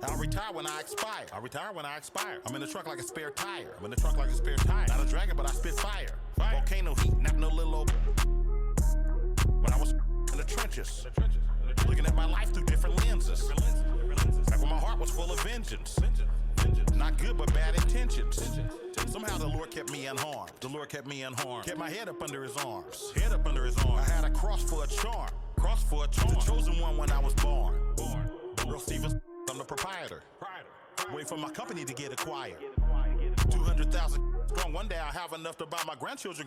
I'll retire when I expire. I'll retire when I expire. I'm in the truck like a spare tire. I'm in the truck like a spare tire. Not a dragon, but I spit fire. Volcano heat, not no little old. When I was in the trenches, looking at my life through different lenses. Back when my heart was full of vengeance. Not good, but bad intentions. Somehow the Lord kept me unharmed. The Lord kept me unharmed. Kept my head up under his arms. Head up under his arms. I had a cross for a charm. Cross for a charm. The chosen one when I was born. Real Stevens, I'm the proprietor. Wait for my company to get acquired. 200,000 strong. One day I'll have enough to buy my grandchildren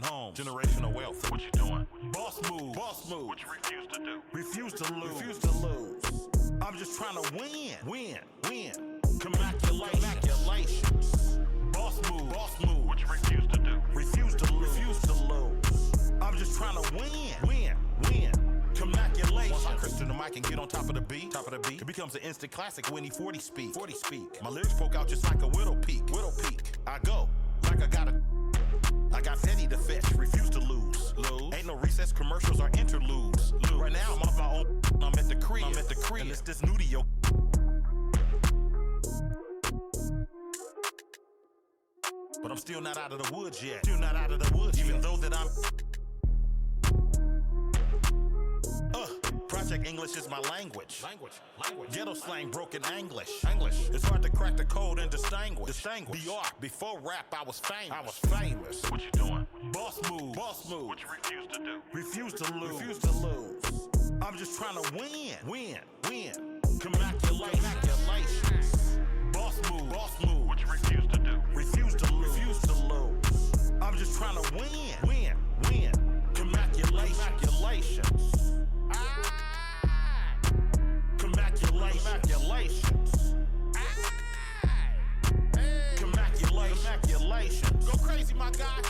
homes. Generational wealth. What you doing? Boss move. Boss move. What you refuse to do? Refuse to lose. Refuse to lose. I'm just trying to win. Win. Congratulations. Boss move. Boss move. What you refuse to do? Refuse to lose. Refuse to lose. I'm just trying to win. Congratulations. Once I crystal the mic and get on top of the beat, it becomes an instant classic when he 40 speak. My lyrics poke out just like a widow peak. I go like I got Teddy to fetch. Refuse to lose. Ain't no recess commercials or interludes. Right now I'm off my own. I'm at the crib. And it's this new to your. But I'm still not out of the woods yet. Even though that I'm. Project English is my language. Ghetto slang, broken English. It's hard to crack the code and distinguish. Before rap, I was famous. What you doing? Boss move. What you refuse to do? Refuse to lose. I'm just trying to win. Congratulations. Boss move. What you refuse to do? Refuse to lose. I'm just trying to win. Congratulations. Congratulations. Go crazy, my guy.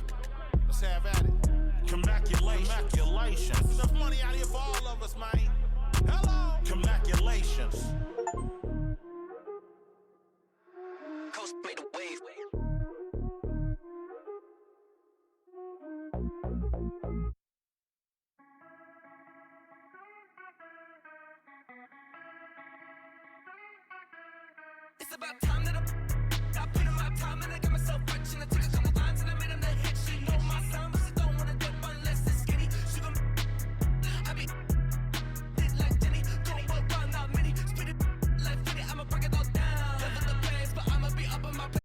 Let's have at it. Congratulations. There's enough money out here for all of us, man. Hello. Congratulations. Coast made a wave. It's about time that I put in my time and I got myself rich and I took a couple lines and I made them the hit. She know my sound, but she don't wanna dip unless it's skinny. She gon' I be it like Jenny, don't walk around not many. Spit it like Fitty, I'ma break it all down. Level the bass, but I'ma be up on my place.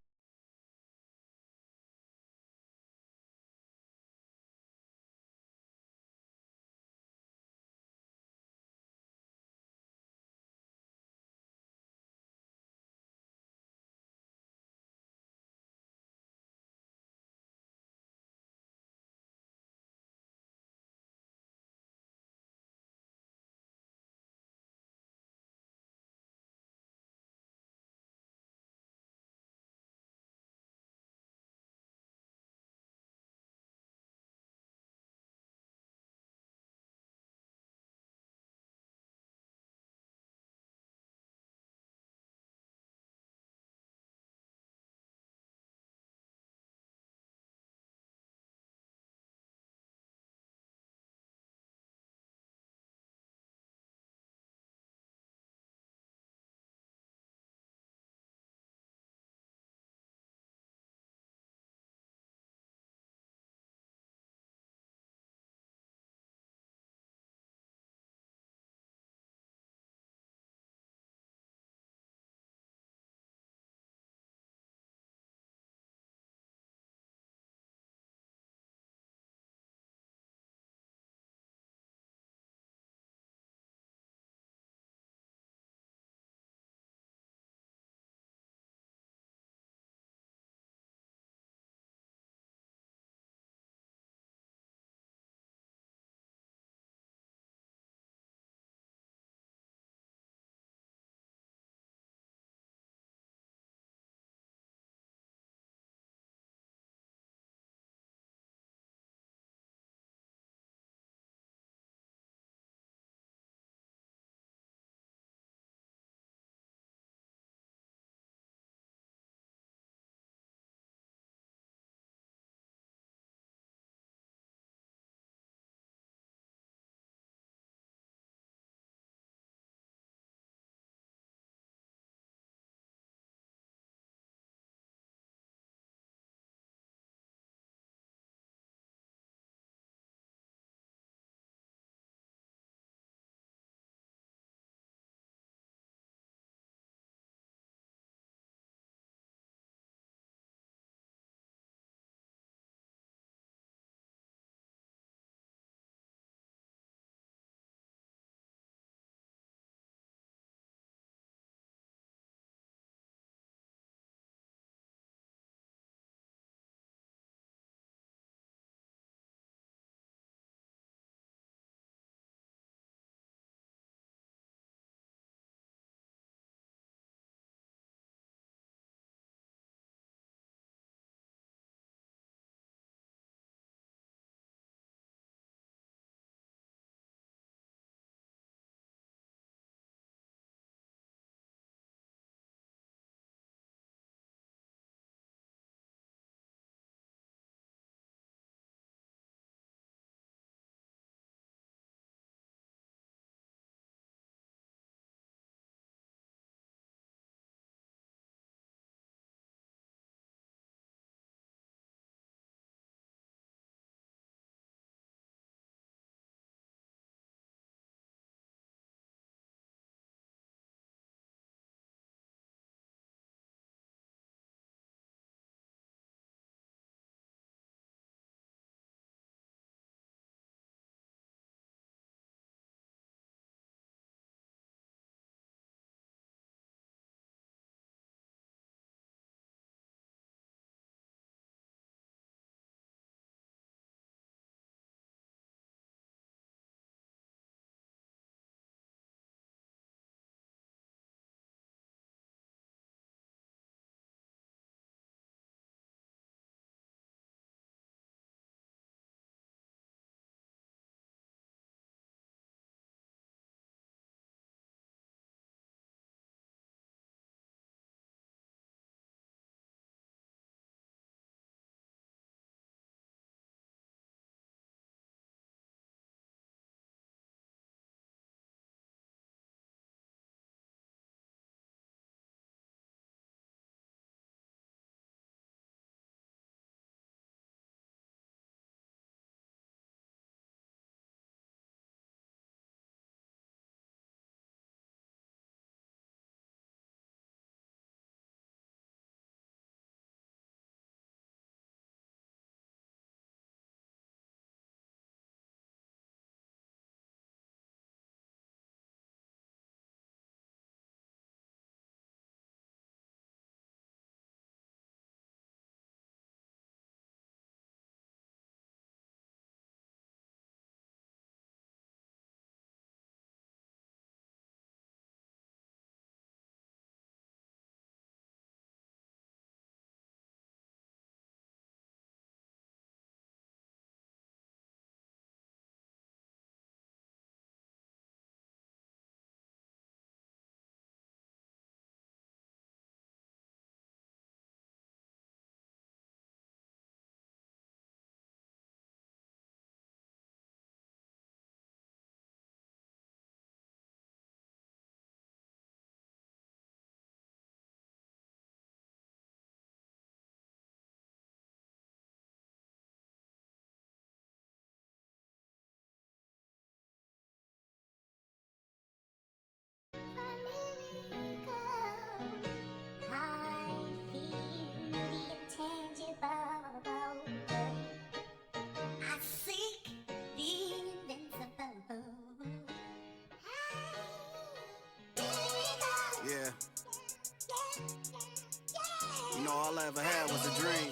I ever had was a dream.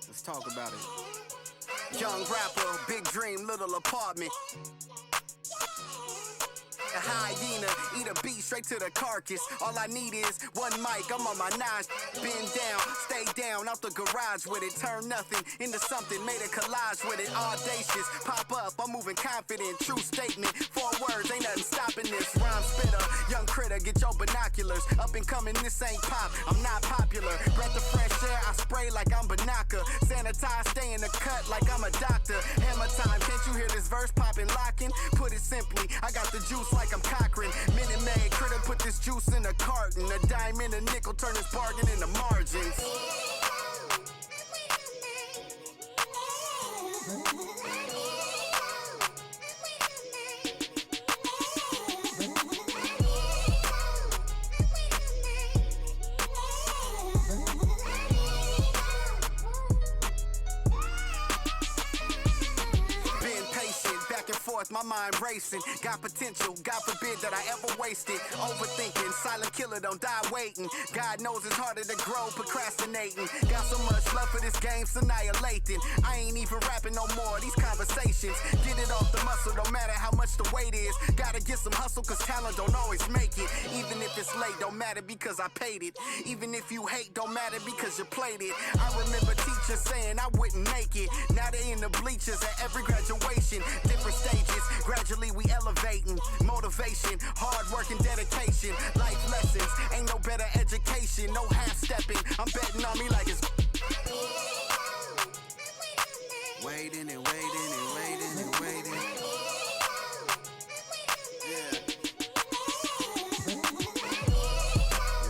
Let's talk about it. Young rapper, big dream, little apartment. A hyena, eat a beat straight to the carcass. All I need is one mic, I'm on my nines. Bend down, stay down, out the garage with it. Turn nothing into something, made a collage with it. Audacious, pop up, I'm moving confident. True statement, 4 words, ain't nothing stopping this. Rhyme spitter, young critter, get your binoculars. Up and coming, this ain't pop, I'm not popular. Breath of fresh air, I spray like I'm Banaka. Sanitize, stay in the cut like I'm a doctor. Hammer time, can't you hear this verse popping, locking? Put it simply, I got the juice like I'm Cochran. Minute Maid, critter put this juice in a carton. A dime and a nickel turn this bargain into margins. My mind racing, got potential, God forbid that I ever waste it. Overthinking, silent killer, don't die waiting. God knows it's harder to grow, procrastinating. Got so much love for this game, it's annihilating. I ain't even rapping no more, these conversations. Get it off the muscle, no matter how much the weight is. Gotta get some hustle, cause talent don't always make it. Even if it's late, don't matter because I paid it. Even if you hate, don't matter because you played it. I remember teachers saying I wouldn't make it. Now they in the bleachers at every graduation. Different stages. Gradually we elevating, motivation, hard work and dedication, life lessons, ain't no better education, no half-stepping, I'm betting on me like it's waiting and waiting and waiting and waiting. Yeah.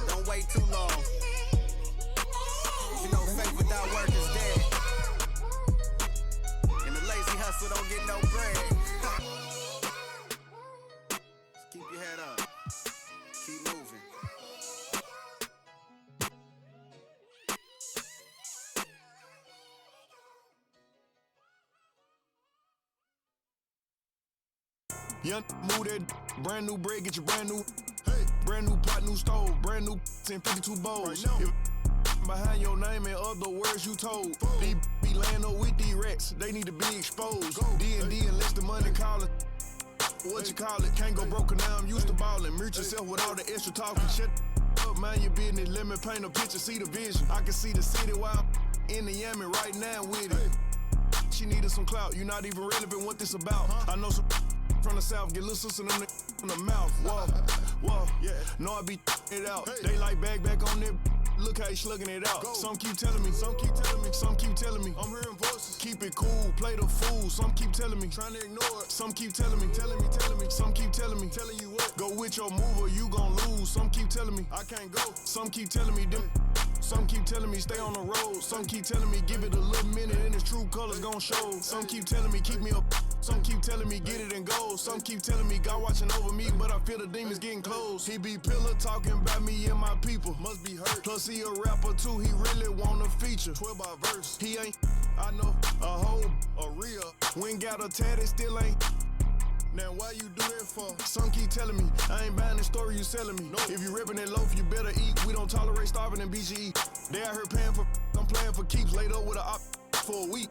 Don't wait too long. You know faith without work is dead. And the lazy hustle don't get no bread. Keep your head up. Keep moving. Young move that brand new bread, get your brand new. Hey, brand new pot, new stove, brand new 1052 bowls. Right behind your name and other words you told. These be laying up with these rats, they need to be exposed. D&D unless the money calling. What you call it? Can't go broke now, I'm used to ballin'. Mute yourself with all the extra talking. Shut up, mind your business. Let me paint a picture, see the vision. I can see the city while I'm in the Yammy right now with it. She needed some clout, you not even relevant what this about. I know some from the south, get little sister in the mouth. Whoa, yeah. Know I be it out. They like back on their. Look how he slugging it out. Some keep telling me, some keep telling me. I'm hearing voices. Keep it cool, play the fool. Some keep telling me, trying to ignore it. Some keep telling me. Some keep telling me, telling you what. Go with your move or you gon' lose. Some keep telling me, I can't go. Some keep telling me, them. Some keep telling me, stay on the road. Some keep telling me, give it a little minute and its true colors gon' show. Some keep telling me, keep me up. Some keep telling me, get it and go. Some keep telling me, God watching over me, but I feel the demons getting close. He be pillar talking about me and my people. Must be hurt. Plus he a rapper too, he really want a feature. 12 by verse. He ain't, I know, a hoe, a real. When got a tat, it still ain't. Now why you do that for? Some keep telling me, I ain't buying the story you selling me. No. If you ripping that loaf, you better eat. We don't tolerate starving in BGE. They out here paying for, I'm playing for keeps. Laid up with a op for a week.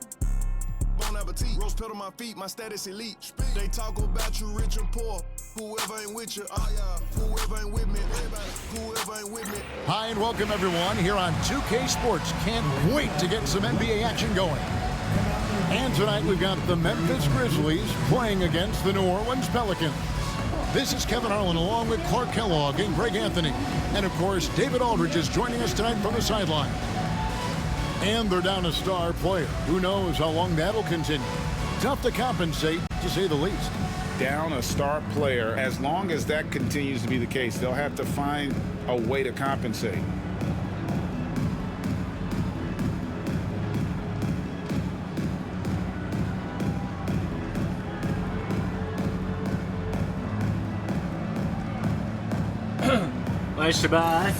Bon appetit, rose pedal my feet, my status elite. Speak. They talk about you rich or poor. Whoever ain't with you, whoever ain't with me, whoever ain't with me. Hi and welcome everyone here on 2K Sports. Can't wait to get some NBA action going. And tonight we've got the Memphis Grizzlies playing against the New Orleans Pelicans. This is Kevin Harlan along with Clark Kellogg and Greg Anthony. And of course, David Aldridge is joining us tonight from the sideline. And they're down a star player. Who knows how long that'll continue. Tough to compensate, to say the least. Down a star player, as long as that continues to be the case, they'll have to find a way to compensate. Nice Shabbat.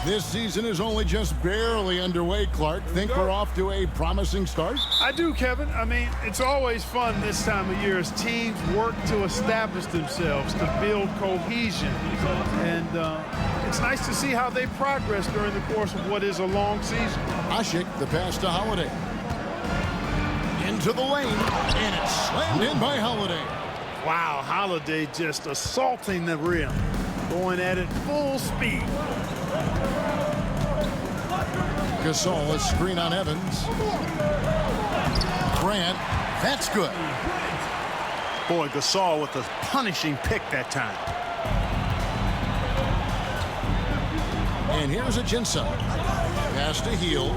This season is only just barely underway, Clark. Think we're off to a promising start? I do, Kevin. I mean, it's always fun this time of year as teams work to establish themselves, to build cohesion. And it's nice to see how they progress during the course of what is a long season. Ashik, the pass to Holiday. Into the lane, and it's slammed in by Holiday. Wow, Holiday just assaulting the rim, going at it full speed. Gasol, a screen on Evans. Grant, that's good. Boy, Gasol with a punishing pick that time. And here's a Jinsa. Pass to Hield.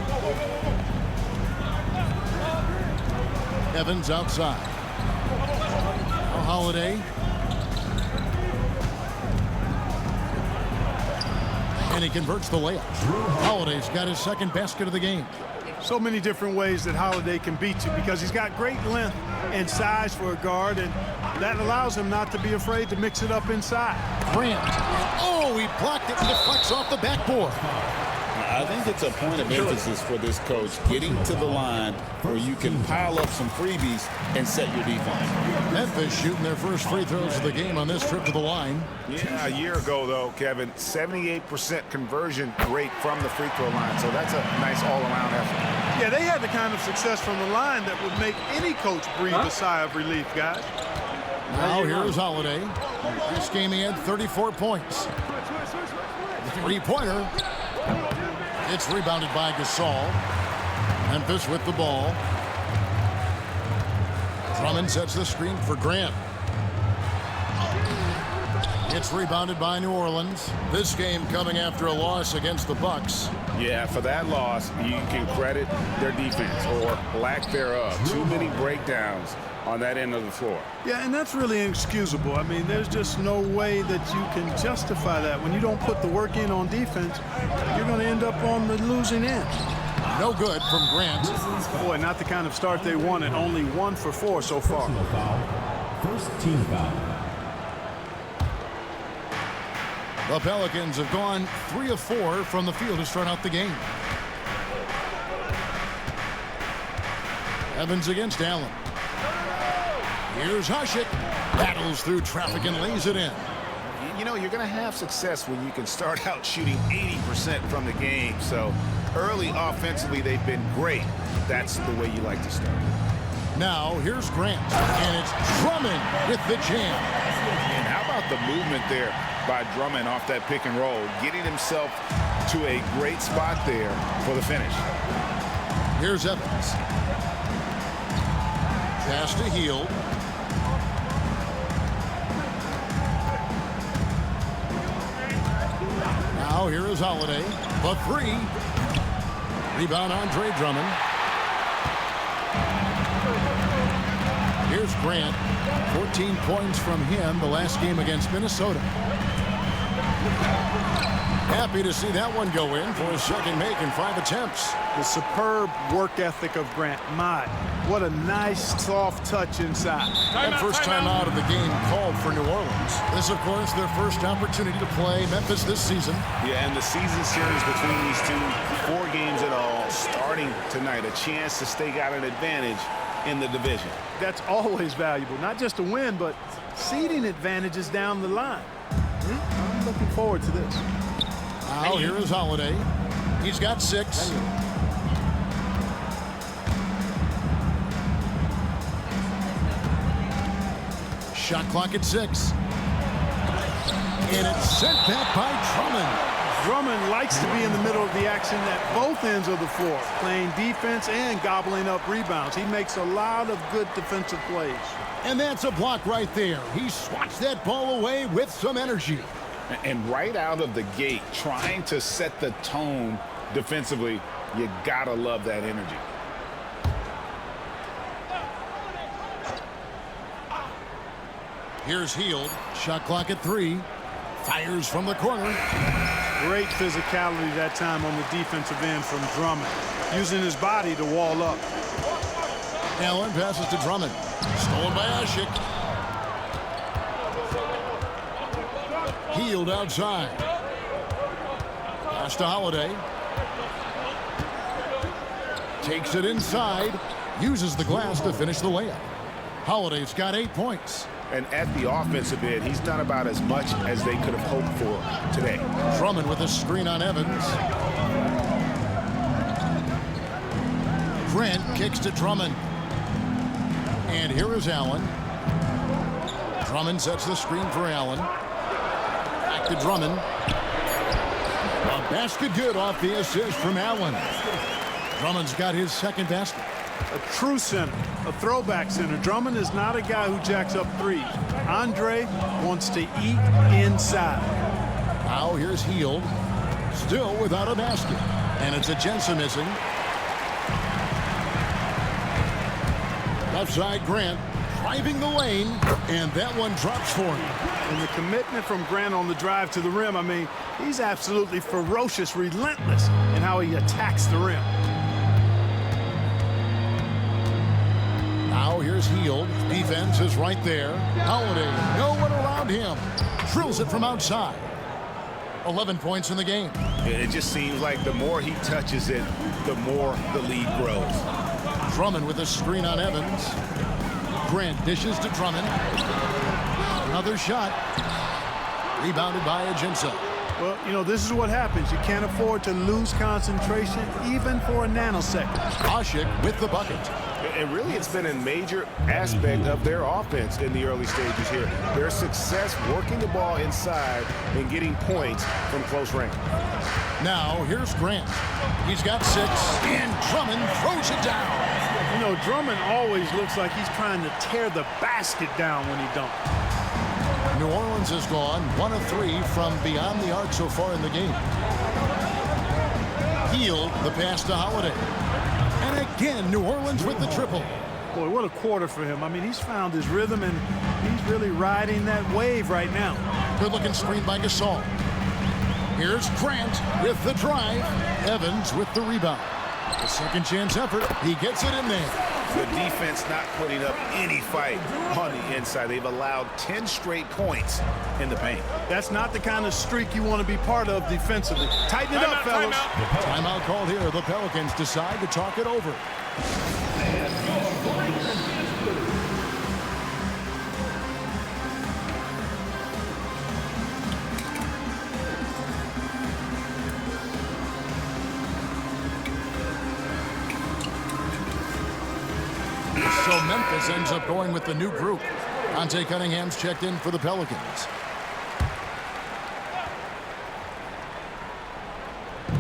Evans outside. Now Holiday. And he converts the layup. Holiday's got his second basket of the game. So many different ways that Holiday can beat you because he's got great length and size for a guard, and that allows him not to be afraid to mix it up inside. Grant. Oh, he blocked it and deflects off the backboard. I think it's a point of emphasis for this coach, getting to the line where you can pile up some freebies and set your defense. Memphis shooting their first free throws of the game on this trip to the line. Yeah, a year ago, though, Kevin, 78% conversion rate from the free throw line. So that's a nice all-around effort. Yeah, they had the kind of success from the line that would make any coach breathe a sigh of relief, guys. Now here's Holiday. This game he had 34 points. The three-pointer. It's rebounded by Gasol. Memphis with the ball. Drummond sets the screen for Grant. It's rebounded by New Orleans. This game coming after a loss against the Bucks. Yeah, for that loss, you can credit their defense or lack thereof. Too many breakdowns on that end of the floor. Yeah, and that's really inexcusable. I mean, there's just no way that you can justify that. When you don't put the work in on defense, you're going to end up on the losing end. No good from Grant. Boy, not the kind of start they wanted. Only 1 for 4 so far. First team foul. The Pelicans have gone 3 of 4 from the field to start out the game. Evans against Allen. Here's Hushik. Battles through traffic and lays it in. You know, you're going to have success when you can start out shooting 80% from the game. So early offensively, they've been great. That's the way you like to start. Now, here's Grant. And it's Drummond with the jam. And how about the movement there by Drummond off that pick and roll, getting himself to a great spot there for the finish. Here's Evans. Pass to Hield. Now here is Holiday. The three. Rebound Andre Drummond. Here's Grant. 14 points from him the last game against Minnesota. Happy to see that one go in for a second make in 5 attempts. The superb work ethic of Grant. My, what a nice soft touch inside. And first time out of the game called for New Orleans. This, of course, their first opportunity to play Memphis this season. Yeah, and the season series between these two, 4 games in all, starting tonight. A chance to stake out an advantage in the division. That's always valuable, not just a win, but seeding advantages down the line. I'm looking forward to this. Now here is Holiday. He's got 6. Shot clock at 6. And it's sent back by Drummond. Drummond likes to be in the middle of the action at both ends of the floor, playing defense and gobbling up rebounds. He makes a lot of good defensive plays. And that's a block right there. He swats that ball away with some energy. And right out of the gate, trying to set the tone defensively, you gotta love that energy. Here's Hield. Shot clock at 3. Fires from the corner. Great physicality that time on the defensive end from Drummond, using his body to wall up. Allen passes to Drummond. Stolen by Ashik. Hield outside. Pass to Holiday. Takes it inside. Uses the glass to finish the layup. Holiday's got 8 points. And at the offensive end, he's done about as much as they could have hoped for today. Drummond with a screen on Evans. Grant kicks to Drummond. And here is Allen. Drummond sets the screen for Allen. Back to Drummond. A basket good off the assist from Allen. Drummond's got his second basket. A true center, a throwback center. Drummond is not a guy who jacks up threes. Andre wants to eat inside. Now here's Hield. Still without a basket. And it's Agenza missing. Left side Grant driving the lane. And that one drops for him. And the commitment from Grant on the drive to the rim, I mean, he's absolutely ferocious, relentless in how he attacks the rim. Now here's Hield. Defense is right there. Holiday, no one around him. Drills it from outside. 11 points in the game. It just seems like the more he touches it, the more the lead grows. Drummond with a screen on Evans. Grant dishes to Drummond. Another shot. Rebounded by Agenza. Well, you know, this is what happens. You can't afford to lose concentration even for a nanosecond. Asik with the bucket. And really, it's been a major aspect of their offense in the early stages here. Their success working the ball inside and getting points from close range. Now, here's Grant. He's got 6, and Drummond throws it down. You know, Drummond always looks like he's trying to tear the basket down when he dunks. New Orleans has gone 1 of 3 from beyond the arc so far in the game. Hield the pass to Holiday. And again, New Orleans with the triple. Boy, what a quarter for him. I mean, he's found his rhythm, and he's really riding that wave right now. Good-looking screen by Gasol. Here's Grant with the drive. Evans with the rebound. A second chance effort. He gets it in there. The defense not putting up any fight on the inside. They've allowed 10 straight points in the paint. That's not the kind of streak you want to be part of defensively. Tighten it up, fellas. Timeout called here. The Pelicans decide to talk it over. So Memphis ends up going with the new group. Dante Cunningham's checked in for the Pelicans.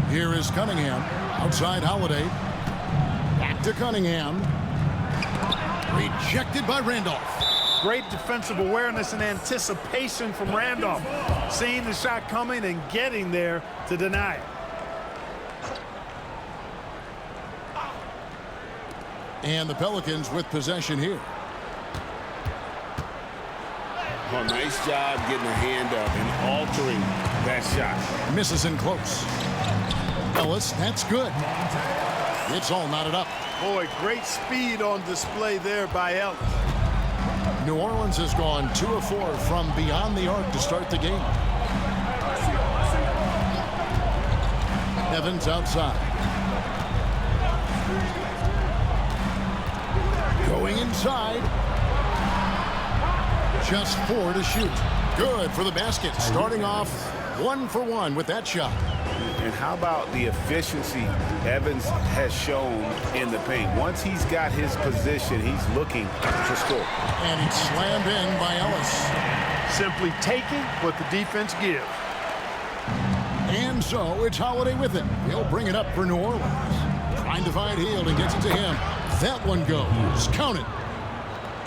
Here is Cunningham. Outside Holiday. Back to Cunningham. Rejected by Randolph. Great defensive awareness and anticipation from Randolph. Seeing the shot coming and getting there to deny it. And the Pelicans with possession here. Oh, nice job getting a hand up and altering that shot. Misses in close. Ellis, that's good. It's all knotted up. Boy, great speed on display there by Ellis. New Orleans has gone 2 of 4 from beyond the arc to start the game. Evans outside. Going inside. Just 4 to shoot. Good for the basket. Starting off 1 for 1 with that shot. And how about the efficiency Evans has shown in the paint? Once he's got his position, he's looking to score. And it's slammed in by Ellis. Simply taking what the defense gives. And so it's Holiday with it. He'll bring it up for New Orleans. Trying to find Hield and gets it to him. That one goes. Count it.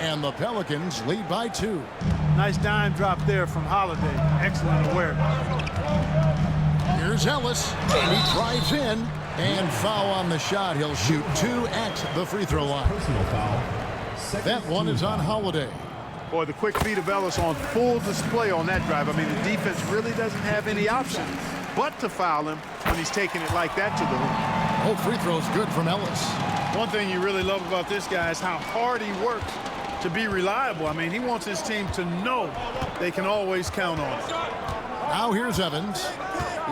And the Pelicans lead by 2. Nice dime drop there from Holiday. Excellent awareness. Here's Ellis. And he drives in. And foul on the shot. He'll shoot 2 at the free throw line. That one is on Holiday. Boy, the quick feet of Ellis on full display on that drive. I mean, the defense really doesn't have any option but to foul him when he's taking it like that to the hoop. Oh, free throw's good from Ellis. One thing you really love about this guy is how hard he works to be reliable. I mean, he wants his team to know they can always count on him. Now here's Evans.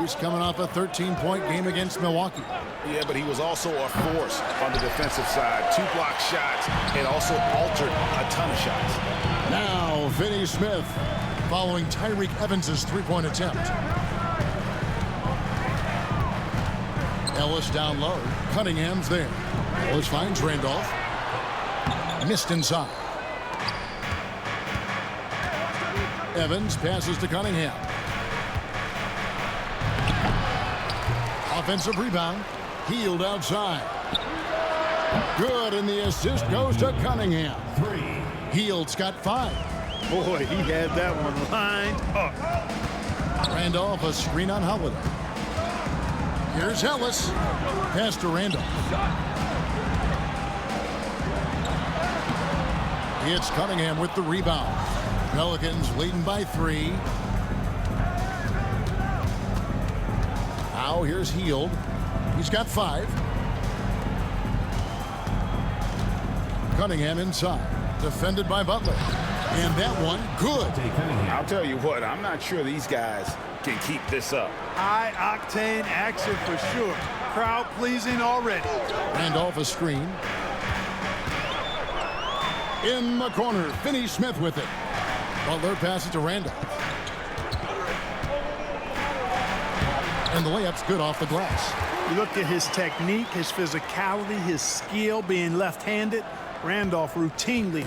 He's coming off a 13-point game against Milwaukee. Yeah, but he was also a force on the defensive side. 2 block shots and also altered a ton of shots. Now, Finney Smith following Tyreke Evans' three-point attempt. Ellis down low. Cunningham's there. Ellis finds Randolph. Missed inside. Evans passes to Cunningham. Offensive rebound. Healed outside. Good, and the assist goes to Cunningham. 3. Heald's got 5. Boy, he had that one lined up. Randolph, a screen on Holiday. Here's Ellis. Pass to Randolph. It's Cunningham with the rebound. Pelicans leading by 3. Now here's Hield. He's got 5. Cunningham inside. Defended by Butler. And that one, good. I'll tell you what, I'm not sure these guys can keep this up. High-octane action for sure. Crowd-pleasing already. Randolph a screen. In the corner, Finney Smith with it. Butler passes to Randolph. And the layup's good off the glass. You look at his technique, his physicality, his skill being left-handed. Randolph routinely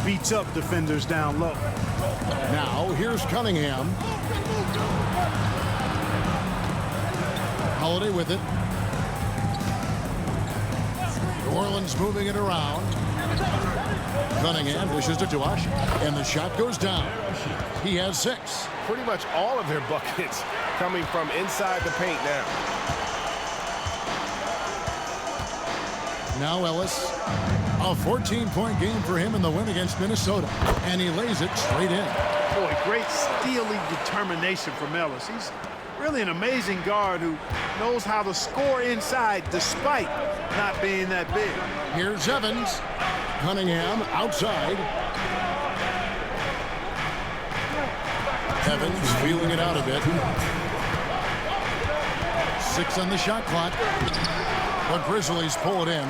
beats up defenders down low. Now, here's Cunningham. Holiday with it. New Orleans moving it around. Cunningham dishes to Tuash, and the shot goes down. He has 6. Pretty much all of their buckets coming from inside the paint now. Now Ellis. A 14-point game for him in the win against Minnesota, and he lays it straight in. Boy, great steely determination from Ellis. He's really an amazing guard who knows how to score inside despite not being that big. Here's Evans. Cunningham outside. Evans feeling it out a bit. 6 on the shot clock. The Grizzlies pull it in.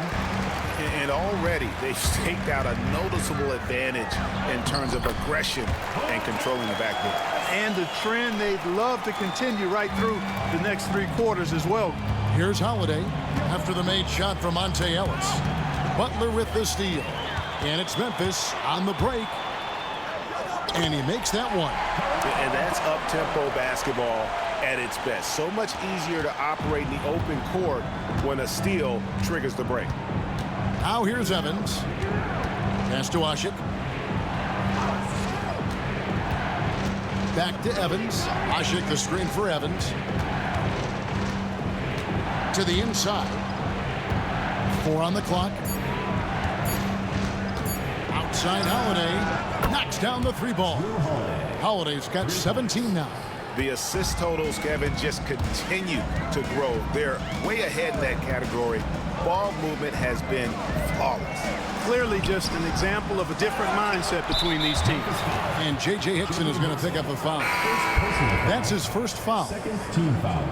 And already they've staked out a noticeable advantage in terms of aggression and controlling the backcourt. And the trend they'd love to continue right through the next 3 quarters as well. Here's Holiday after the made shot from Monte Ellis. Butler with the steal. And it's Memphis on the break. And he makes that one. And that's up-tempo basketball at its best. So much easier to operate in the open court when a steal triggers the break. Now here's Evans. Pass to Ashik. Back to Evans. Ashik the screen for Evans. To the inside. 4 on the clock. Outside Holiday. Knocks down the 3-ball. Holiday's got 17 now. The assist totals, Kevin, just continue to grow. They're way ahead in that category. Ball movement has been flawless. Clearly just an example of a different mindset between these teams. And J.J. Hickson is going to pick up a foul. That's his first foul. Second team foul.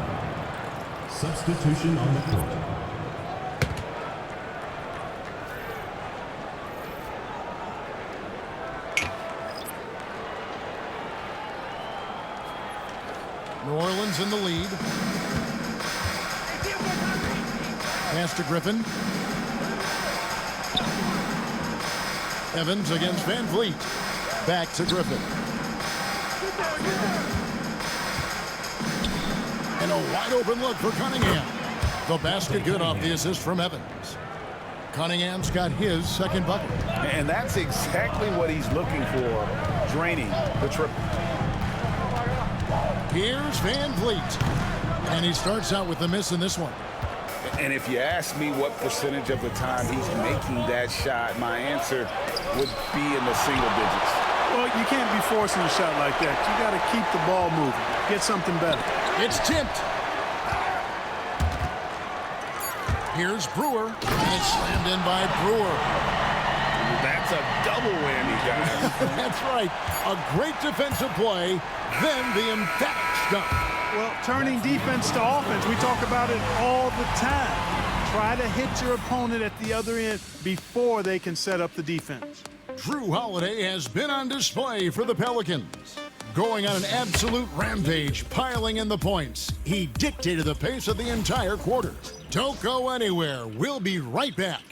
Substitution on the court. New Orleans in the lead. Pass to Griffin. Evans against Van Vliet. Back to Griffin. And a wide open look for Cunningham. The basket good off the assist from Evans. Cunningham's got his second bucket. And that's exactly what he's looking for, draining the triple. Here's Van Vliet. And he starts out with the miss in this one. And if you ask me what percentage of the time he's making that shot, my answer would be in the single digits. Well, you can't be forcing a shot like that. You got to keep the ball moving. Get something better. It's tipped. Here's Brewer. And it's slammed in by Brewer. That's That's a double whammy, guys. That's right. A great defensive play, then the emphatic stuff. Well, turning defense to offense, we talk about it all the time. Try to hit your opponent at the other end before they can set up the defense. Drew Holiday has been on display for the Pelicans. Going on an absolute rampage, piling in the points. He dictated the pace of the entire quarter. Don't go anywhere. We'll be right back.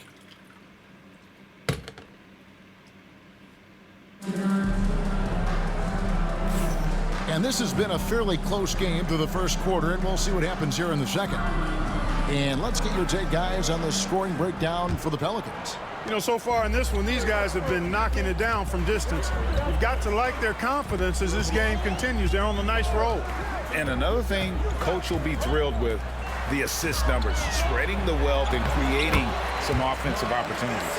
And this has been a fairly close game through the first quarter, and we'll see what happens here in the second. And let's get your take, guys, on the scoring breakdown for the Pelicans. You know, so far in this one, these guys have been knocking it down from distance. You've got to like their confidence as this game continues. They're on a nice roll. And another thing Coach will be thrilled with, the assist numbers, spreading the wealth and creating some offensive opportunities.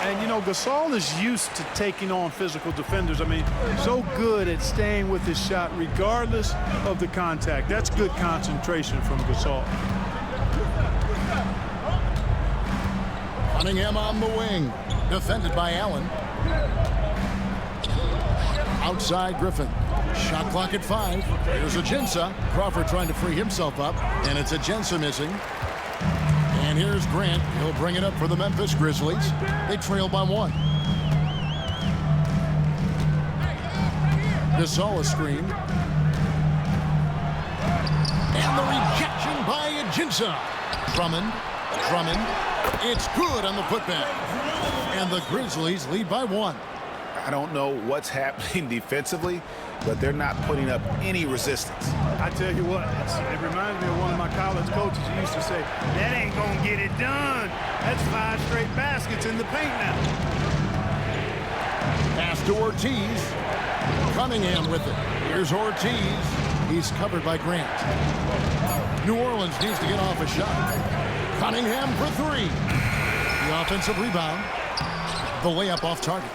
And, you know, Gasol is used to taking on physical defenders. I mean, so good at staying with his shot regardless of the contact. That's good concentration from Gasol. Cunningham on the wing, defended by Allen. Outside Griffin. Shot clock at 5. Here's Ajinça. Crawford trying to free himself up, and it's Ajinça missing. And here's Grant. He'll bring it up for the Memphis Grizzlies. They trail by 1. Gasol a screen. And the rejection by Ajinça. Drummond. It's good on the putback. And the Grizzlies lead by 1. I don't know what's happening defensively, but they're not putting up any resistance. I tell you what, it reminds me of one of my college coaches who used to say, that ain't going to get it done. That's 5 straight baskets in the paint now. Pass to Ortiz. Cunningham with it. Here's Ortiz. He's covered by Grant. New Orleans needs to get off a shot. Cunningham for 3. The offensive rebound. The layup off target.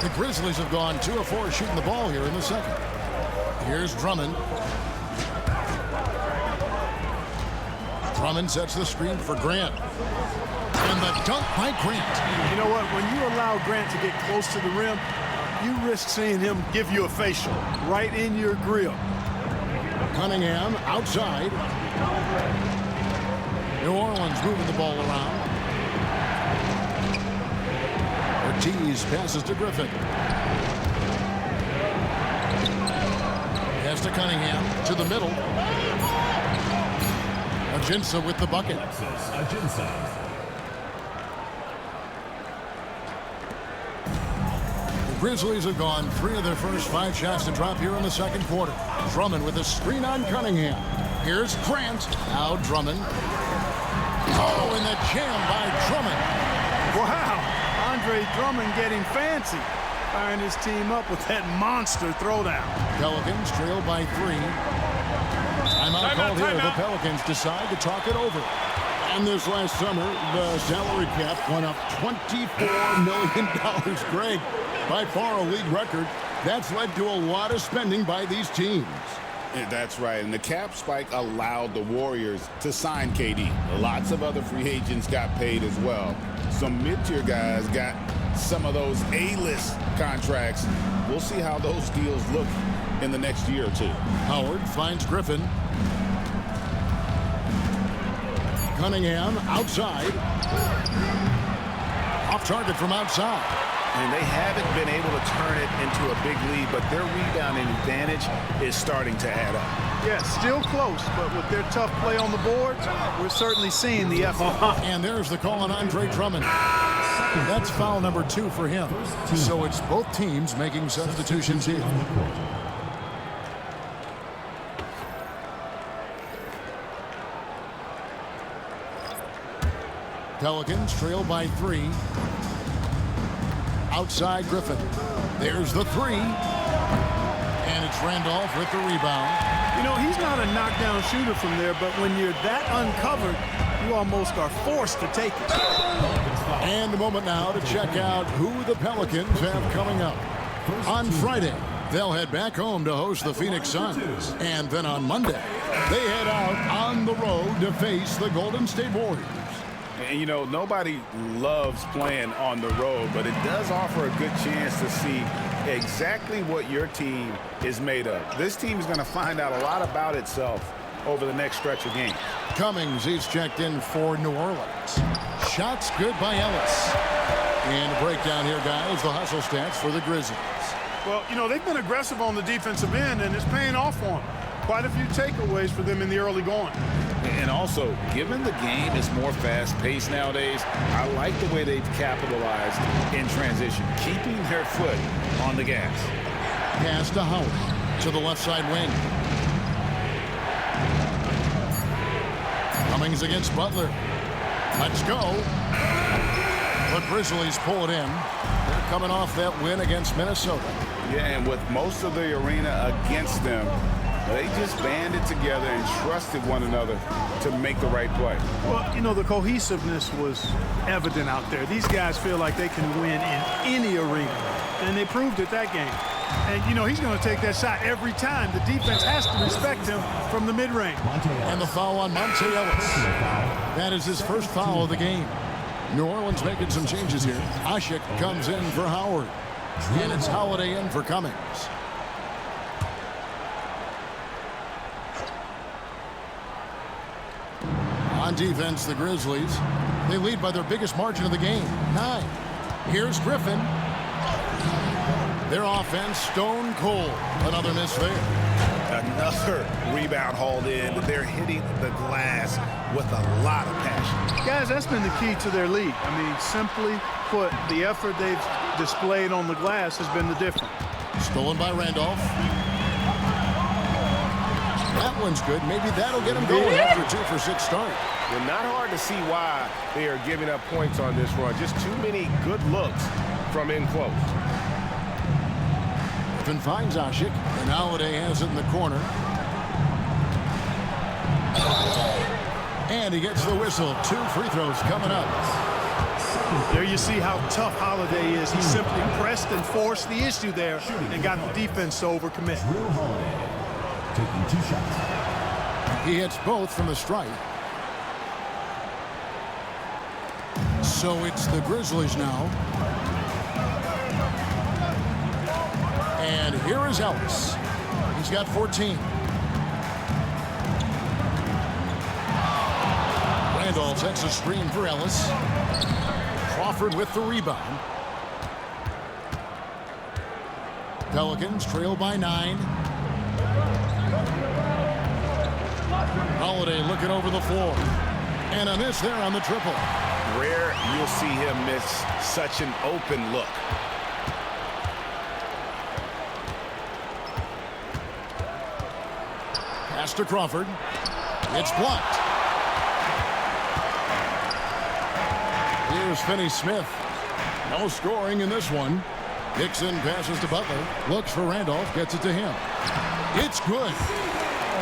The Grizzlies have gone 2 of 4 shooting the ball here in the second. Here's Drummond. Drummond sets the screen for Grant. And the dunk by Grant. You know what? When you allow Grant to get close to the rim, you risk seeing him give you a facial right in your grill. Cunningham outside. New Orleans moving the ball around. Ortiz passes to Griffin. Pass to Cunningham to the middle. Ajinça with the bucket. The Grizzlies have gone 3 of their first 5 shots to drop here in the second quarter. Drummond with a screen on Cunningham. Here's Grant. Now Drummond. Oh, and the jam by Drummond. Wow. Andre Drummond getting fancy, firing his team up with that monster throwdown. Pelicans trail by 3. Timeout called here. The Pelicans decide to talk it over. And this last summer, the salary cap went up $24 million. Greg, by far a league record. That's led to a lot of spending by these teams. Yeah, that's right, and the cap spike allowed the Warriors to sign KD. Lots of other free agents got paid as well. Some mid-tier guys got some of those A-list contracts. We'll see how those deals look in the next year or 2. Howard finds Griffin. Cunningham outside. Off target from outside. And they haven't been able to turn it into a big lead, but their rebounding advantage is starting to add up. Yeah, still close, but with their tough play on the boards, we're certainly seeing the effort. And there's the call on Andre Drummond. That's foul number 2 for him. So it's both teams making substitutions here. Pelicans trail by 3. Outside Griffin. There's the 3. And it's Randolph with the rebound. You know, he's not a knockdown shooter from there, but when you're that uncovered, you almost are forced to take it. And a moment now to check out who the Pelicans have coming up. On Friday, they'll head back home to host the Phoenix Suns. And then on Monday, they head out on the road to face the Golden State Warriors. And, you know, nobody loves playing on the road, but it does offer a good chance to see exactly what your team is made of. This team is going to find out a lot about itself over the next stretch of games. Cummings, he's checked in for New Orleans. Shots good by Ellis. And a breakdown here, guys, the hustle stats for the Grizzlies. Well, you know, they've been aggressive on the defensive end, and it's paying off for them. Quite a few takeaways for them in the early going. And also, given the game is more fast-paced nowadays, I like the way they've capitalized in transition, keeping their foot on the gas. Pass to Howard to the left side wing. Cummings against Butler. Let's go. The Grizzlies pull it in. They're coming off that win against Minnesota. Yeah, and with most of the arena against them, they just banded together and trusted one another to make the right play. Well, you know, the cohesiveness was evident out there. These guys feel like they can win in any arena, and they proved it that game. And, you know, he's going to take that shot every time. The defense has to respect him from the mid-range. And the foul on Monte Ellis. That is his first foul of the game. New Orleans making some changes here. Ashik comes in for Howard. And it's Holiday in for Cummings. On defense, the Grizzlies, they lead by their biggest margin of the game, 9. Here's Griffin. Their offense, stone cold. Another miss there. Another rebound hauled in. They're hitting the glass with a lot of passion. Guys, that's been the key to their lead. I mean, simply put, the effort they've displayed on the glass has been the difference. Stolen by Randolph. That one's good. Maybe that'll get him going after a 2-for-6 start. Well, not hard to see why they are giving up points on this run. Just too many good looks from in close. Griffin finds Ashik, and Holiday has it in the corner. And he gets the whistle. 2 free throws coming up. There you see how tough Holiday is. He simply pressed and forced the issue there and got the defense to overcommit. Taking 2 shots. He hits both from the stripe. So it's the Grizzlies now. And here is Ellis. He's got 14. Randolph sets a screen for Ellis. Crawford with the rebound. Pelicans trail by 9. Holiday looking over the floor. And a miss there on the triple. Rare you'll see him miss such an open look. Pass to Crawford. It's blocked. Here's Finney-Smith. No scoring in this one. Dixon passes to Butler. Looks for Randolph. Gets it to him. It's good.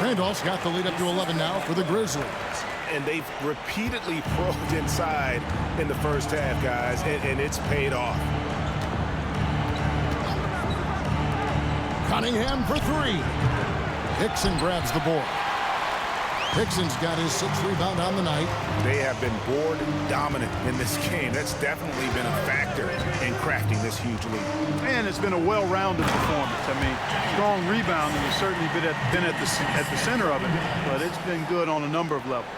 Randolph's got the lead up to 11 now for the Grizzlies. And they've repeatedly probed inside in the first half, guys, and it's paid off. Cunningham for 3. Dixon grabs the board. Dixon's got his 6th rebound on the night. They have been board dominant in this game. That's definitely been a factor in crafting this huge lead. And it's been a well-rounded performance. I mean, strong rebounding has certainly been at the center of it, but it's been good on a number of levels.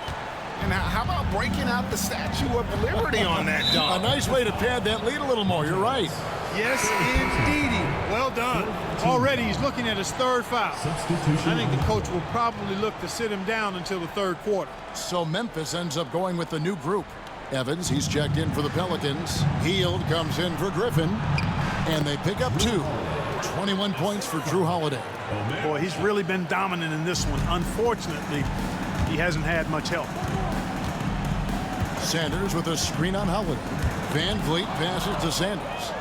And how about breaking out the Statue of Liberty on that dunk? A nice way to pad that lead a little more. You're right. Yes, indeedy. Well done. Already he's looking at his 3rd foul. I think the coach will probably look to sit him down until the 3rd quarter. So Memphis ends up going with the new group. Evans, he's checked in for the Pelicans. Hield comes in for Griffin. And they pick up 2. 21 points for Drew Holiday. Boy, he's really been dominant in this one. Unfortunately, he hasn't had much help. Sanders with a screen on Holiday. Van Vliet passes to Sanders.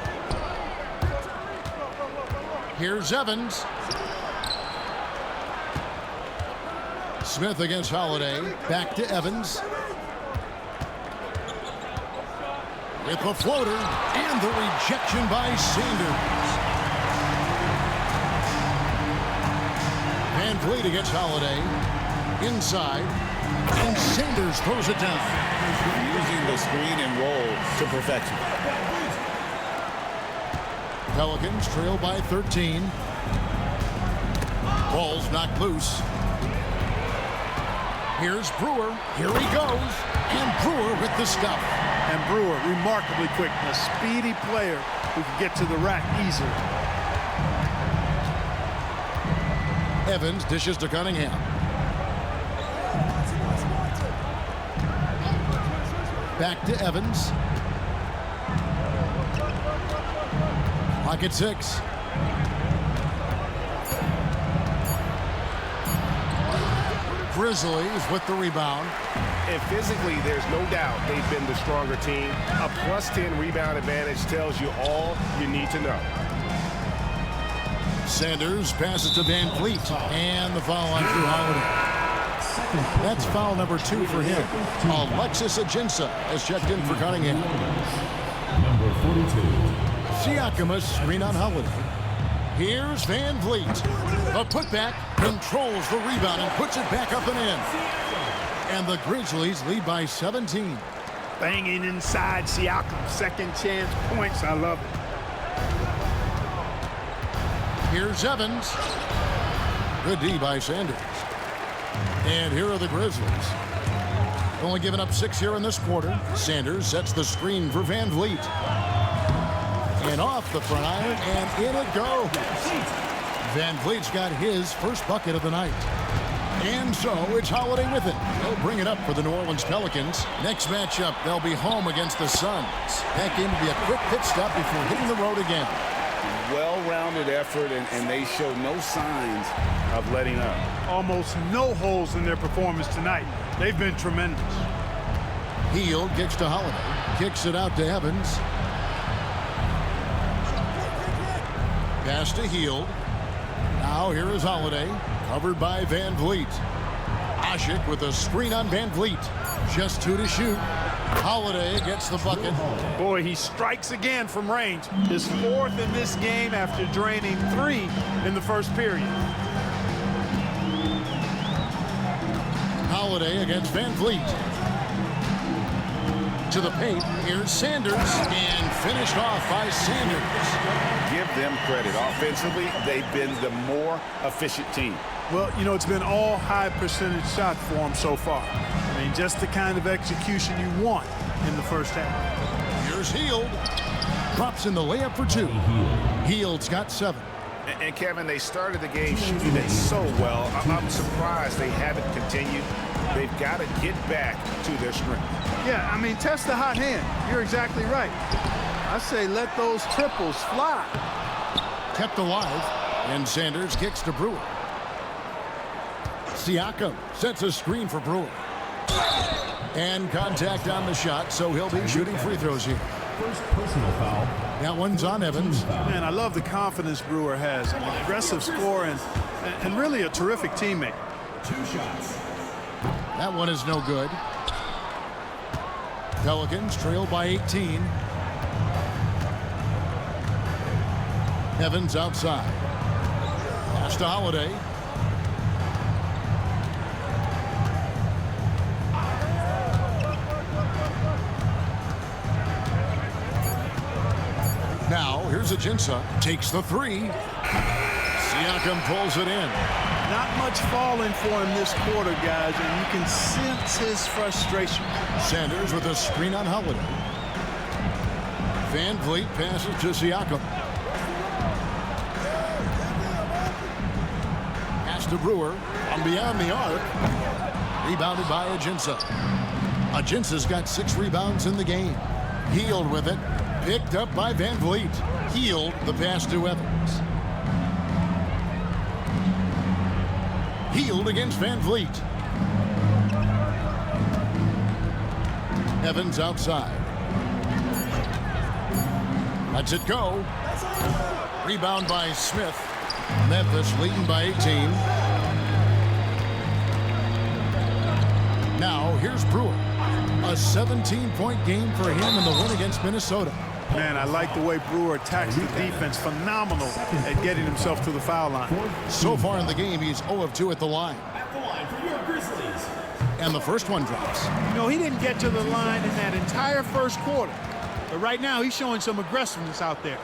Here's Evans. Smith against Holiday. Back to Evans. With the floater and the rejection by Sanders. Van Vliet against Holiday. Inside. And Sanders throws it down. using the screen and roll to perfection. Pelicans trail by 13. Ball's knocked loose. Here's Brewer. Here he goes. And Brewer with the stuff. And Brewer, remarkably quick. A speedy player who can get to the rack easily. Evans dishes to Cunningham. Back to Evans. Clock at 6. Grizzlies with the rebound. And physically, there's no doubt they've been the stronger team. A +10 rebound advantage tells you all you need to know. Sanders passes to Van Fleet. And the foul on Drew Holiday. That's foul number 2 for him. Alexis Ajinça has checked in for Cunningham. Number 42. Siakam a screen on Holiday. Here's Van Fleet. The putback controls the rebound and puts it back up and in. And the Grizzlies lead by 17. Banging inside Siakam. Second chance points. I love it. Here's Evans. Good D by Sanders. And here are the Grizzlies. Only giving up 6 here in this quarter. Sanders sets the screen for Van Fleet. And off the front iron, and in it goes. Van Fleet's got his first bucket of the night. And so it's Holiday with it. They'll bring it up for the New Orleans Pelicans. Next matchup, they'll be home against the Suns. That game will be a quick pit stop before hitting the road again. Well-rounded effort, and they show no signs of letting up. Almost no holes in their performance tonight. They've been tremendous. Hield kicks to Holiday. Kicks it out to Evans. Pass to Hield. Now here is Holiday. Covered by Van Fleet. Asik with a screen on Van Fleet. Just 2 to shoot. Holiday gets the bucket. Boy, he strikes again from range. His 4th in this game after draining 3 in the first period. Holiday against Van Fleet. To the paint. Here's Sanders. And finished off by Sanders. Give them credit. Offensively, they've been the more efficient team. Well, you know, it's been all high percentage shots for them so far. I mean, just the kind of execution you want in the first half. Here's Hield. Drops in the layup for 2. Hield's got 7. And Kevin, they started the game shooting it so well. I'm surprised they haven't continued. They've got to get back to their strength. Yeah, I mean, test the hot hand. You're exactly right. I say let those triples fly. Kept alive. And Sanders kicks to Brewer. Siakam sets a screen for Brewer. And contact on the shot, so he'll be shooting free throws here. First personal foul. That one's on Evans. Man, I love the confidence Brewer has. An aggressive scorer and really a terrific teammate. 2 shots. That one is no good. Pelicans trail by 18. Evans outside. Pass to Holiday. Now, here's Ajinça. Takes the 3. Siakam pulls it in. Not much falling for him this quarter, guys, and you can sense his frustration. Sanders with a screen on Holiday. Van Fleet passes to Siakam. Pass to Brewer. From beyond the arc. Rebounded by Ajinça. Ajinça's got 6 rebounds in the game. Hield with it. Picked up by Van Fleet. Hield the pass to Evans. Hield against Van Fleet. Evans outside. Lets it go. Rebound by Smith. Memphis leading by 18. Now here's Brewer. A 17-point game for him in the win against Minnesota. Man, I like the way Brewer attacks the defense. Phenomenal at getting himself to the foul line. So far in the game, he's 0 of 2 at the line. At the line for your Grizzlies, And the first one drops. You know, he didn't get to the line in that entire first quarter. But right now, he's showing some aggressiveness out there.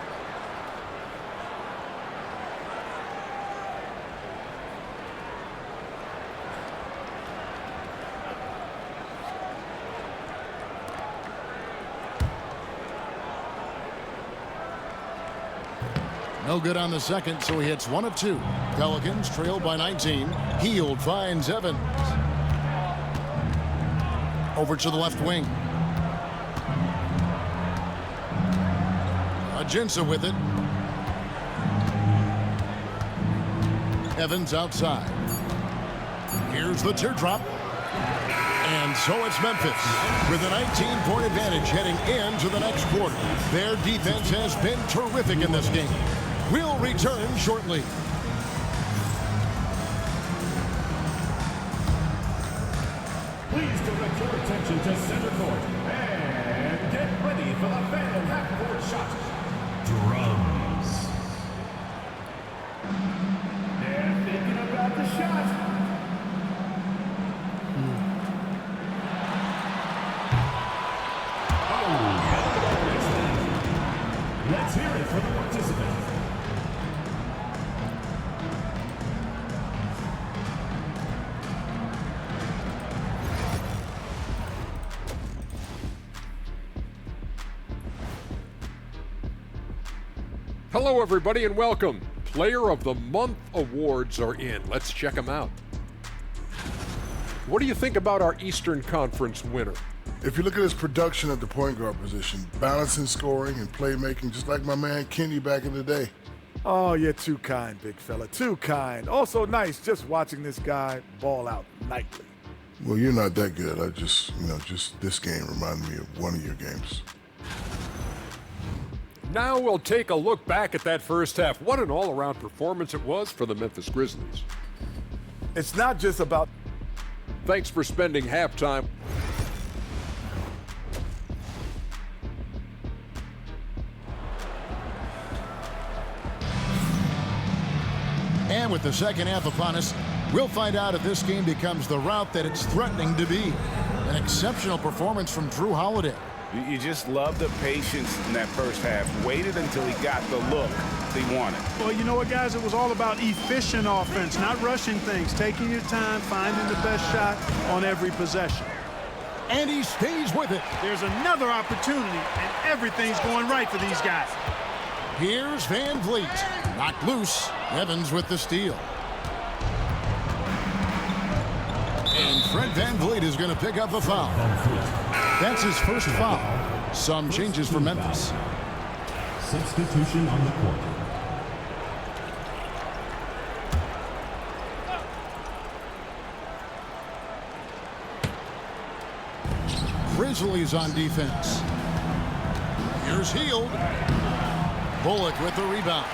No good on the second, so he hits 1 of 2. Pelicans trail by 19. Hield finds Evans. Over to the left wing. Ajinça with it. Evans outside. Here's the teardrop. And so it's Memphis with a 19-point advantage heading into the next quarter. Their defense has been terrific in this game. We'll return shortly. Please direct your attention to center court and get ready for the final half-court shot. Drums. They're thinking about the shot. Let's hear it for the participant. Hello, everybody, and welcome. Player of the Month awards are in. Let's check them out. What do you think about our Eastern Conference winner? If you look at his production at the point guard position, balancing scoring and playmaking, just like my man Kenny back in the day. Oh, you're too kind, big fella, too kind. Also nice just watching this guy ball out nightly. Well, you're not that good. I just, just this game reminded me of one of your games. Now we'll take a look back at that first half. What an all-around performance it was for the Memphis Grizzlies. It's not just about... Thanks for spending halftime. And with the second half upon us, we'll find out if this game becomes the route that it's threatening to be. An exceptional performance from Drew Holiday. You just love the patience in that first half. Waited until he got the look he wanted. Well, you know what, guys? It was all about efficient offense, not rushing things, taking your time, finding the best shot on every possession. And he stays with it. There's another opportunity, and everything's going right for these guys. Here's Van Vliet. Knocked loose. Evans with the steal. And Fred Van Vliet is going to pick up a foul. That's his first foul. Some changes for Memphis. Substitution on the court. Grizzlies on defense. Here's Hield. Bullock with the rebound.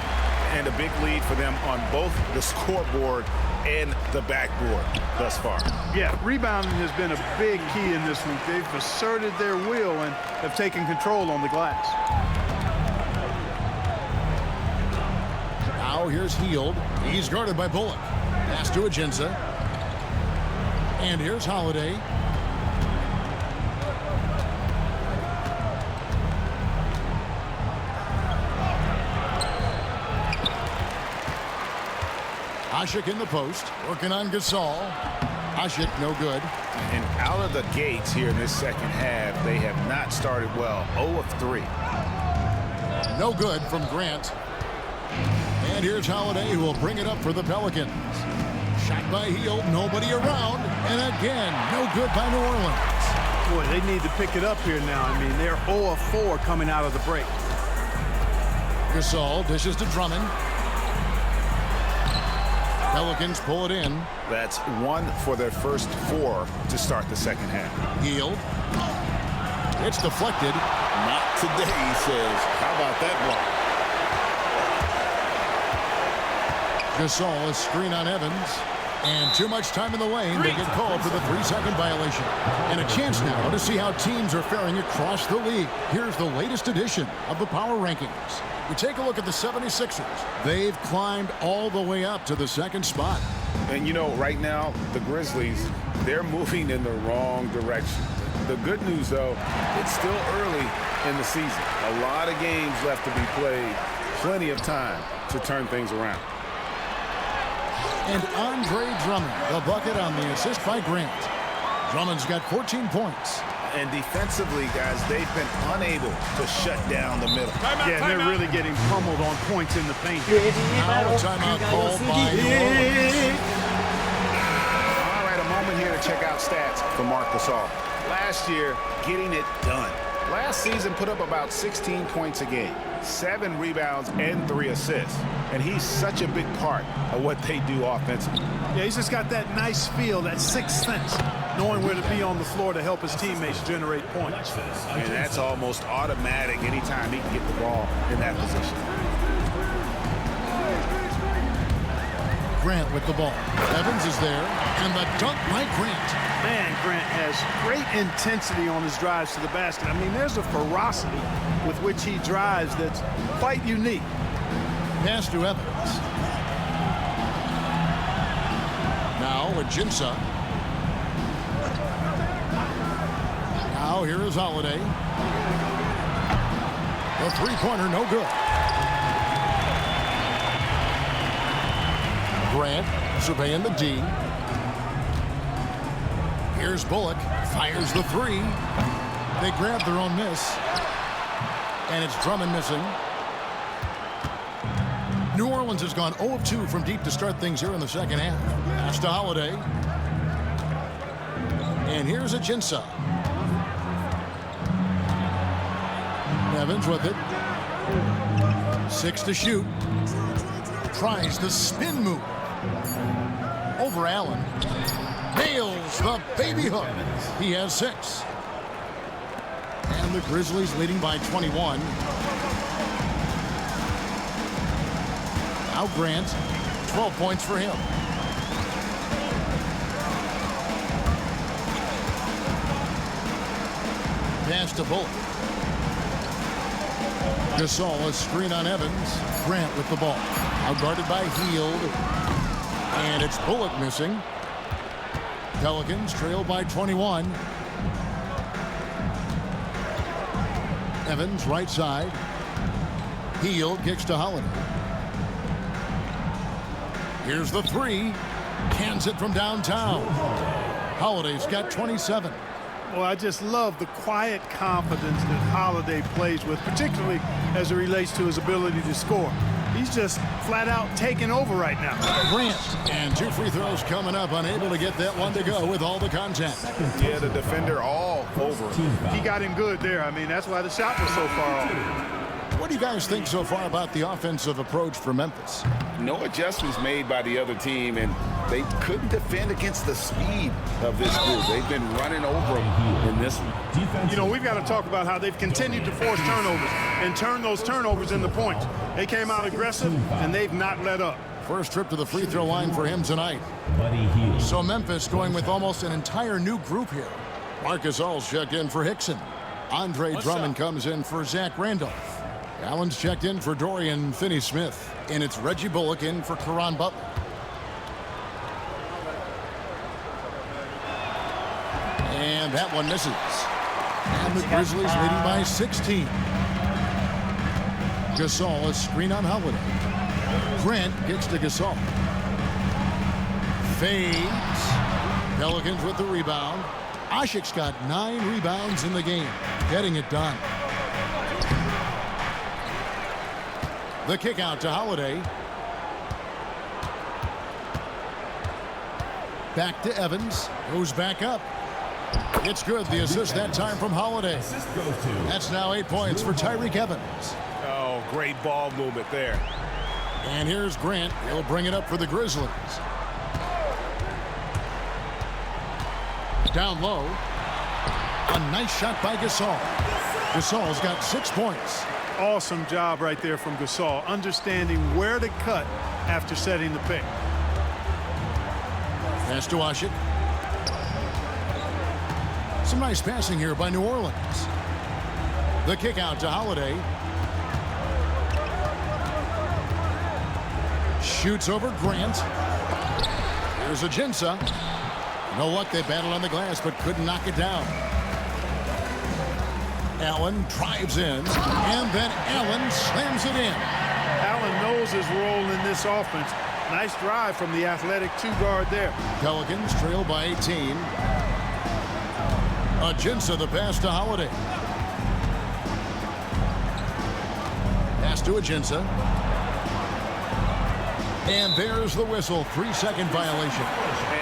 And a big lead for them on both the scoreboard and the backboard thus far. Yeah, rebounding has been a big key in this one. They've asserted their will and have taken control on the glass. Now here's Hield. He's guarded by Bullock. Pass to Ajinça. And here's Holiday. Ashik in the post, working on Gasol. Ashik, no good. And out of the gates here in this second half, they have not started well. 0 of 3. No good from Grant. And here's Holiday, who will bring it up for the Pelicans. Shot by Hield, nobody around. And again, no good by New Orleans. Boy, they need to pick it up here now. I mean, they're 0 of 4 coming out of the break. Gasol dishes to Drummond. Pelicans pull it in. That's 1 for their first 4 to start the second half. Hield. It's deflected. Not today, he says. How about that block? Gasol, a screen on Evans. And too much time in the lane. They get called for the 3-second violation. And a chance now to see how teams are faring across the league. Here's the latest edition of the Power Rankings. We take a look at the 76ers. They've climbed all the way up to the second spot. And you know, right now, the Grizzlies, they're moving in the wrong direction. The good news, though, it's still early in the season. A lot of games left to be played. Plenty of time to turn things around. And Andre Drummond, the bucket on the assist by Grant. Drummond's got 14 points. And defensively, guys, they've been unable to shut down the middle. Yeah, and they're really getting pummeled on points in the paint. Now a timeout called by New Orleans. All right, a moment here to check out stats for Marc Gasol. Last year, getting it done. Last season put up about 16 points a game, 7 rebounds, and 3 assists. And he's such a big part of what they do offensively. Yeah, he's just got that nice feel, that sixth sense, knowing where to be on the floor to help his teammates generate points. And that's almost automatic anytime he can get the ball in that position. Grant with the ball. Evans is there, and the dunk by Grant. Man, Grant has great intensity on his drives to the basket. I mean, there's a ferocity with which he drives that's quite unique. Pass to Evans. Now Ajinça. Now here is Holiday. The three-pointer, no good. Grant surveying the D. Here's Bullock, fires the three. They grab their own miss. And it's Drummond missing. New Orleans has gone 0 of 2 from deep to start things here in the second half. Pass to Holiday. And here's Ajinça. Evans with it. 6 to shoot. Tries the spin move. Over Allen. Nails the baby hook. He has 6. And the Grizzlies leading by 21. Now Grant, 12 points for him. Pass to Bullock. Gasol, a screen on Evans. Grant with the ball. Now guarded by Hield. And it's Bullock missing. Pelicans trail by 21. Evans right side. Hield kicks to Holiday. Here's the three. Cans it from downtown. Holiday's got 27. Well, I just love the quiet confidence that Holiday plays with, particularly as it relates to his ability to score. He's just flat out taking over right now. Grant, and 2 free throws coming up, unable to get that one to go with all the contact. Yeah, the defender all over him. He got him good there. I mean, that's why the shot was so far off. What do you guys think so far about the offensive approach for Memphis? No adjustments made by the other team, and they couldn't defend against the speed of this group. They've been running over them in this one. You know, we've got to talk about how they've continued to force turnovers and turn those turnovers into points. They came out aggressive, and they've not let up. First trip to the free throw line for him tonight. So Memphis going with almost an entire new group here. Marc Gasol's checked in for Hickson. Andre Drummond comes in for Zach Randolph. Allen's checked in for Dorian Finney-Smith. And it's Reggie Bullock in for Caron Butler. And that one misses. And the Grizzlies leading by 16. Gasol, a screen on Holiday. Grant gets to Gasol. Fades. Pelicans with the rebound. Ashik's got 9 rebounds in the game. Getting it done. The kick out to Holiday. Back to Evans. Goes back up. It's good. The assist that time from Holiday. That's now 8 points for Tyreke Evans. Oh, great ball movement there. And here's Grant. He'll bring it up for the Grizzlies. Down low. A nice shot by Gasol. Gasol's got 6 points. Awesome job right there from Gasol, understanding where to cut after setting the pick. Pass to Ashik. Some nice passing here by New Orleans. The kick out to Holiday. Shoots over Grant. Here's Ajinça. You know what? They battled on the glass, but couldn't knock it down. Allen drives in, and then Allen slams it in. Allen knows his role in this offense. Nice drive from the athletic two-guard there. Pelicans trail by 18. Ajinça the pass to Holiday. Pass to Ajinça. And there's the whistle. 3-second violation.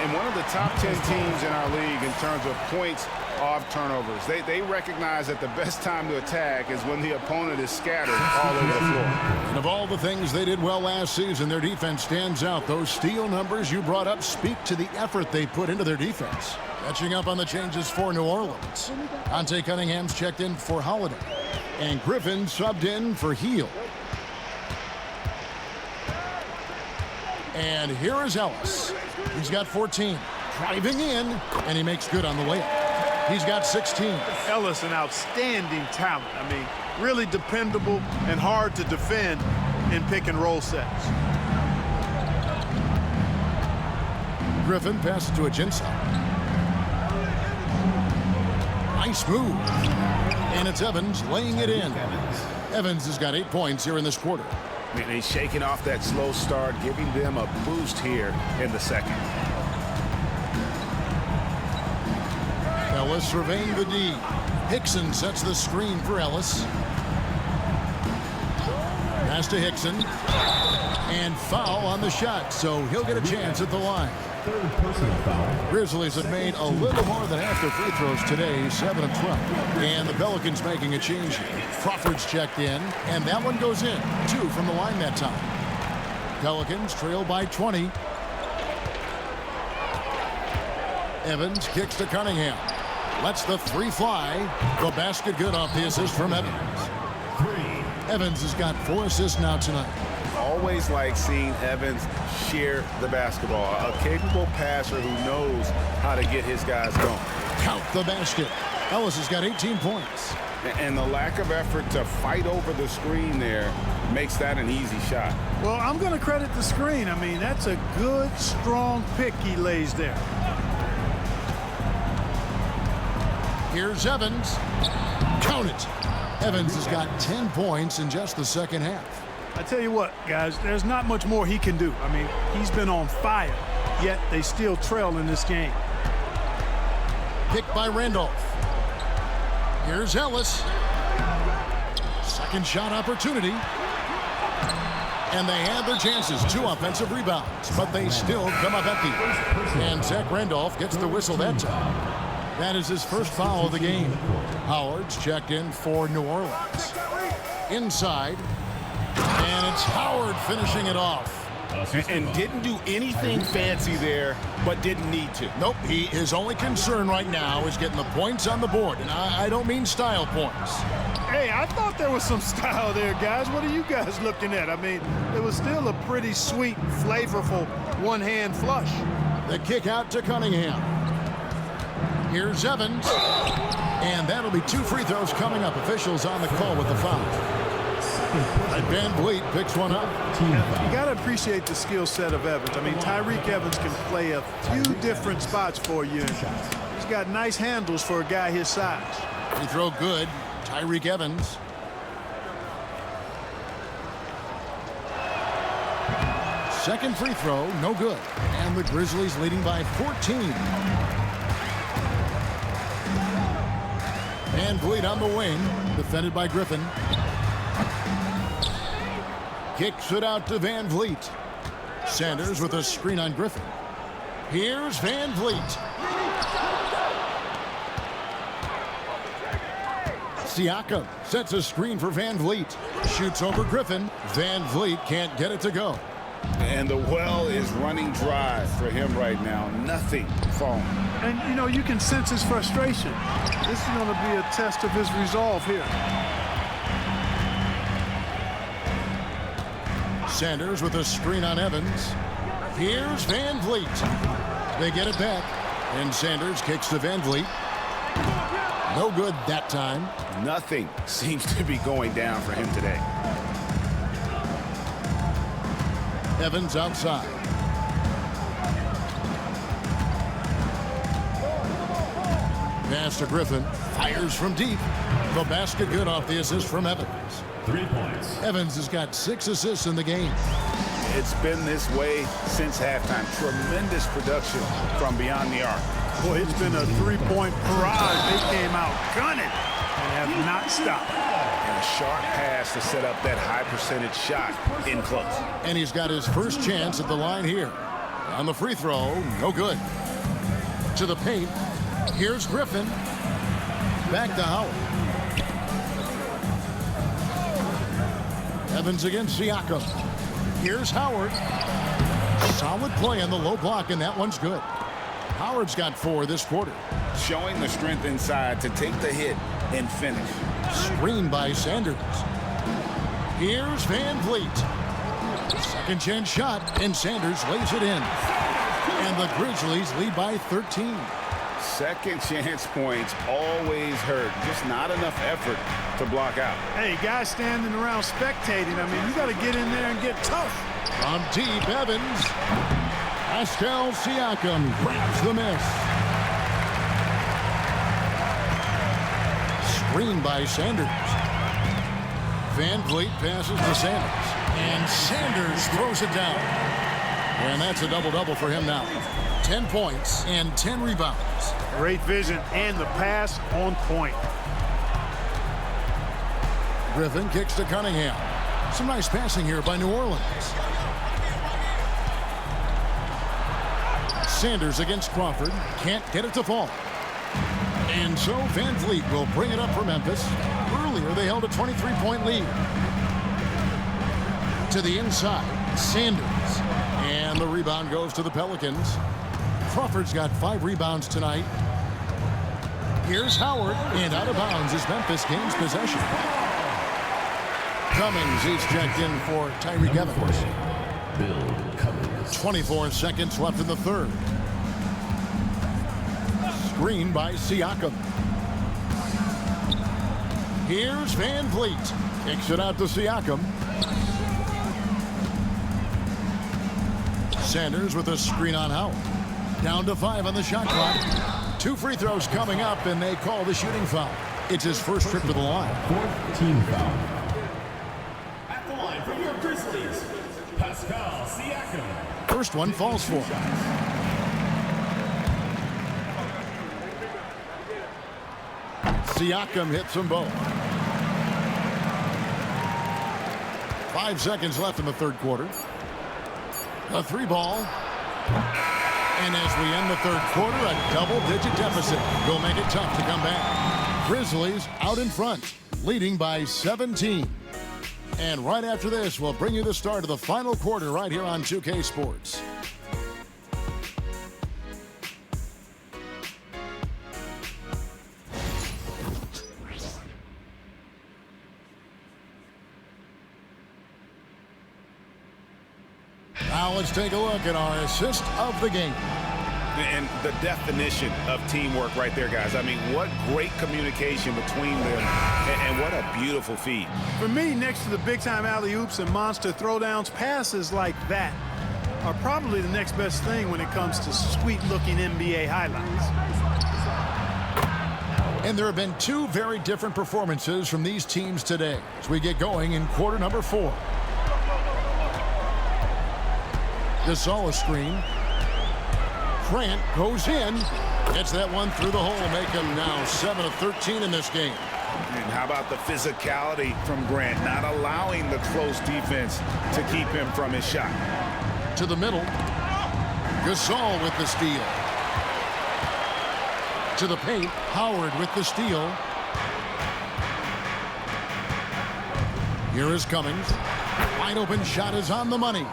And one of the top 10 teams in our league in terms of points off turnovers. They recognize that the best time to attack is when the opponent is scattered all over the floor. And of all the things they did well last season, their defense stands out. Those steal numbers you brought up speak to the effort they put into their defense. Catching up on the changes for New Orleans. Dante Cunningham's checked in for Holiday. And Griffin subbed in for Heel. And here is Ellis. He's got 14. Driving in, and he makes good on the layup. He's got 16. Ellis, an outstanding talent. I mean, really dependable and hard to defend in pick and roll sets. Griffin passes to Ajinça. Nice move. And it's Evans laying it in. Evans has got 8 points here in this quarter. And he's shaking off that slow start, giving them a boost here in the second. Ellis surveying the D. Hickson sets the screen for Ellis. Pass to Hickson. And foul on the shot, so he'll get a chance at the line. Third personal foul. Grizzlies have made a little more than half their free throws today, 7 of 12. And the Pelicans making a change here. Crawford's checked in, and that one goes in. 2 from the line that time. Pelicans trail by 20. Evans kicks to Cunningham. Lets the 3 fly. The basket good off the assist from Evans. Evans has got 4 assists now tonight. Always like seeing Evans share the basketball. A capable passer who knows how to get his guys going. Count the basket. Ellis has got 18 points. And the lack of effort to fight over the screen there makes that an easy shot. Well, I'm going to credit the screen. I mean, that's a good, strong pick he lays there. Here's Evans. Count it. Evans has got 10 points in just the second half. I tell you what, guys, there's not much more he can do. I mean, he's been on fire, yet they still trail in this game. Picked by Randolph. Here's Ellis. Second shot opportunity. And they had their chances. 2 offensive rebounds, but they still come up empty. And Zach Randolph gets the whistle that time. That is his first foul of the game. Howard's checked in for New Orleans. Inside. And it's Howard finishing it off. And didn't do anything fancy there, but didn't need to. Nope, his only concern right now is getting the points on the board. And I don't mean style points. Hey, I thought there was some style there, guys. What are you guys looking at? I mean, it was still a pretty sweet, flavorful one-hand flush. The kick out to Cunningham. Here's Evans. And that'll be 2 free throws coming up. Officials on the call with the foul. And Van Vliet picks one up. You got to appreciate the skill set of Evans. I mean, Tyreek Evans can play a few different spots for you. He's got nice handles for a guy his size. Free throw good. Tyreek Evans. Second free throw, no good. And the Grizzlies leading by 14. Van Vliet on the wing, defended by Griffin. Kicks it out to Van Vliet. Sanders with a screen on Griffin. Here's Van Vliet. Siakam sets a screen for Van Vliet. Shoots over Griffin. Van Vliet can't get it to go. And the well is running dry for him right now. Nothing falling. And, you know, you can sense his frustration. This is going to be a test of his resolve here. Sanders with a screen on Evans. Here's Van Vliet. They get it back. And Sanders kicks to Van Vliet. No good that time. Nothing seems to be going down for him today. Evans outside. Pass to Griffin. Fires from deep. The basket good off the assist from Evans. 3 points. Evans has got 6 assists in the game. It's been this way since halftime. Tremendous production from beyond the arc. Boy, it's been a three-point barrage. They came out gunning and have not stopped. And a sharp pass to set up that high percentage shot in close. And he's got his first chance at the line here. On the free throw, no good. To the paint. Here's Griffin. Back to Howard. Evans against Siakam. Here's Howard. Solid play on the low block, and that one's good. Howard's got 4 this quarter. Showing the strength inside to take the hit and finish. Screen by Sanders. Here's Van Vliet. Second chance shot, and Sanders lays it in. And the Grizzlies lead by 13. Second chance points always hurt. Just not enough effort to block out. Hey, guys standing around spectating. I mean, you got to get in there and get tough. From deep, Evans. Pascal Siakam grabs the miss. Screen by Sanders. Van Vliet passes to Sanders. And Sanders throws it down. And that's a double-double for him now. 10 points and 10 rebounds. Great vision and the pass on point. Griffin kicks to Cunningham. Some nice passing here by New Orleans. Sanders against Crawford. Can't get it to fall. And so Van Vliet will bring it up for Memphis. Earlier they held a 23-point lead. To the inside, Sanders. And the rebound goes to the Pelicans. Crawford's got 5 rebounds tonight. Here's Howard, and out of bounds as Memphis gains possession. Cummings is checked in for Tyreek Evans. Bill Cummings. 24 seconds left in the third. Screen by Siakam. Here's Van Vliet. Kicks it out to Siakam. Sanders with a screen on Howard. Down to 5 on the shot clock. 2 free throws coming up, and they call the shooting foul. It's his first trip to the line. 4th team foul. At the line for your Grizzlies, Pascal Siakam. First one falls for him. Siakam hits them both. 5 seconds left in the third quarter. A 3-ball. And as we end the third quarter, a double-digit deficit. Will make it tough to come back. Grizzlies out in front, leading by 17. And right after this, we'll bring you the start of the final quarter right here on 2K Sports. Now let's take a look at our assist of the game. And the definition of teamwork right there, guys. I mean, what great communication between them, and what a beautiful feed. For me, next to the big-time alley-oops and monster throwdowns, passes like that are probably the next best thing when it comes to sweet-looking NBA highlights. And there have been 2 very different performances from these teams today as we get going in quarter number 4. Gasol screen. Grant goes in. Gets that one through the hole. Make him now 7 of 13 in this game. And how about the physicality from Grant, not allowing the close defense to keep him from his shot. To the middle. Gasol with the steal. To the paint. Howard with the steal. Here is Cummings. Wide open shot is on the money.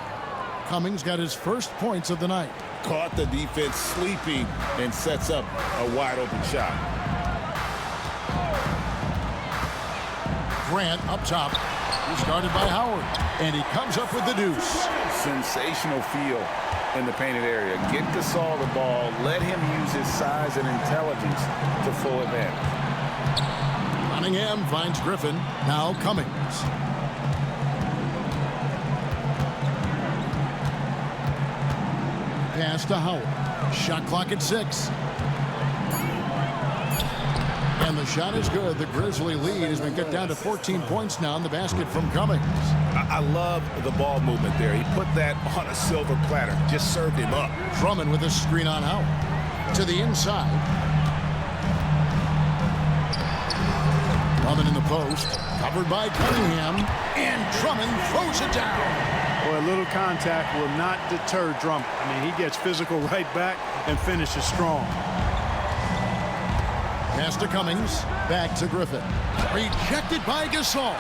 Cummings got his first points of the night. Caught the defense sleeping and sets up a wide open shot. Grant up top. He's guarded by Howard. And he comes up with the deuce. Sensational feel in the painted area. Get Gasol the ball. Let him use his size and intelligence to full advantage. Cunningham finds Griffin. Now Cummings. Pass to Howard. Shot clock at 6. the shot is good. The Grizzly lead has been cut down to 14 points now in the basket from Cummings. I love the ball movement there. He put that on a silver platter, just served him up. Drummond with a screen on Howard. To the inside. Drummond in the post, covered by Cunningham, and Drummond throws it down. Boy, a little contact will not deter Drummond. I mean, he gets physical right back and finishes strong. Pass to Cummings, back to Griffin. Rejected by Gasol.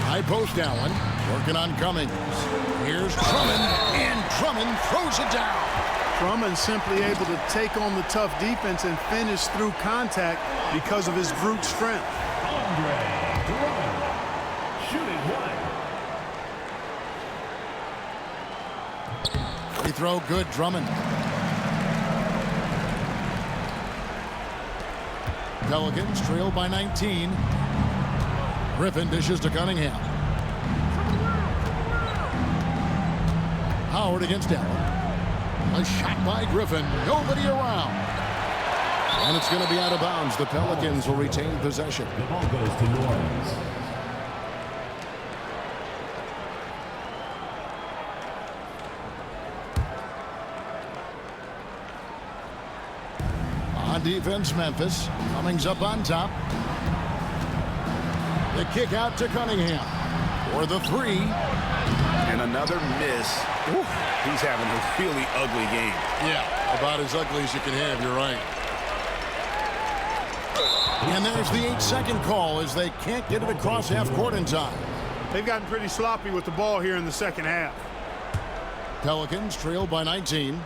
High post Allen, working on Cummings. Here's Drummond, and Drummond throws it down. Drummond simply able to take on the tough defense and finish through contact because of his brute strength. Andre Drummond, shooting one. Free throw good, Drummond. Pelicans trail by 19. Griffin dishes to Cunningham. Howard against Allen. A shot by Griffin. Nobody around. And it's going to be out of bounds. The Pelicans will retain possession. The ball goes to New Orleans. On defense, Memphis. Cummings up on top. The kick out to Cunningham for the three. And another miss. Ooh, he's having a really ugly game. Yeah, about as ugly as you can have, you're right. And there's the 8-second call as they can't get it across half court in time. They've gotten pretty sloppy with the ball here in the second half. Pelicans trail by 19.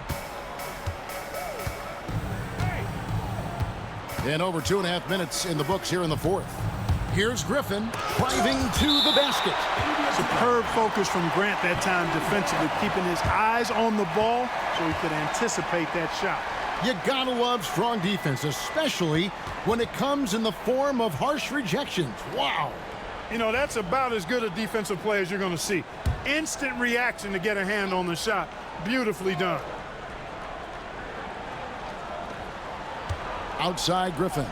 And over 2.5 minutes in the books here in the fourth. Here's Griffin driving to the basket. Superb focus from Grant that time defensively, keeping his eyes on the ball so he could anticipate that shot. You gotta love strong defense, especially when it comes in the form of harsh rejections. Wow. You know, that's about as good a defensive play as you're going to see. Instant reaction to get a hand on the shot. Beautifully done. Outside Griffin.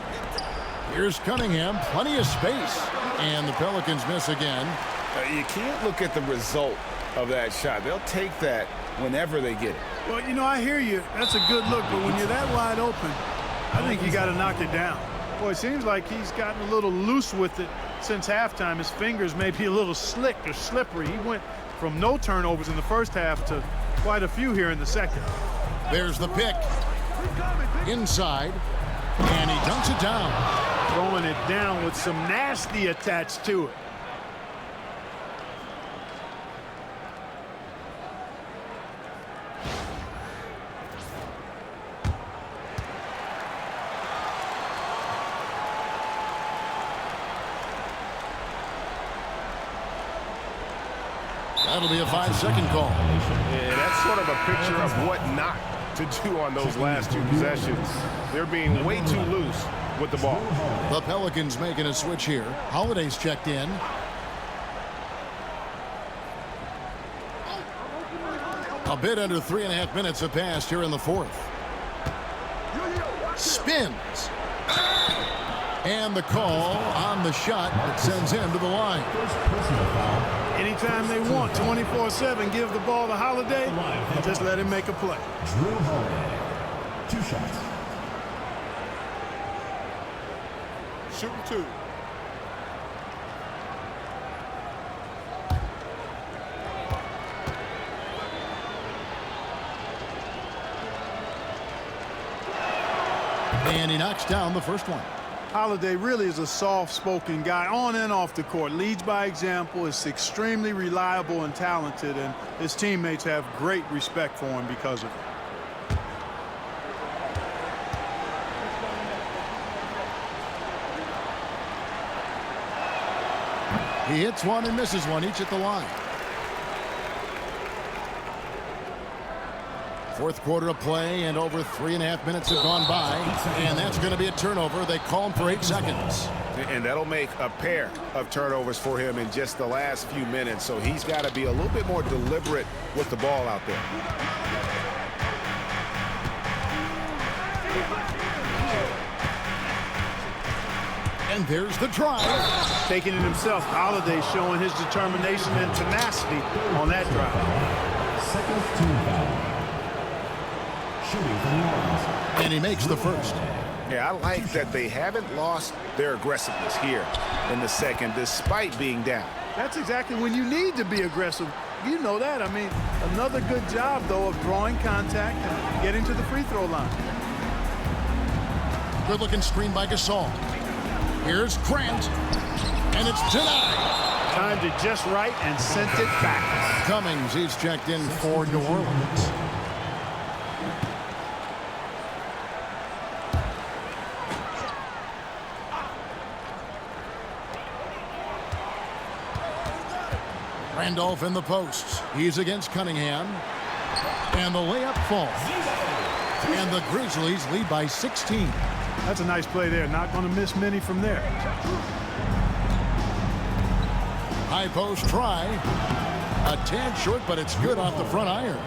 Here's Cunningham, plenty of space. And the Pelicans miss again. You can't look at the result of that shot. They'll take that whenever they get it. Well, you know, I hear you. That's a good look, but when you're that wide open, I think you got to knock it down. Boy, it seems like he's gotten a little loose with it since halftime. His fingers may be a little slick or slippery. He went from no turnovers in the first half to quite a few here in the second. There's the pick. Inside. And he dunks it down. Throwing it down with some nasty attached to it. That'll be a 5-second call. Yeah, that's sort of a picture of what not to do on those last two possessions. They're being way too loose with the ball. The Pelicans making a switch here. Holiday's checked in. A bit under 3.5 minutes have passed here in the fourth. Spins. And the call on the shot that sends him to the line. Anytime they want, 24/7, give the ball to Holiday, and just let him make a play. Drew Holiday, 2 shots. Shooting 2. And he knocks down the first one. Holiday really is a soft-spoken guy on and off the court. Leads by example, is extremely reliable and talented, and his teammates have great respect for him because of it. He hits one and misses one, each at the line. Fourth quarter of play, and over 3.5 minutes have gone by, and that's going to be a turnover. They call him for 8 seconds. And that'll make a pair of turnovers for him in just the last few minutes, so he's got to be a little bit more deliberate with the ball out there. And there's the drive. Taking it himself. Holiday showing his determination and tenacity on that drive. Second team foul. Shooting for New Orleans. And he makes the first. Yeah, I like that they haven't lost their aggressiveness here in the second, despite being down. That's exactly when you need to be aggressive. You know that. I mean, another good job, though, of drawing contact and getting to the free throw line. Good-looking screen by Gasol. Here's Grant, and it's denied. Timed it just right and sent it back. Cummings, he's checked in for New Orleans. Randolph in the post. He's against Cunningham. And the layup falls. And the Grizzlies lead by 16. That's a nice play there. Not going to miss many from there. High post try. A tad short, but it's good off the front iron.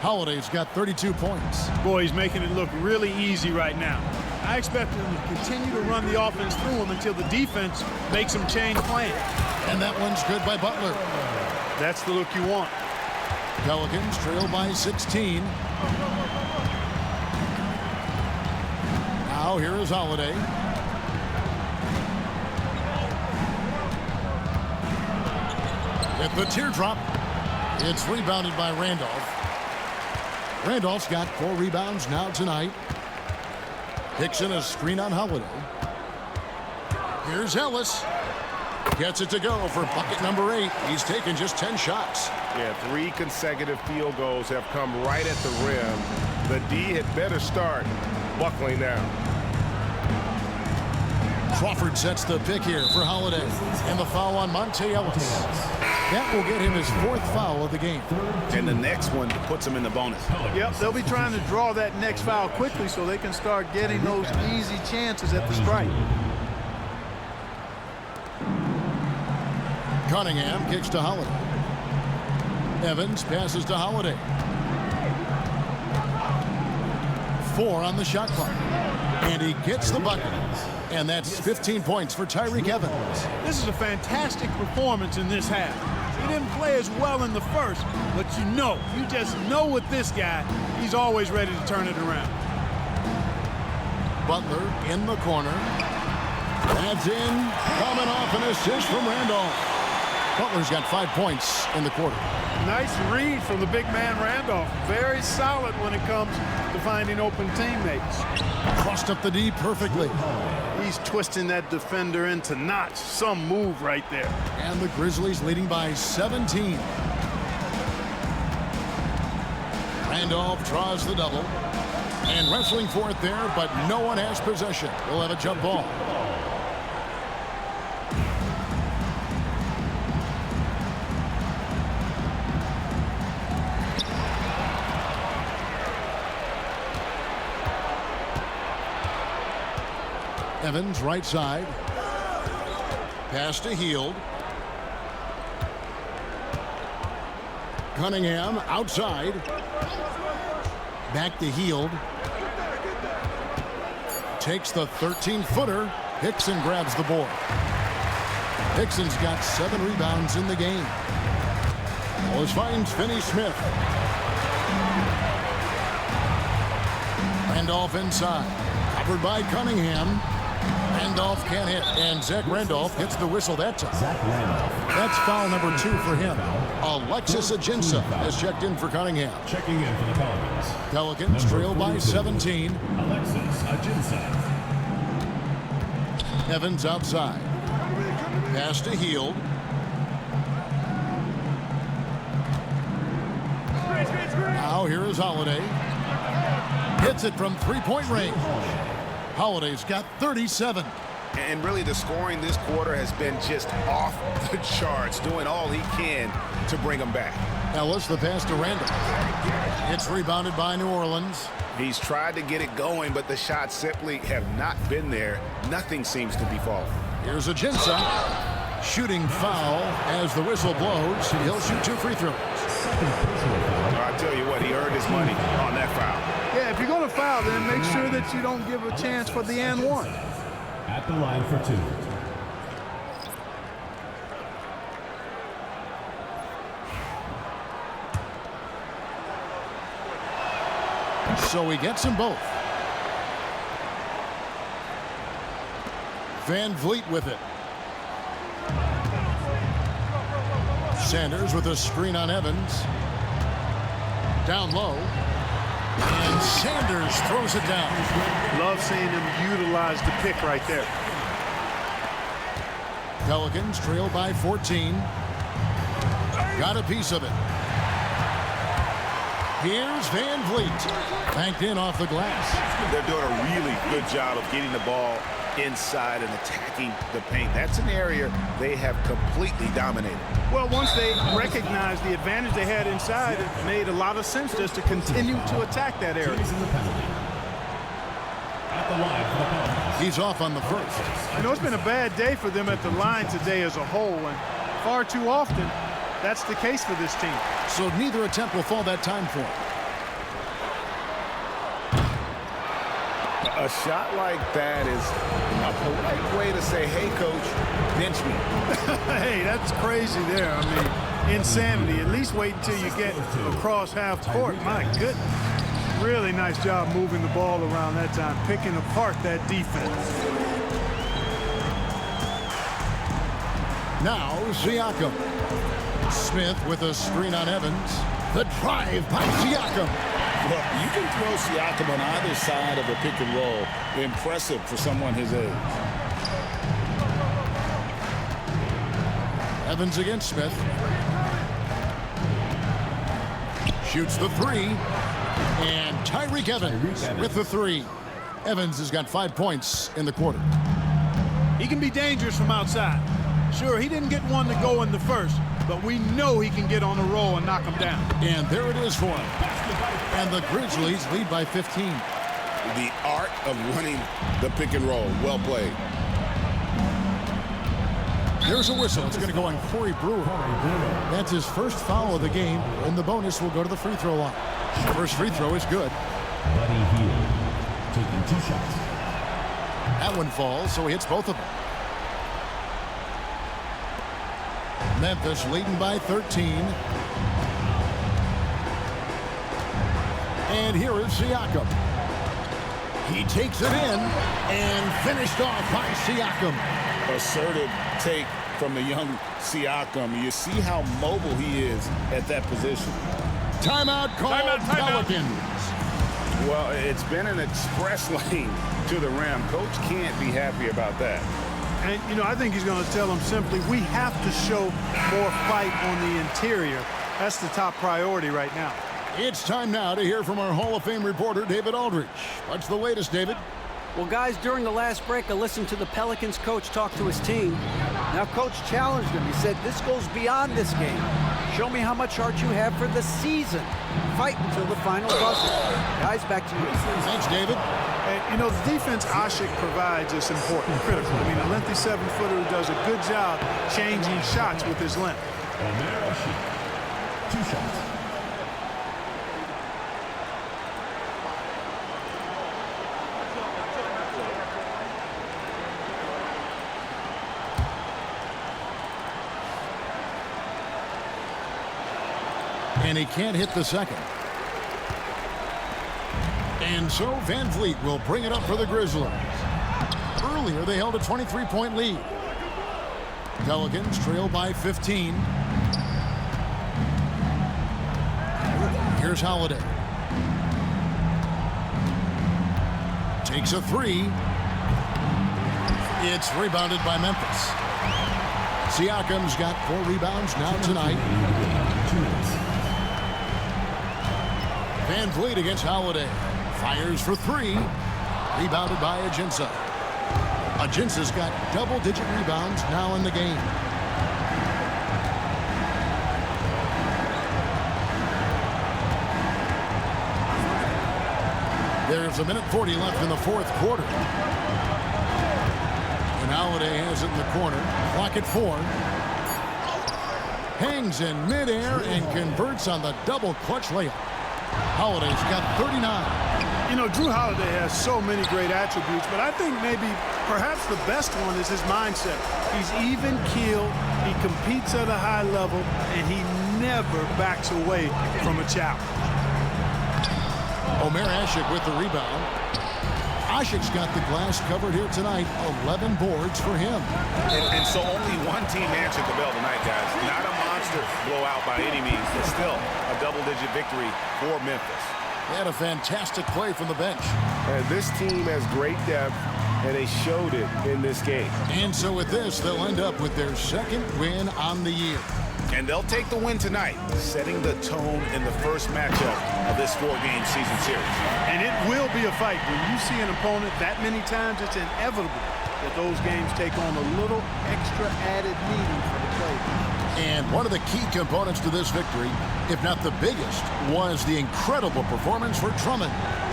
Holiday's got 32 points. Boy, he's making it look really easy right now. I expect him to continue to run the offense through him until the defense makes him change plans. And that one's good by Butler. That's the look you want. Pelicans trail by 16. Now here is Holiday. At the teardrop, it's rebounded by Randolph. Randolph's got 4 rebounds now tonight. Hickson a screen on Holiday. Here's Ellis. Gets it to go for bucket number 8. He's taken just 10 shots. Yeah, 3 consecutive field goals have come right at the rim. The D had better start buckling down. Crawford sets the pick here for Holiday. And the foul on Monte Ellis. That will get him his 4th foul of the game. And the next one puts him in the bonus. Yep, they'll be trying to draw that next foul quickly so they can start getting those easy chances at the strike. Cunningham kicks to Holiday. Evans passes to Holiday. 4 on the shot clock. And he gets the bucket. And that's 15 points for Tyreke Evans. This is a fantastic performance in this half. He didn't play as well in the first, but you just know with this guy, he's always ready to turn it around. Butler in the corner. That's in. Coming off an assist from Randolph. Butler's got 5 points in the quarter. Nice read from the big man Randolph. Very solid when it comes to finding open teammates. Crossed up the D perfectly. He's twisting that defender into knots. Some move right there. And the Grizzlies leading by 17. Randolph draws the double. And wrestling for it there, but no one has possession. We'll have a jump ball. Evans right side. Pass to Hield. Cunningham outside. Back to Hield. Takes the 13-footer. Hickson grabs the board. Hickson's got 7 rebounds in the game. Ellis finds Finney-Smith. Randolph inside. Covered by Cunningham. Randolph can't hit, and Zach Randolph gets the whistle that time. That's foul number 2 for him. Alexis Ajinça has checked in for Cunningham. Checking in for the Pelicans. Pelicans trail by 17. Alexis Ajinça. Evans outside. Pass to Hield. Now here is Holiday. Hits it from 3-point range. Holiday's got 37. And really the scoring this quarter has been just off the charts, doing all he can to bring them back. Ellis, the pass to Randolph. It's rebounded by New Orleans. He's tried to get it going, but the shots simply have not been there. Nothing seems to be falling. Here's Ajinça. Shooting foul as the whistle blows. He'll shoot 2 free throws. I tell you what, he earned his money on that foul. Yeah, if you're going to foul, then make sure that you don't give a chance for the and one. At the line for 2. So he gets them both. Van Vliet with it. Sanders with a screen on Evans. Down low. And Sanders throws it down. Love seeing him utilize the pick right there. Pelicans trail by 14. Got a piece of it. Here's Van Vliet. Banked in off the glass. They're doing a really good job of getting the ball inside and attacking the paint. That's an area they have completely dominated. Well, once they recognized the advantage they had inside, it made a lot of sense just to continue to attack that area. At the line for the Pelicans. He's off on the first. You know, it's been a bad day for them at the line today as a whole, and far too often that's the case for this team. So neither attempt will fall that time for him. A shot like that is a polite way to say, hey, coach, bench me. Hey, that's crazy there. I mean, insanity. At least wait until you get across half court. My goodness. Really nice job moving the ball around that time, picking apart that defense. Now Siakam. Smith with a screen on Evans. The drive by Siakam. Look, you can throw Siakam on either side of a pick and roll. Impressive for someone his age. Evans against Smith. Shoots the three. And Tyreek Evans with the three. Evans has got 5 points in the quarter. He can be dangerous from outside. Sure, he didn't get one to go in the first, but we know he can get on a roll and knock him down. And there it is for him. And the Grizzlies lead by 15. The art of running the pick and roll. Well played. There's a whistle. It's going to go on Corey Brewer. That's his first foul of the game, and the bonus will go to the free throw line. First free throw is good. Buddy Hield taking 2 shots. That one falls, so he hits both of them. Memphis leading by 13. And here is Siakam. He takes it in and finished off by Siakam. Assertive take from the young Siakam. You see how mobile he is at that position. Timeout called Pelicans. Well, it's been an express lane to the rim. Coach can't be happy about that. And, you know, I think he's going to tell them simply, we have to show more fight on the interior. That's the top priority right now. It's time now to hear from our Hall of Fame reporter, David Aldridge. What's the latest, David? Well, guys, during the last break, I listened to the Pelicans coach talk to his team. Now, coach challenged him. He said, this goes beyond this game. Show me how much heart you have for the season. Fight until the final buzzer. Guys, back to you. Thanks, David. And, you know, the defense Ashik provides is important, critical. I mean, a lengthy 7-footer who does a good job changing shots with his length. Omer Ashik, 2 shots. And he can't hit the second. And so Van Vliet will bring it up for the Grizzlies. Earlier, they held a 23-point lead. Pelicans trail by 15. Here's Holiday. Takes a three. It's rebounded by Memphis. Siakam's got 4 rebounds now tonight. Van Vliet against Holiday. Fires for 3. Rebounded by Ajinça. Ajinça's got double-digit rebounds now in the game. There's 1:40 left in the 4th quarter. And Holiday has it in the corner. Clock at 4. hangs in midair and converts on the double clutch layup. Holiday's got 39. You know, Drew Holiday has so many great attributes, but I think maybe perhaps the best one is his mindset. He's even keeled, he competes at a high level, and he never backs away from a challenge. Omer Ashik with the rebound. Ashik's got the glass covered here tonight. 11 boards for him. And so only one team answered the bell tonight, guys. Not a monster blowout by any means, but still a double-digit victory for Memphis. They had a fantastic play from the bench. And this team has great depth, and they showed it in this game. And so with this, they'll end up with their second win on the year. And they'll take the win tonight, setting the tone in the first matchup of this 4-game season series. And it will be a fight. When you see an opponent that many times, it's inevitable that those games take on a little extra added meaning for the players. And one of the key components to this victory, if not the biggest, was the incredible performance for Drummond.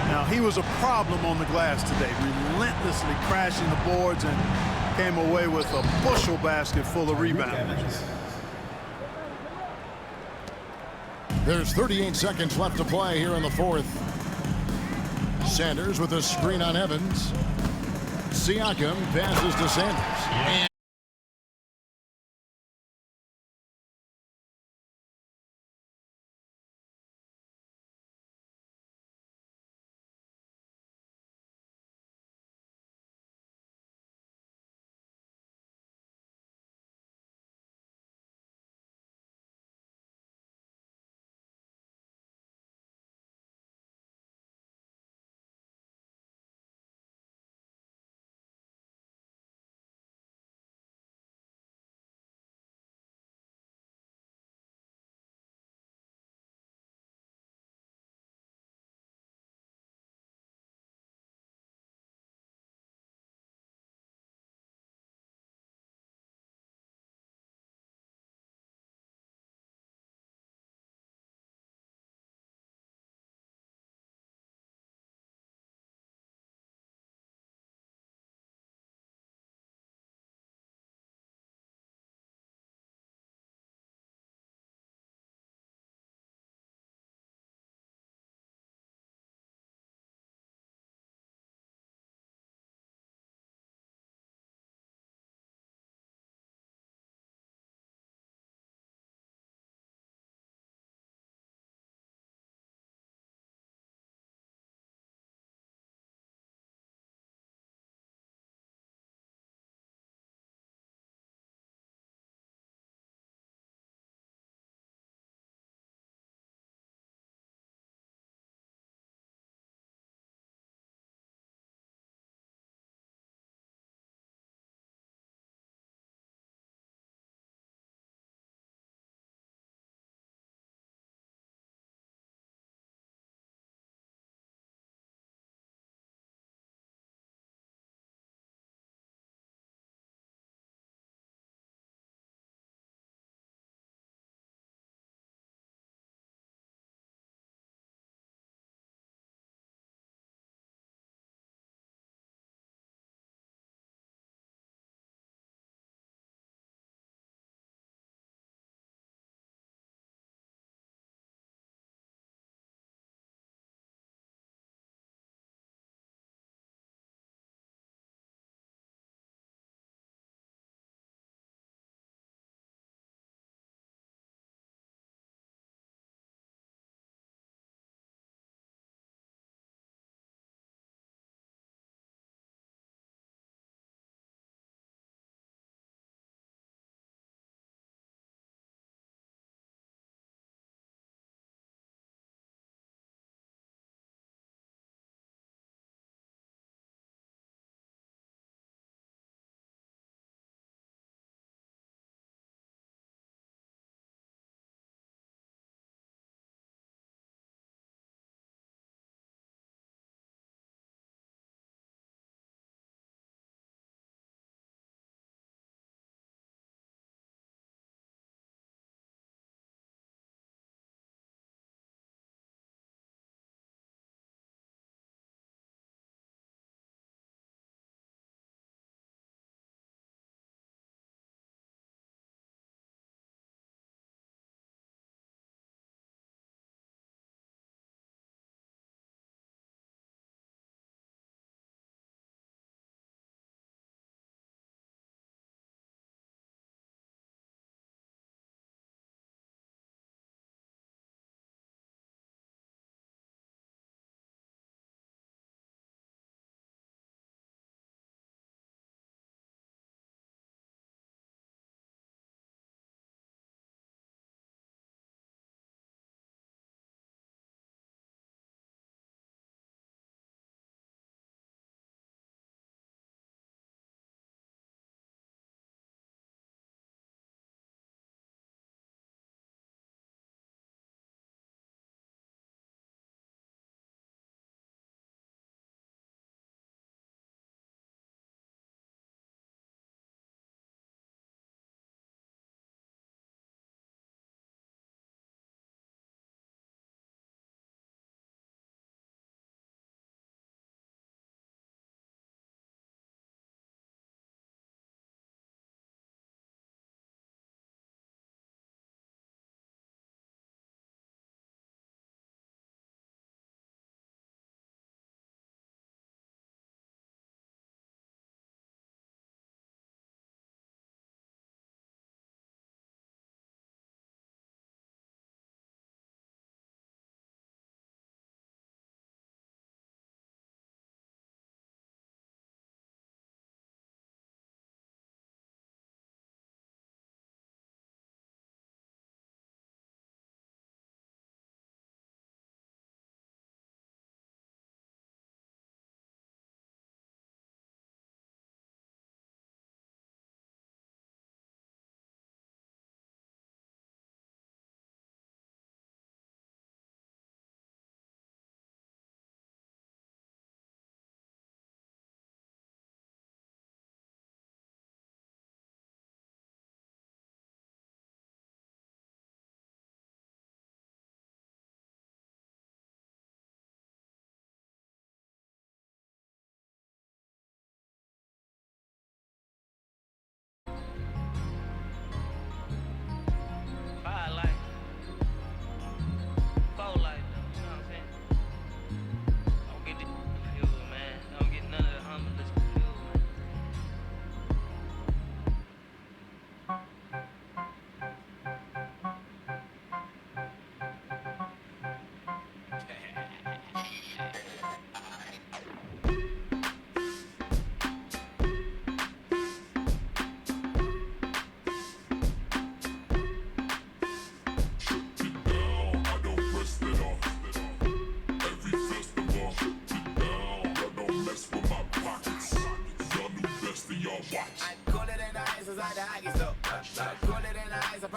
Now, he was a problem on the glass today, relentlessly crashing the boards and came away with a bushel basket full of rebounds. There's 38 seconds left to play here in the fourth. Sanders with a screen on Evans. Siakam passes to Sanders.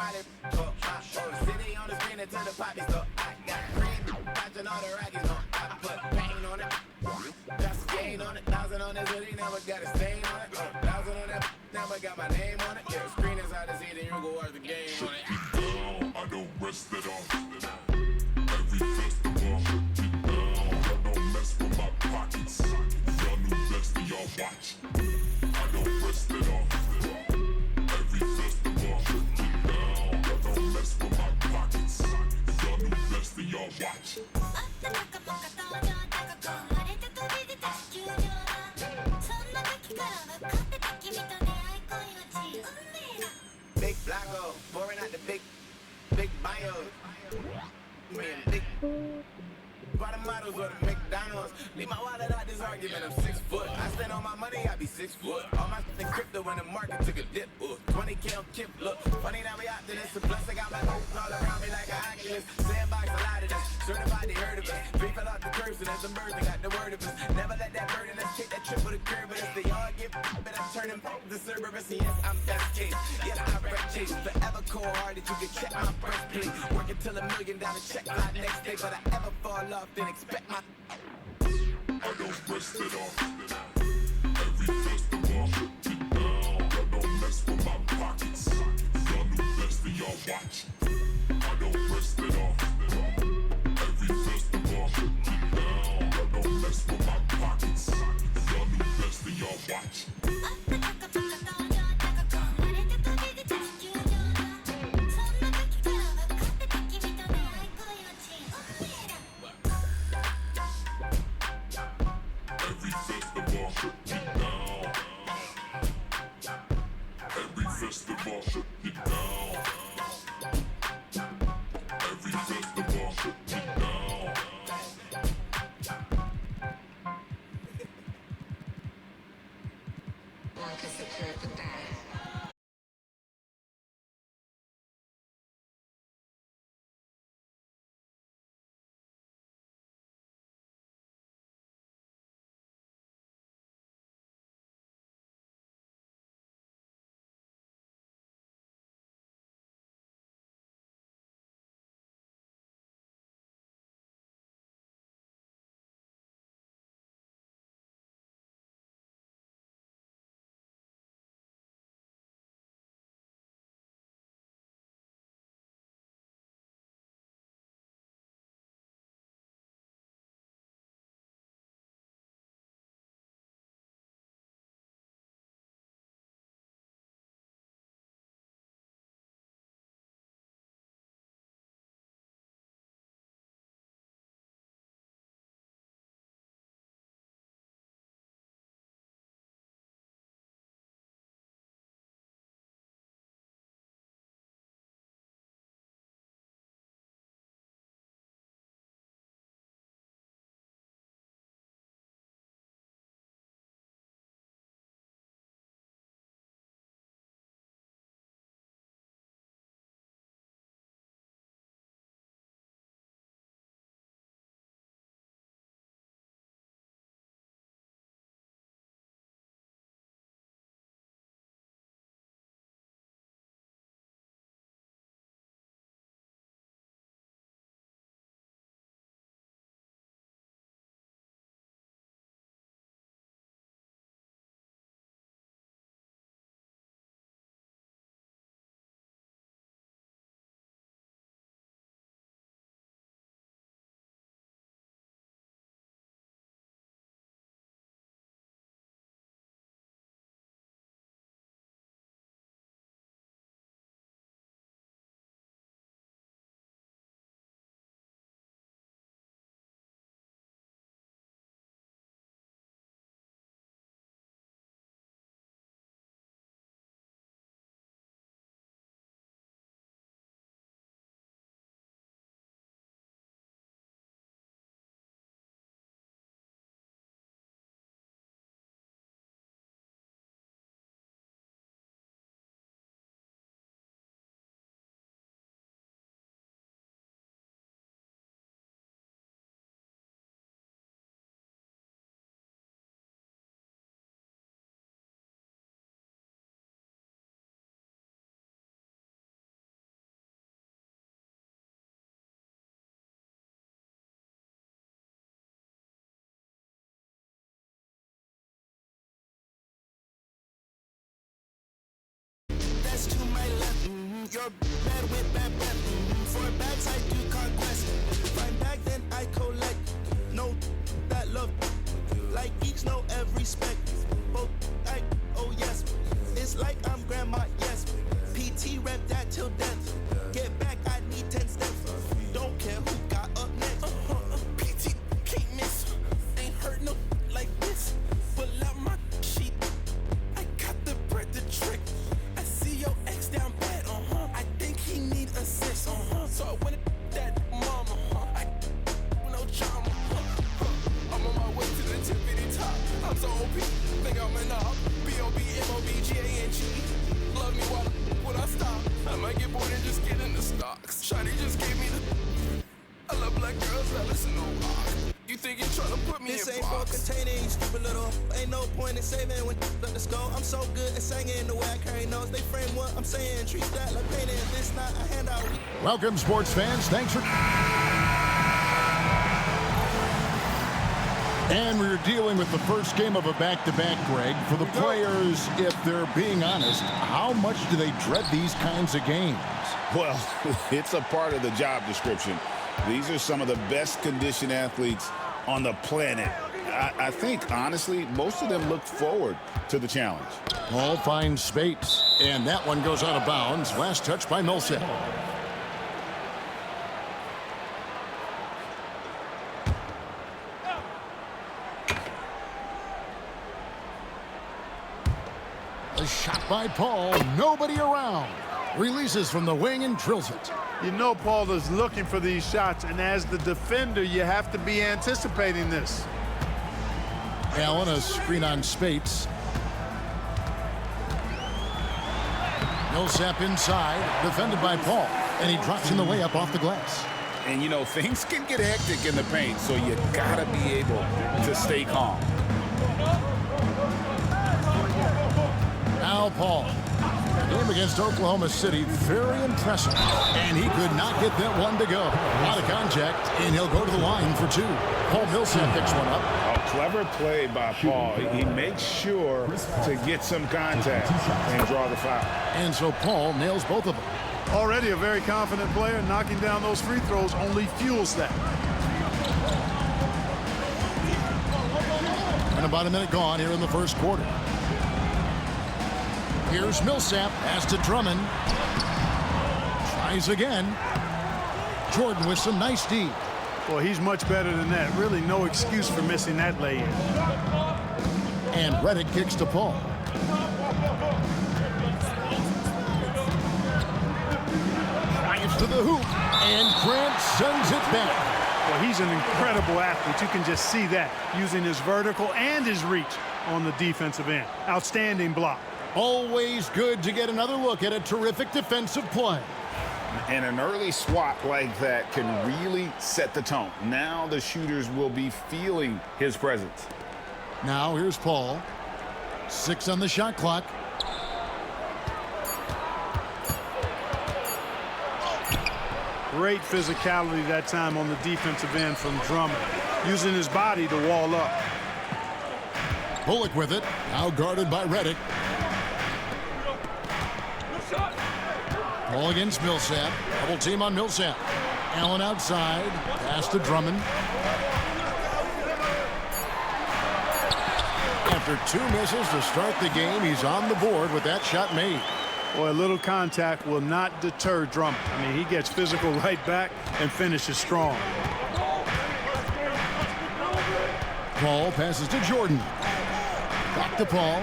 Riley. Oh, city on the screen until the poppy store. I got green, watching all the Rockies on. I put paint on it, got some gain on it. 1,000 on this hoodie, never got a stain on it. 1,000 on that, never got my name on it. Yeah, screen is hard to see, then you go watch the game on it. I don't rest it off. Every festival, get down. I don't mess with my pockets. Y'all new best and y'all watch. I don't rest it off. Every festival, get down. I don't mess with my pockets. Y'all new best and y'all watch. Big Blacko, pouring out the big bio. Man, big bottom models or the McDonald's. Leave my wallet out this argument, I'm 6 foot. I stand on my money, I be 6 foot. All my in crypto when the market took a dip. 20K on Kip, look. Funny now we out to this. Plus I got my hopes all around me like a Oculus. Sandbox, a lot of this. Certified, they heard of us. Three fell off the curves and there's some birds that got the word of us. Never let that burden us take that trip with a curve. But if they all get but I'm turning the Cerberus. And yes, I'm best case. Yes, I wreck chase. Forever cold hearted, you can check my breastplate. Working till $1 million check fly next day. But I ever fall off, then expect my. I don't rest it off. Every festival, get down. I don't mess with my pockets. Y'all new best and y'all watch. I don't rest it off. Every festival, get down. I don't mess with my pockets. Y'all new best and y'all watch. Every festival, get down. Every festival, get down. You're bad with bad breath. For bags, I do conquest. Find bag, then I collect. No, that love. Like each know every spec. Both, oh yes. It's like I'm grandma, yes. PT rep that till death. Get back, I need 10 steps. Don't care who got up next. PT can't miss. Ain't heard no like this. Pull out my sheet. I got the bread to trick. I see your ex down bad. I think he need assist. So I went that mama. I no drama. I'm on my way to the tippity top. I'm so OP. Think I'm a knob. B.O.B. M.O.B. G.A.N.G. Love me while when I stop. I might get bored and just get in the stocks. Shawty just gave me the. I love black girls that listen to rock. You think you're trying to put me This in ain't box? for containing, you stupid little. Ain't no point in saving when let the skull. I'm so good at singing the way I carry nose. They frame what I'm saying. Treat that like painting. This not a handout. Welcome, sports fans. Thanks for. And we're dealing with the first game of a back-to-back, Greg. For the players, if they're being honest, how much do they dread these kinds of games? Well, it's a part of the job description. These are some of the best conditioned athletes on the planet. I think, honestly, most of them look forward to the challenge. Ball finds space, and that one goes out of bounds. Last touch by Millsap. A shot by Paul, nobody around. Releases from the wing and drills it. You know Paul is looking for these shots, and as the defender, you have to be anticipating this. Allen, a screen on Spates. Millsap inside, defended by Paul, and he drops in the layup off the glass. And, you know, things can get hectic in the paint, so you gotta be able to stay calm. Now Paul. Game against Oklahoma City, very impressive. And he could not get that one to go. A lot of contact, and he'll go to the line for two. Paul Millsap picks one up. A clever play by Paul. He makes sure to get some contact and draw the foul. And so Paul nails both of them. Already a very confident player. Knocking down those free throws only fuels that. And about a minute gone here in the first quarter. Here's Millsap, pass to Drummond. Tries again. Jordan with some nice D. Well, he's much better than that. Really no excuse for missing that lay-in. And Reddick kicks to Paul. Drives to the hoop, and Grant sends it back. Well, he's an incredible athlete. You can just see that, using his vertical and his reach on the defensive end. Outstanding block. Always good to get another look at a terrific defensive play. And an early swat like that can really set the tone. Now the shooters will be feeling his presence. Now here's Paul. 6 on the shot clock. Great physicality that time on the defensive end from Drummond, using his body to wall up. Bullock with it, now guarded by Reddick. Ball against Millsap. Double team on Millsap. Allen outside. Pass to Drummond. After 2 misses to start the game, he's on the board with that shot made. Boy, a little contact will not deter Drummond. I mean, he gets physical right back and finishes strong. Paul passes to Jordan. Back to Paul.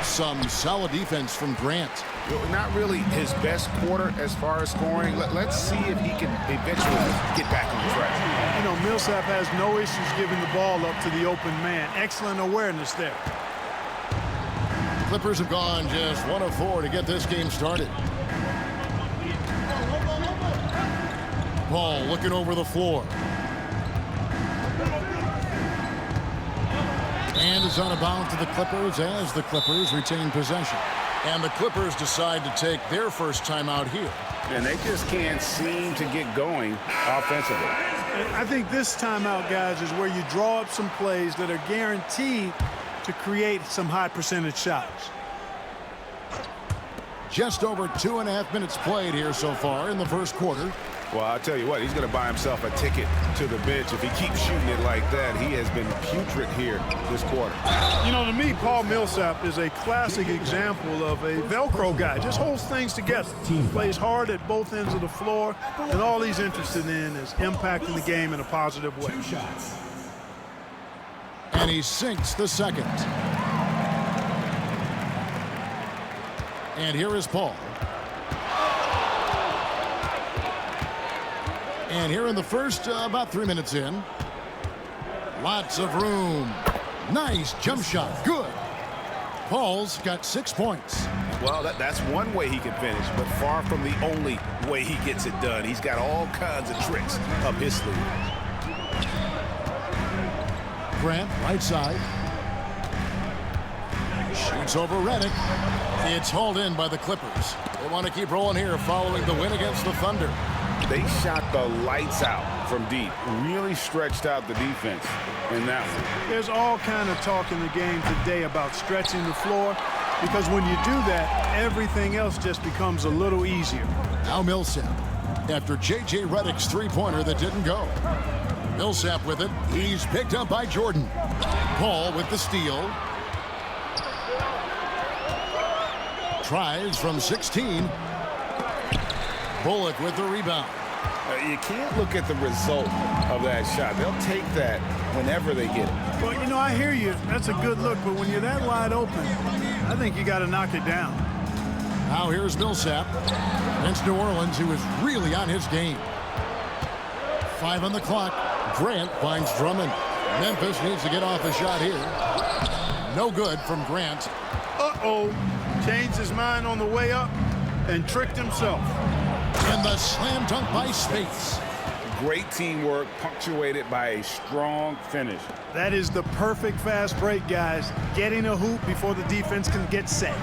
Some solid defense from Grant. Not really his best quarter as far as scoring. Let's see if he can eventually get back on track. You know, Millsap has no issues giving the ball up to the open man. Excellent awareness there. Clippers have gone just 1 of 4 to get this game started. Paul looking over the floor. And is on a bound to the Clippers as the Clippers retain possession. And the Clippers decide to take their first timeout here. And they just can't seem to get going offensively. I think this timeout, guys, is where you draw up some plays that are guaranteed to create some high percentage shots. just over 2.5 minutes played here so far in the first quarter. Well, I'll tell you what, he's going to buy himself a ticket to the bench. If he keeps shooting it like that, he has been putrid here this quarter. You know, to me, Paul Millsap is a classic example of a Velcro guy. Just holds things together. Plays hard at both ends of the floor, and all he's interested in is impacting the game in a positive way. And he sinks the second. And here is Paul. And here in the first, about 3 minutes in. Lots of room. Nice jump shot. Good. Paul's got 6 points. Well, that's one way he can finish, but far from the only way he gets it done. He's got all kinds of tricks up his sleeve. Grant, right side. Shoots over Redick. It's hauled in by the Clippers. They want to keep rolling here following the win against the Thunder. They shot the lights out from deep. Really stretched out the defense in that one. There's all kind of talk in the game today about stretching the floor, because when you do that, everything else just becomes a little easier. Now Millsap, after J.J. Redick's three-pointer that didn't go. Millsap with it. He's picked up by Jordan. Paul with the steal. Tries from 16. Bullock with the rebound. You can't look at the result of that shot. They'll take that whenever they get it. Well, you know, I hear you. That's a good look, but when you're that wide open, I think you got to knock it down. Now here's Millsap against New Orleans, who is really on his game. 5 on the clock. Grant finds Drummond. Memphis needs to get off a shot here. No good from Grant. Uh-oh. Changed his mind on the way up and tricked himself. And the slam dunk by Spates. Great teamwork, punctuated by a strong finish. That is the perfect fast break, guys. Getting a hoop before the defense can get set.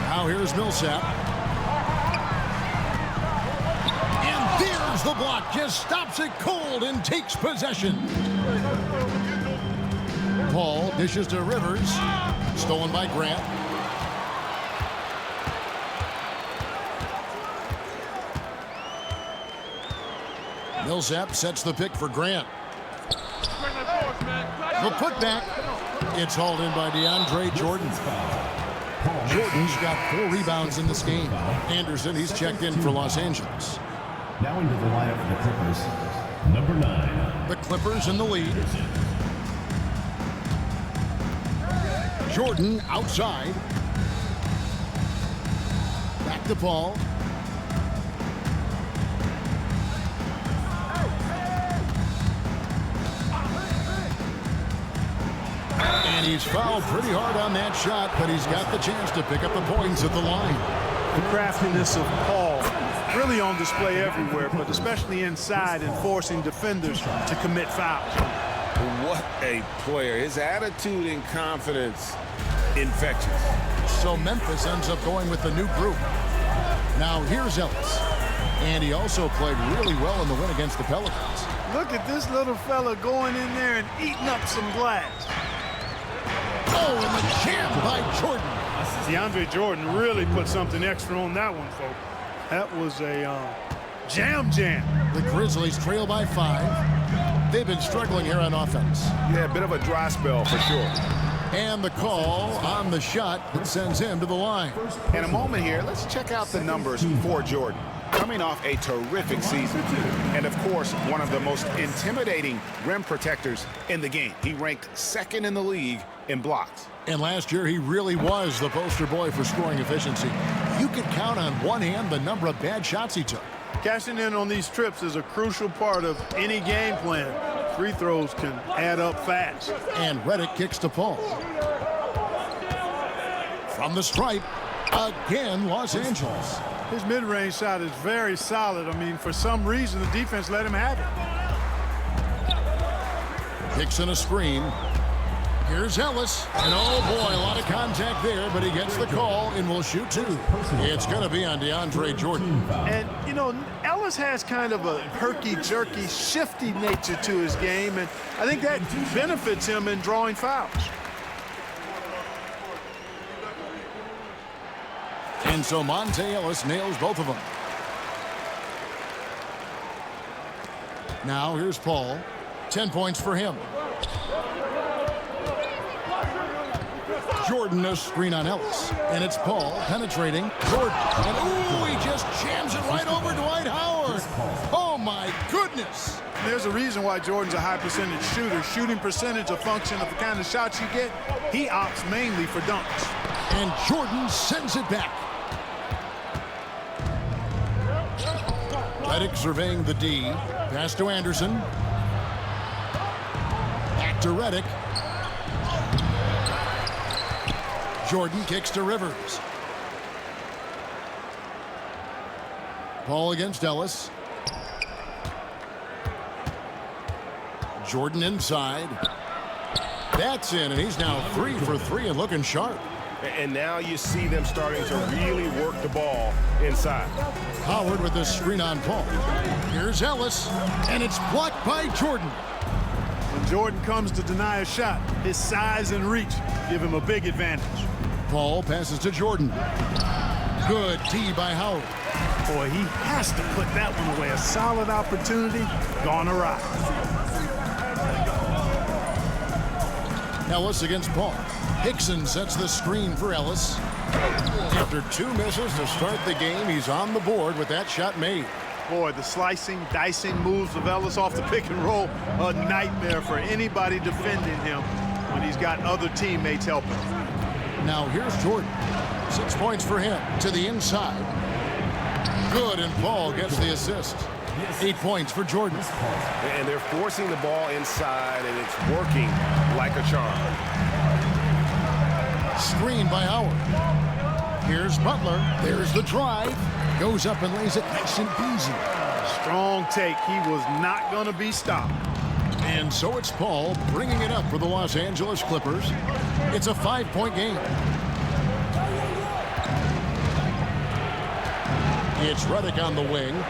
Now here's Millsap. And there's the block. Just stops it cold and takes possession. Paul dishes to Rivers. Stolen by Grant. Millsap sets the pick for Grant. The putback. It's hauled in by DeAndre Jordan. Jordan's got 4 rebounds in this game. Anderson, he's checked in for Los Angeles. Now into the lineup for the Clippers, number 9. The Clippers in the lead. Jordan outside. Back to Paul. And he's fouled pretty hard on that shot, but he's got the chance to pick up the points at the line. The craftiness of Paul really on display everywhere, but especially inside and forcing defenders to commit fouls. What a player. His attitude and confidence, infectious. So Memphis ends up going with the new group. Now here's Ellis. And he also played really well in the win against the Pelicans. Look at this little fella going in there and eating up some glass. Oh, and the jam by Jordan. DeAndre Jordan really put something extra on that one, folks. That was a jam. The Grizzlies trail by 5. They've been struggling here on offense. Yeah, a bit of a dry spell for sure. And the call on the shot that sends him to the line. In a moment here, let's check out the numbers for Jordan. Coming off a terrific season, and of course, one of the most intimidating rim protectors in the game. He ranked 2nd in the league in blocks. And last year, he really was the poster boy for scoring efficiency. You could count on one hand the number of bad shots he took. Cashing in on these trips is a crucial part of any game plan. Free throws can add up fast. And Redick kicks to Paul. From the stripe, again, Los Angeles. His mid-range shot is very solid. I mean, for some reason, the defense let him have it. Kicks in a screen. Here's Ellis. And oh boy, a lot of contact there, but he gets the call and will shoot 2. It's going to be on DeAndre Jordan. And, you know, Ellis has kind of a herky-jerky, shifty nature to his game, and I think that benefits him in drawing fouls. And And so Monte Ellis nails both of them. Now here's Paul. 10 points for him. Jordan, a screen on Ellis. And it's Paul penetrating. Jordan. And ooh, he just jams it right over Dwight Howard. Oh, my goodness. There's a reason why Jordan's a high percentage shooter. Shooting percentage a function of the kind of shots you get. He opts mainly for dunks. And Jordan sends it back. Redick surveying the D. Pass to Anderson. Back to Redick. Jordan kicks to Rivers. Paul against Ellis. Jordan inside. That's in, and he's now 3 for 3 and looking sharp. And now you see them starting to really work the ball inside. Howard with a screen on Paul. Here's Ellis, and it's blocked by Jordan. When Jordan comes to deny a shot, his size and reach give him a big advantage. Paul passes to Jordan. Good D by Howard. Boy, he has to put that one away. A solid opportunity gone awry. Ellis against Paul. Hickson sets the screen for Ellis. After 2 misses to start the game, he's on the board with that shot made. Boy, the slicing, dicing moves of Ellis off the pick and roll, a nightmare for anybody defending him when he's got other teammates helping. Now here's Jordan. 6 points for him to the inside. Good, and Paul gets the assist. 8 points for Jordan. And they're forcing the ball inside, and it's working like a charm. Screen by Howard. Here's Butler. There's the drive. Goes up and lays it nice and easy. Strong take. He was not going to be stopped. And so it's Paul bringing it up for the Los Angeles Clippers. It's a 5-point game. It's Redick on the wing.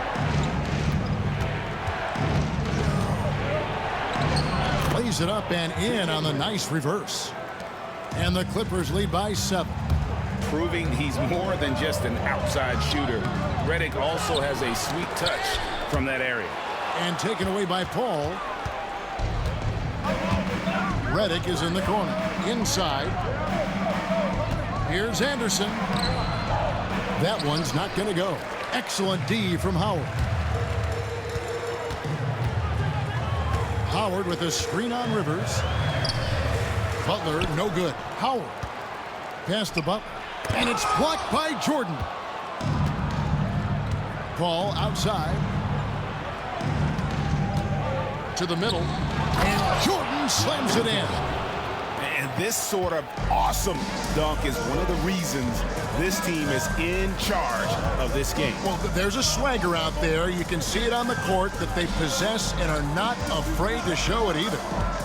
Plays it up and in on the nice reverse. And the Clippers lead by 7. Proving he's more than just an outside shooter. Redick also has a sweet touch from that area. And taken away by Paul. Redick is in the corner. Inside. Here's Anderson. That one's not going to go. Excellent D from Howard. Howard with a screen on Rivers. Butler, no good. Howard. Pass to Butler. And it's blocked by Jordan. Paul outside. To the middle. And Jordan slams it in. And this sort of awesome dunk is one of the reasons this team is in charge of this game. Well, there's a swagger out there. You can see it on the court that they possess and are not afraid to show it either.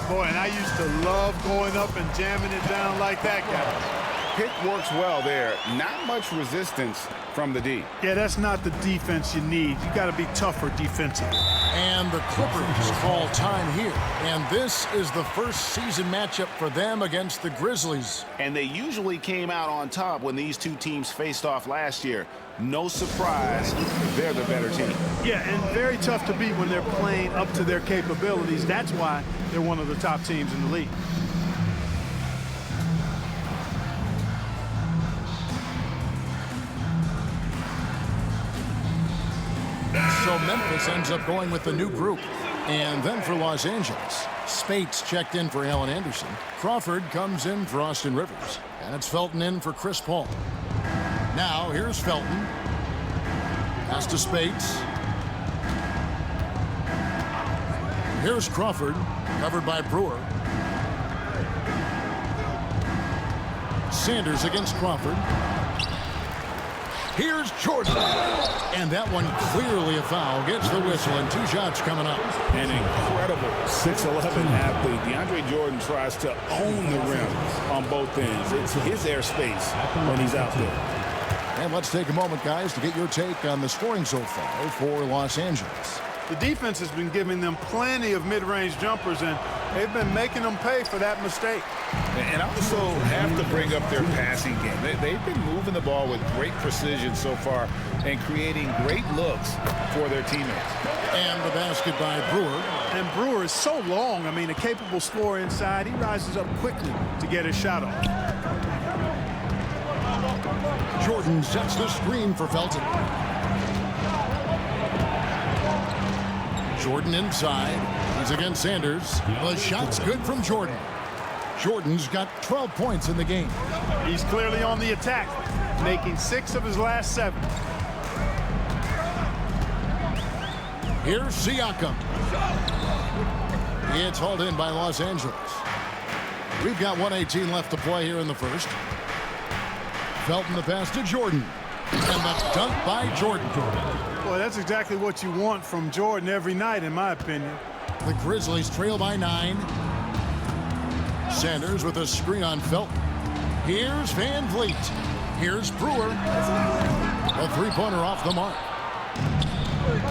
Boy, and I used to love going up and jamming it down like that guy. Pick works well there. Not much resistance from the D. Yeah, that's not the defense you need. You got to be tougher defensively. And the Clippers call time here. And this is the first season matchup for them against the Grizzlies. And they usually came out on top when these two teams faced off last year. No surprise, they're the better team. Yeah, and very tough to beat when they're playing up to their capabilities. That's why they're one of the top teams in the league. So Memphis ends up going with the new group. And then for Los Angeles, Spates checked in for Allen Anderson. Crawford comes in for Austin Rivers. And it's Felton in for Chris Paul. Now here's Felton. Pass to Spates. Here's Crawford, covered by Brewer. Sanders against Crawford. Here's Jordan. And that one clearly a foul. Gets the whistle and 2 shots coming up. An incredible 6'11" athlete. DeAndre Jordan tries to own the rim on both ends. It's his airspace when he's out there. And let's take a moment, guys, to get your take on the scoring so far for Los Angeles. The defense has been giving them plenty of mid-range jumpers, and they've been making them pay for that mistake. And also have to bring up their passing game. They've been moving the ball with great precision so far and creating great looks for their teammates. And the basket by Brewer. And Brewer is so long. I mean, a capable scorer inside. He rises up quickly to get his shot off. Jordan sets the screen for Felton. Jordan inside. He's against Sanders. The shot's good from Jordan. Jordan's got 12 points in the game. He's clearly on the attack, making 6 of his last 7. Here's Siakam. It's hauled in by Los Angeles. We've got 1:18 left to play here in the first. Felton the pass to Jordan. And the dunk by Jordan. Boy, that's exactly what you want from Jordan every night, in my opinion. The Grizzlies trail by 9. Sanders with a screen on Felton. Here's Van Vliet. Here's Brewer. A three-pointer off the mark.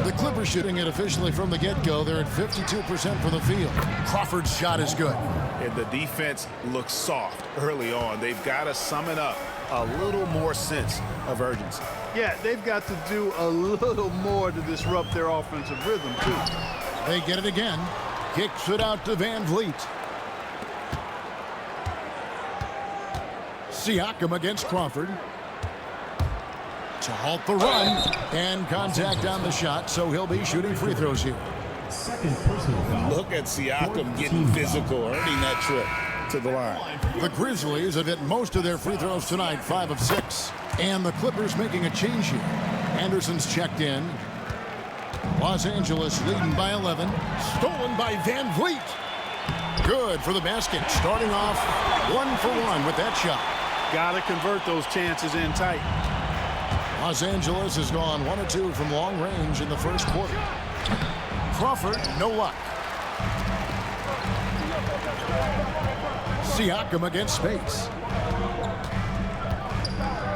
The Clippers shooting it officially from the get-go. They're at 52% from the field. Crawford's shot is good. And the defense looks soft early on. They've got to sum it up. A little more sense of urgency. Yeah, they've got to do a little more to disrupt their offensive rhythm, too. They get it again. Kicks it out to Van Vliet. Siakam against Crawford. To halt the run. And contact on the shot, so he'll be shooting free throws here. Look at Siakam getting physical, earning that trip to the line. The Grizzlies have hit most of their free throws tonight, 5 of 6. And the Clippers making a change here. Anderson's checked in. Los Angeles leading by 11. Stolen by Van Vliet. Good for the basket. Starting off 1 for 1 with that shot. Got to convert those chances in tight. Los Angeles has gone 1 of 2 from long range in the first quarter. Crawford, no luck. Siakam against space.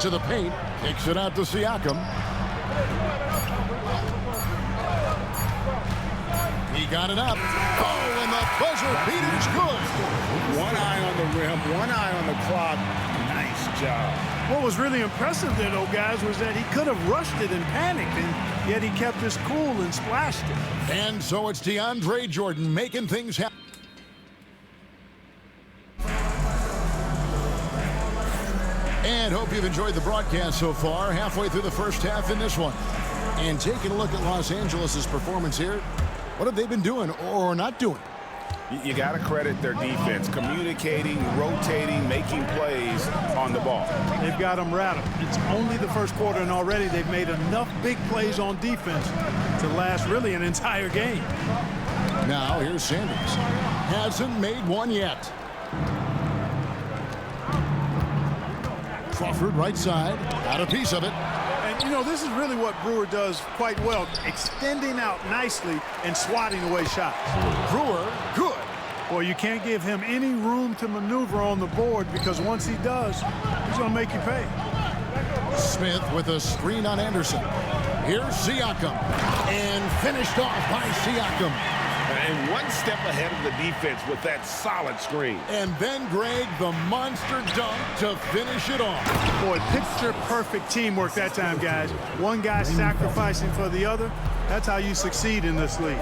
To the paint. Kicks it out to Siakam. He got it up. Oh, and the buzzer beater's good. One eye on the rim, one eye on the clock. Nice job. What was really impressive there, though, guys, was that he could have rushed it and panicked, and yet he kept his cool and splashed it. And so it's DeAndre Jordan making things happen. And hope you've enjoyed the broadcast so far. Halfway through the first half in this one. And taking a look at Los Angeles' performance here. What have they been doing or not doing? You got to credit their defense, communicating, rotating, making plays on the ball. They've got them rattled. It's only the first quarter, and already they've made enough big plays on defense to last really an entire game. Now here's Sanders. Hasn't made one yet. Crawford right side. Got a piece of it. And, you know, this is really what Brewer does quite well, extending out nicely and swatting away shots. Brewer, good. Boy, you can't give him any room to maneuver on the board, because once he does, he's going to make you pay. Smith with a screen on Anderson. Here's Siakam. And finished off by Siakam. And one step ahead of the defense with that solid screen. And then Greg, the monster dunk to finish it off. Boy, picture-perfect teamwork that time, guys. One guy sacrificing for the other. That's how you succeed in this league.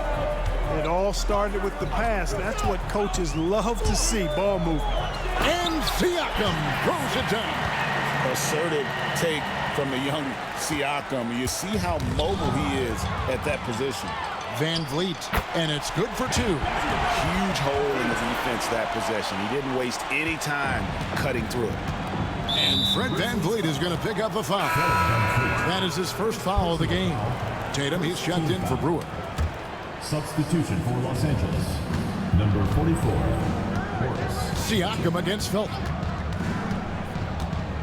It all started with the pass. That's what coaches love to see, ball movement. And Siakam throws it down. Assertive take from the young Siakam. You see how mobile he is at that position. Van Vliet, and it's good for 2. Huge hole in the defense that possession. He didn't waste any time cutting through it. And Fred Van Vliet is going to pick up a foul. That is his first foul of the game. Tatum, he's checked in for Brewer. Substitution for Los Angeles. Number 44, Morris. Siakam against Felton.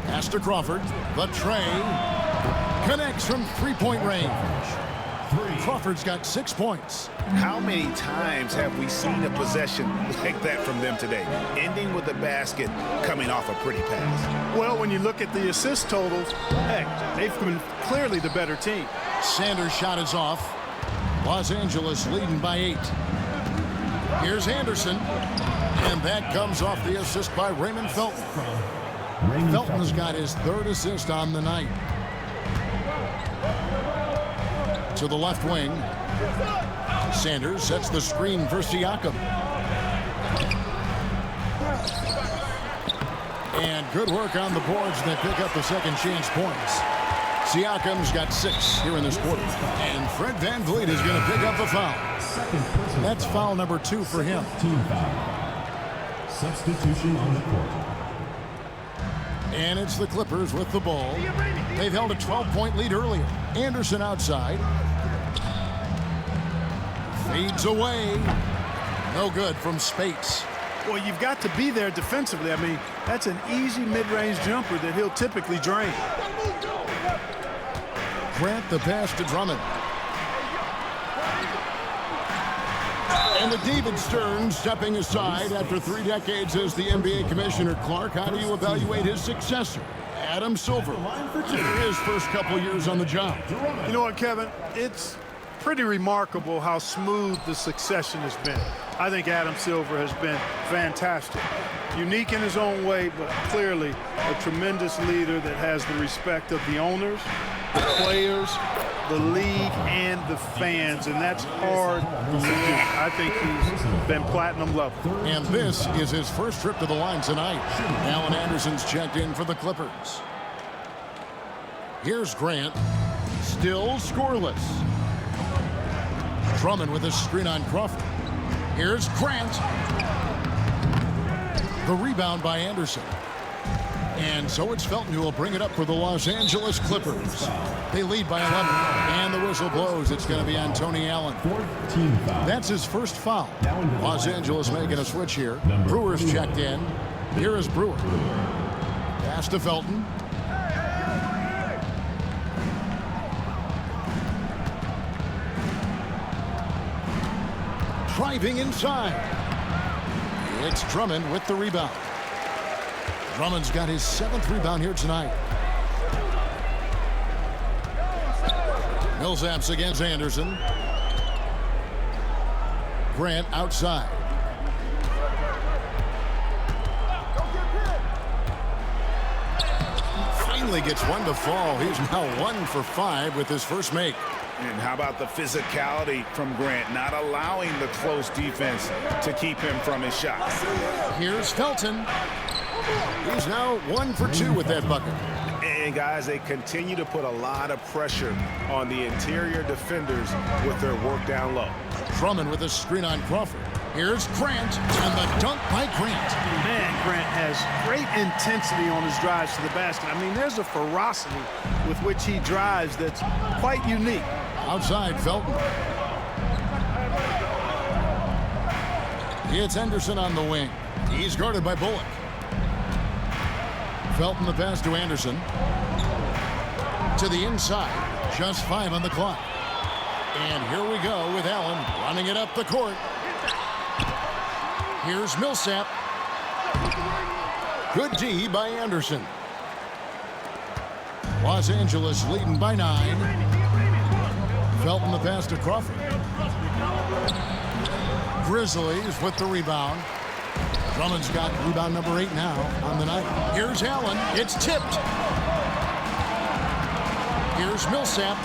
Pass to Crawford. The tray. Connects from three-point range. Crawford's got 6 points. How many times have we seen a possession like that from them today? Ending with the basket, coming off a pretty pass. Well, when you look at the assist totals, heck, they've been clearly the better team. Sanders' shot is off. Los Angeles leading by 8. Here's Anderson. And that comes off the assist by Raymond Felton. Felton's got his 3rd assist on the night. To the left wing. Sanders sets the screen for Siakam. And good work on the boards that pick up the second chance points. Siakam's got 6 here in this quarter. And Fred VanVleet is going to pick up a foul. That's foul number 2 for him. Team foul. Substitution on the court. And it's the Clippers with the ball. They've held a 12-point lead earlier. Anderson outside. Fades away. No good from Spates. Well, you've got to be there defensively. I mean, that's an easy mid-range jumper that he'll typically drain. Grant the pass to Drummond. And the David Stern stepping aside after 3 decades as the NBA commissioner. Clark, how do you evaluate his successor, Adam Silver, after his first couple years on the job? You know what, Kevin? It's pretty remarkable how smooth the succession has been. I think Adam Silver has been fantastic. Unique in his own way, but clearly a tremendous leader that has the respect of the owners, the players, the league, and the fans, and that's hard to do. I think he's been platinum level. And this is his first trip to the line tonight. Alan Anderson's checked in for the Clippers. Here's Grant, still scoreless. Drummond with a screen on Crawford. Here's Grant. The rebound by Anderson. And so it's Felton who will bring it up for the Los Angeles Clippers. They lead by 11. And the whistle blows. It's going to be on Tony Allen. That's his first foul. Los Angeles making a switch here. Brewer's checked in. Here is Brewer. Pass to Felton. Driving inside. It's Drummond with the rebound. Drummond's got his 7th rebound here tonight. Millsaps against Anderson. Grant outside. Finally gets one to fall. He's now 1 for 5 with his first make. And how about the physicality from Grant, not allowing the close defense to keep him from his shots. Here's Felton. He's now 1 for 2 with that bucket. And guys, they continue to put a lot of pressure on the interior defenders with their work down low. Drummond with a screen on Crawford. Here's Grant, and the dunk by Grant. Man, Grant has great intensity on his drives to the basket. I mean, there's a ferocity with which he drives that's quite unique. Outside, Felton. It's Anderson on the wing. He's guarded by Bullock. Felton the pass to Anderson. To the inside. Just 5 on the clock. And here we go with Allen running it up the court. Here's Millsap. Good D by Anderson. Los Angeles leading by 9. Felton the pass to Crawford. Grizzlies with the rebound. Drummond's got rebound number 8 now on the night. Here's Allen. It's tipped. Here's Millsap.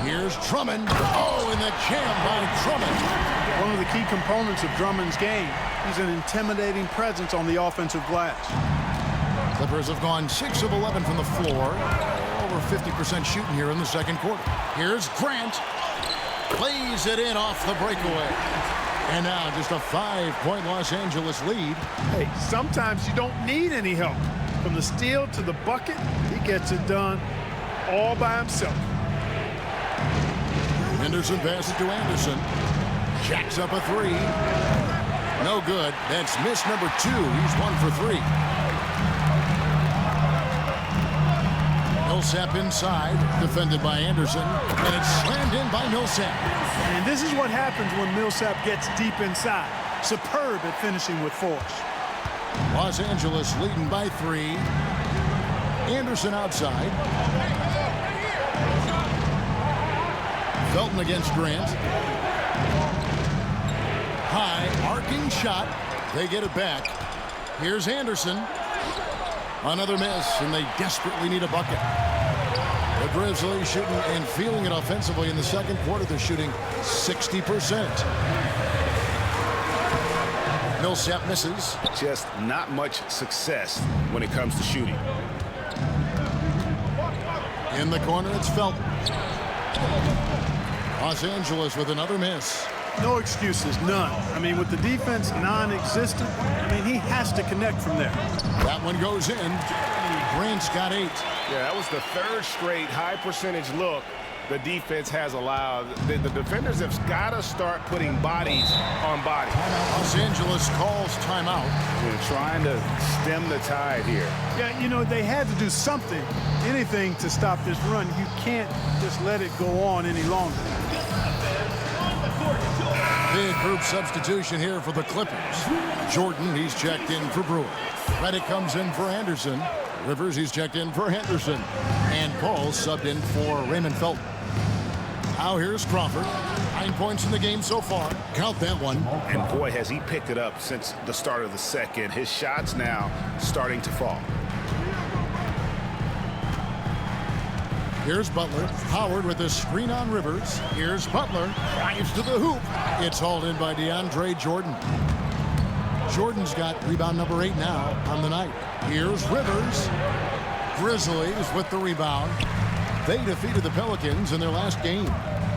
Here's Drummond. Oh, and the jam by Drummond. One of the key components of Drummond's game. He's an intimidating presence on the offensive glass. Clippers have gone 6 of 11 from the floor. Over 50% shooting here in the second quarter. Here's Grant. Plays it in off the breakaway. And now just a 5-point Los Angeles lead. Hey, sometimes you don't need any help. From the steal to the bucket, he gets it done all by himself. Henderson passes to Anderson. Jacks up a 3. No good. That's miss number 2. He's 1 for 3. Millsap inside, defended by Anderson, and it's slammed in by Millsap. And this is what happens when Millsap gets deep inside. Superb at finishing with force. Los Angeles leading by 3. Anderson outside. Felton against Grant. High, arcing shot. They get it back. Here's Anderson. Another miss, and they desperately need a bucket. The Grizzlies shooting and feeling it offensively in the second quarter. They're shooting 60%. Millsap misses. Just not much success when it comes to shooting. In the corner, it's Felton. Los Angeles with another miss. No excuses, none. I mean, with the defense non-existent, I mean, he has to connect from there. That one goes in. Grant's got 8. Yeah, that was the third straight high percentage look the defense has allowed. The defenders have got to start putting bodies on bodies. Los Angeles calls timeout. They're trying to stem the tide here. Yeah, you know, they had to do something, anything to stop this run. You can't just let it go on any longer. Big group substitution here for the Clippers. Jordan, he's checked in for Brewer. Redick comes in for Anderson. Rivers, he's checked in for Henderson. And Paul subbed in for Raymond Felton. Now here's Crawford. 9 points in the game so far. Count that one. And boy, has he picked it up since the start of the second. His shots now starting to fall. Here's Butler. Howard with a screen on Rivers. Here's Butler. Drives to the hoop. It's hauled in by DeAndre Jordan. Jordan's got rebound number 8 now on the night. Here's Rivers. Grizzlies with the rebound. They defeated the Pelicans in their last game.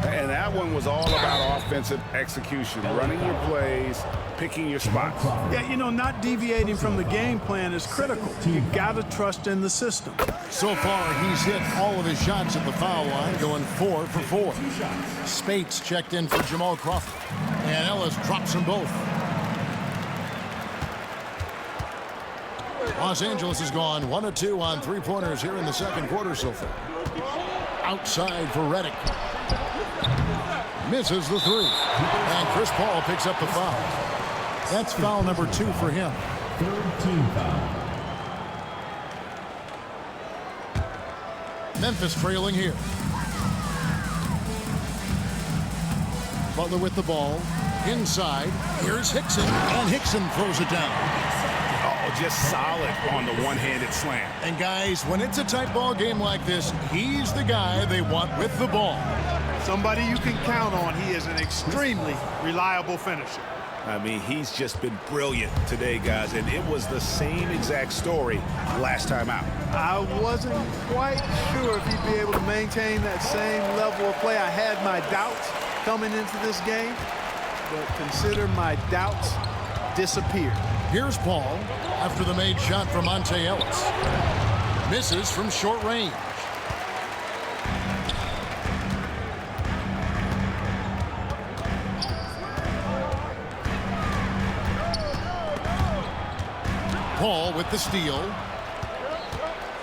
And that one was all about offensive execution, running your plays, picking your spots. Yeah, you know, not deviating from the game plan is critical. You got to trust in the system. So far, he's hit all of his shots at the foul line, going 4 for 4. Spates checked in for Jamal Crawford. And Ellis drops them both. Los Angeles has gone 1 of 2 on 3-pointers here in the second quarter so far. Outside for Redick. Misses the 3. And Chris Paul picks up the foul. That's foul number 2 for him. Third team foul. Memphis trailing here. Butler with the ball. Inside. Here's Hickson. And Hickson throws it down. Just solid on the one-handed slam. And guys, when it's a tight ball game like this, he's the guy they want with the ball. Somebody you can count on. He is an extremely reliable finisher. I mean, he's just been brilliant today, guys, and it was the same exact story last time out. I wasn't quite sure if he'd be able to maintain that same level of play. I had my doubts coming into this game, but consider my doubts disappeared. Here's Paul after the made shot from Monte Ellis. Misses from short range. Paul with the steal.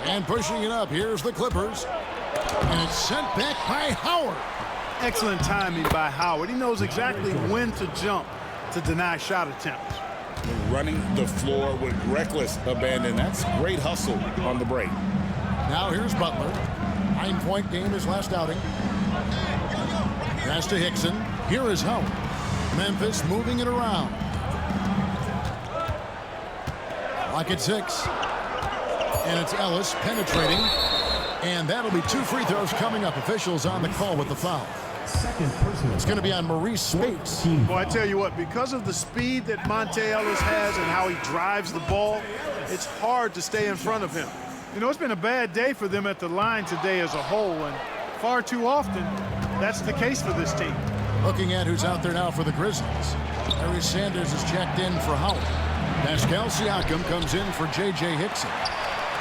And pushing it up. Here's the Clippers. And it's sent back by Howard. Excellent timing by Howard. He knows exactly when to jump to deny shot attempts. Running the floor with reckless abandon. That's great hustle on the break. Now here's Butler. 9-point game his last outing. Pass to Hickson. Here is Howard. Memphis moving it around. Lock at 6. And it's Ellis penetrating. And that'll be 2 free throws coming up. Officials on the call with the foul. Second personal. It's going to be on Maurice Spates. Well, I tell you what, because of the speed that Monte Ellis has and how he drives the ball, it's hard to stay in front of him. You know, it's been a bad day for them at the line today as a whole, and far too often, that's the case for this team. Looking at who's out there now for the Grizzlies. Harry Sanders is checked in for Howard. Pascal Siakam comes in for J.J. Hickson.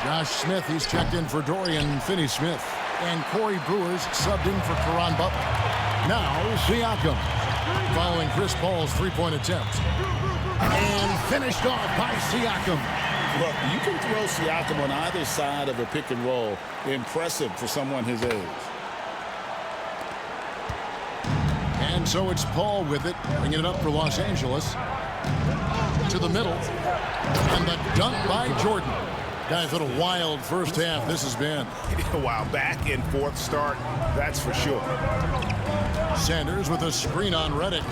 Josh Smith, he's checked in for Dorian Finney-Smith. And Corey Brewer's subbed in for Caron Butler. Now Siakam, following Chris Paul's 3-point attempt. And finished off by Siakam. Look, you can throw Siakam on either side of a pick and roll. Impressive for someone his age. And so it's Paul with it, bringing it up for Los Angeles. To the middle. And the dunk by Jordan. Guys, what a wild first half this has been. Wow, back and forth start, that's for sure. Sanders with a screen on Redick.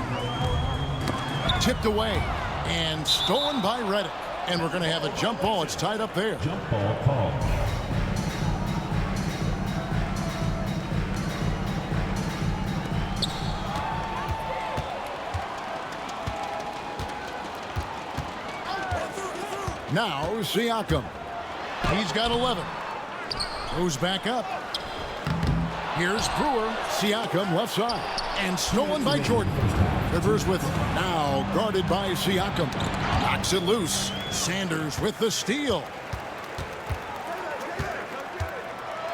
Tipped away and stolen by Redick. And we're going to have a jump ball. It's tied up there. Jump ball call. Now Siakam. He's got 11. Goes back up. Here's Brewer. Siakam left side. And stolen by Jordan. Rivers with now guarded by Siakam. Knocks it loose. Sanders with the steal.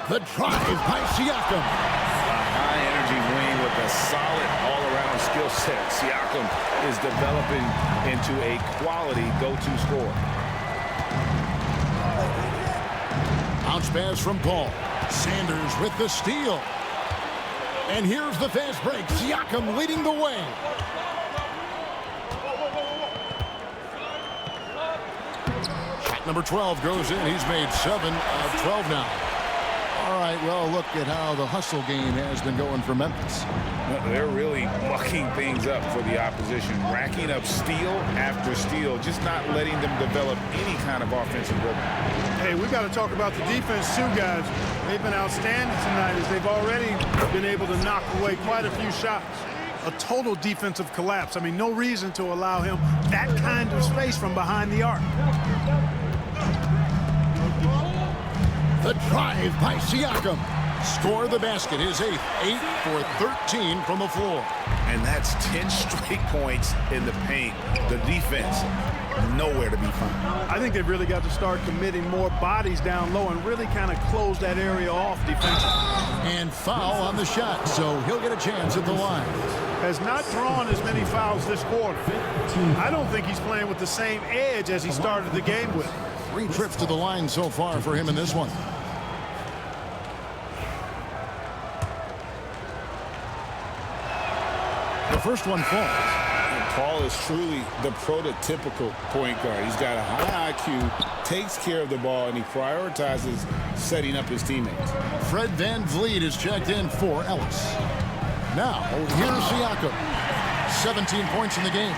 The drive by Siakam. High energy wing with a solid all-around skill set. Siakam is developing into a quality go-to scorer. Bounce pass from Paul. Sanders with the steal. And here's the fast break. Siakam leading the way. Shot number 12 goes in. He's made 7 of 12 now. All right, well, look at how the hustle game has been going for Memphis. They're really mucking things up for the opposition, racking up steal after steal, just not letting them develop any kind of offensive rhythm. Hey, we've got to talk about the defense too, guys. They've been outstanding tonight as they've already been able to knock away quite a few shots. A total defensive collapse. I mean, no reason to allow him that kind of space from behind the arc. The drive by Siakam. Score the basket, his 8th. 8 for 13 from the floor. And that's 10 straight points in the paint. The defense, nowhere to be found. I think they've really got to start committing more bodies down low and really kind of close that area off defensively. And foul on the shot, so he'll get a chance at the line. Has not drawn as many fouls this quarter. I don't think he's playing with the same edge as he started the game with. 3 trips to the line so far for him in this one. The first one falls. And Paul is truly the prototypical point guard. He's got a high IQ, takes care of the ball, and he prioritizes setting up his teammates. Fred VanVleet is checked in for Ellis. Now, here's Siakam. 17 points in the game.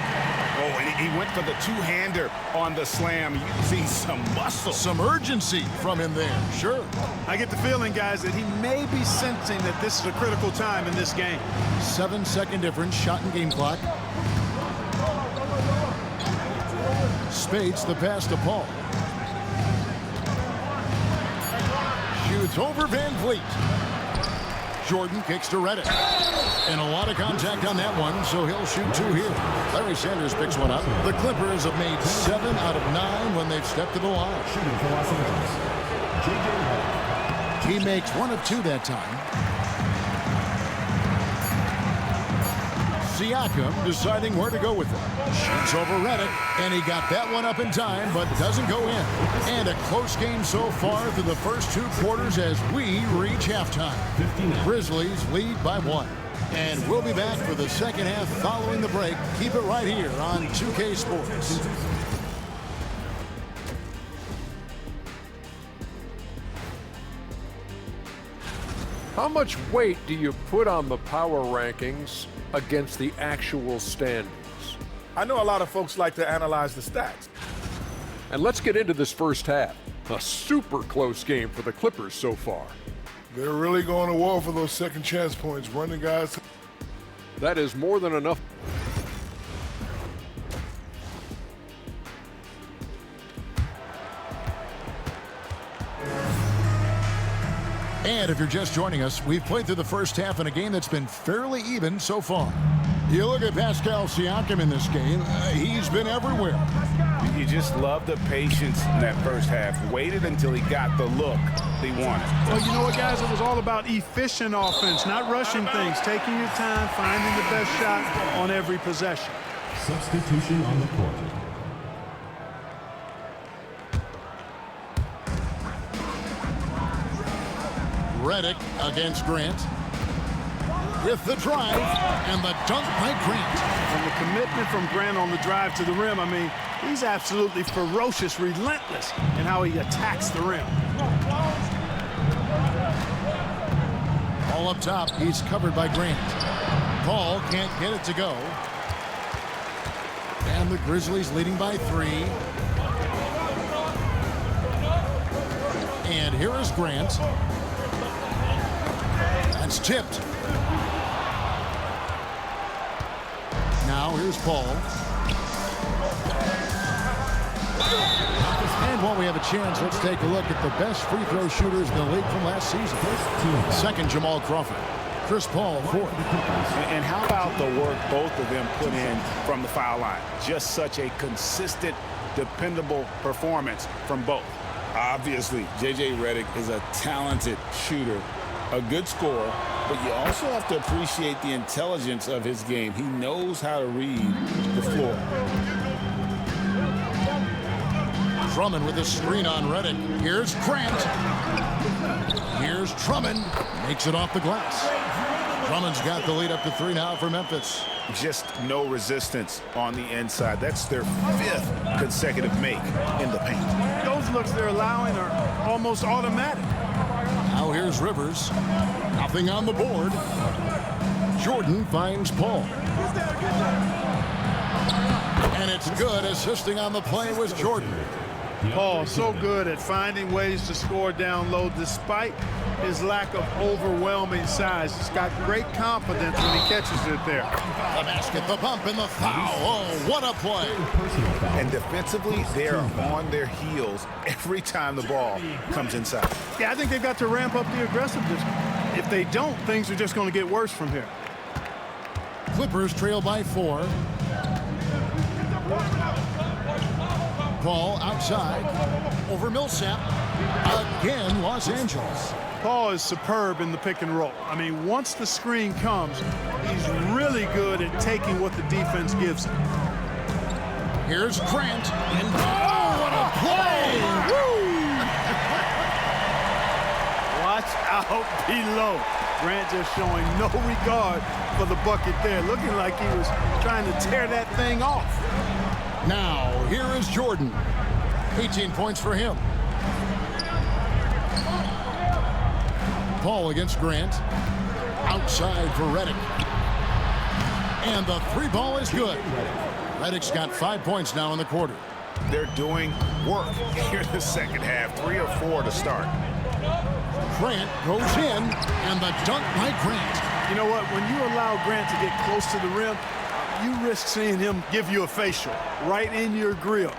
Oh, and he went for the two-hander on the slam. You see some muscle. Some urgency from him there, sure. I get the feeling, guys, that he may be sensing that this is a critical time in this game. 7-second difference, shot and game clock. Spades the pass to Paul. Shoots over VanVleet. Jordan kicks to Redick. And a lot of contact on that one, so he'll shoot 2 here. Larry Sanders picks one up. The Clippers have made 7 out of 9 when they've stepped to the line. Shooting for Los Angeles, J.J. He makes 1 of 2 that time. Siakam deciding where to go with it. Shoots over Redick, and he got that one up in time, but doesn't go in. And a close game so far through the first 2 quarters as we reach halftime. Grizzlies lead by 1. And we'll be back for the second half following the break. Keep it right here on 2K Sports. How much weight do you put on the power rankings against the actual standings? I know a lot of folks like to analyze the stats. And let's get into this first half. A super close game for the Clippers so far. They're really going to war for those second chance points, running guys. That is more than enough. And if you're just joining us, we've played through the first half in a game that's been fairly even so far. You look at Pascal Siakam in this game, he's been everywhere. You just love the patience in that first half. Waited until he got the look he wanted. Well, you know what, guys? It was all about efficient offense, not rushing things, taking your time, finding the best shot on every possession. Substitution on the court. Redick against Grant. With the drive and the dunk by Grant. And the commitment from Grant on the drive to the rim, I mean, he's absolutely ferocious, relentless in how he attacks the rim. All up top, he's covered by Grant. Paul can't get it to go. And the Grizzlies leading by 3. And here is Grant. That's tipped. Now here's Paul. And while we have a chance, let's take a look at the best free throw shooters in the league from last season. Second, Jamal Crawford. Chris Paul, fourth. And how about the work both of them put in from the foul line? Just such a consistent, dependable performance from both. Obviously, J.J. Redick is a talented shooter, a good scorer, but you also have to appreciate the intelligence of his game. He knows how to read the floor. Drummond with a screen on Redick. Here's Grant. Here's Drummond. Makes it off the glass. Drummond's got the lead up to 3 now for Memphis. Just no resistance on the inside. That's their 5th consecutive make in the paint. Those looks they're allowing are almost automatic. Now here's Rivers. Nothing on the board. Jordan finds Paul. And it's good. Assisting on the play was Jordan. Paul so good at finding ways to score down low despite his lack of overwhelming size. He's got great confidence when he catches it there. The basket, the bump, and the foul. Oh, what a play. And defensively, they are on their heels every time the ball comes inside. Yeah, I think they've got to ramp up the aggressiveness. If they don't, things are just going to get worse from here. Clippers trail by 4. Paul outside, over Millsap, again Los Angeles. Paul is superb in the pick and roll. I mean, once the screen comes, he's really good at taking what the defense gives him. Here's Grant, and oh, what a play! Woo! Watch out below. Grant just showing no regard for the bucket there, looking like he was trying to tear that thing off. Now, here is Jordan. 18 points for him. Paul against Grant. Outside for Redick. And the 3 ball is good. Redick's got 5 points now in the quarter. They're doing work here in the second half. 3 or 4 to start. Grant goes in, and the dunk by Grant. You know what? When you allow Grant to get close to the rim, you risk seeing him give you a facial right in your grill.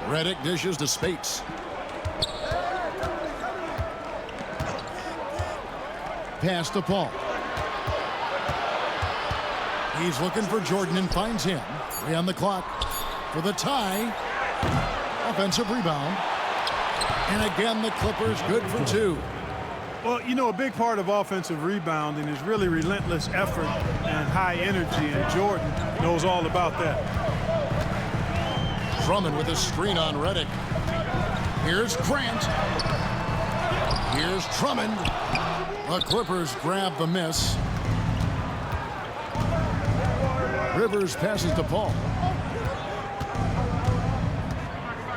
Redick dishes to Spates. Pass to Paul. He's looking for Jordan and finds him. 3 on the clock for the tie. Offensive rebound. And again, the Clippers good for 2. Well, you know, a big part of offensive rebounding is really relentless effort and high energy, and Jordan knows all about that. Drummond with a screen on Redick. Here's Grant. Here's Drummond. The Clippers grab the miss. Rivers passes to Paul.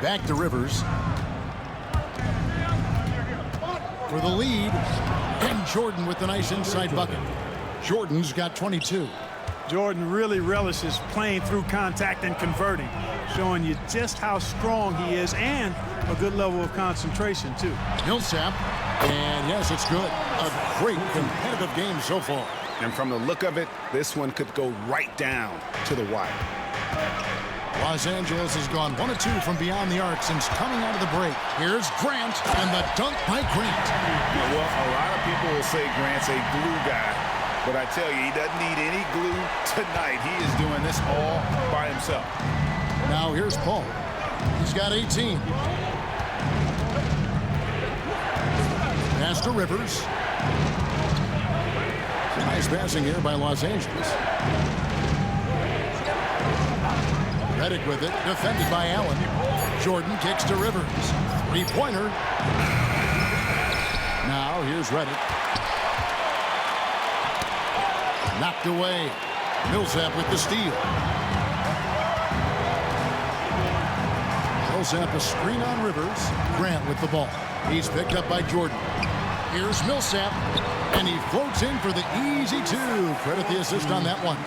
Back to Rivers. For the lead, and Jordan with the nice inside bucket. Jordan's got 22. Jordan really relishes playing through contact and converting, showing you just how strong he is and a good level of concentration, too. Millsap, and yes, it's good. A great competitive game so far. And from the look of it, this one could go right down to the wire. Los Angeles has gone 1 of 2 from beyond the arc since coming out of the break. Here's Grant, and the dunk by Grant. Well, a lot of people will say Grant's a glue guy, but I tell you, he doesn't need any glue tonight. He is doing this all by himself. Now here's Paul. He's got 18. Pass to Rivers. Nice passing here by Los Angeles. Redick with it, defended by Allen. Jordan kicks to Rivers. 3-pointer. Now here's Redick. Knocked away. Millsap with the steal. Millsap a screen on Rivers. Grant with the ball. He's picked up by Jordan. Here's Millsap. And he floats in for the easy two. Credit the assist on that one.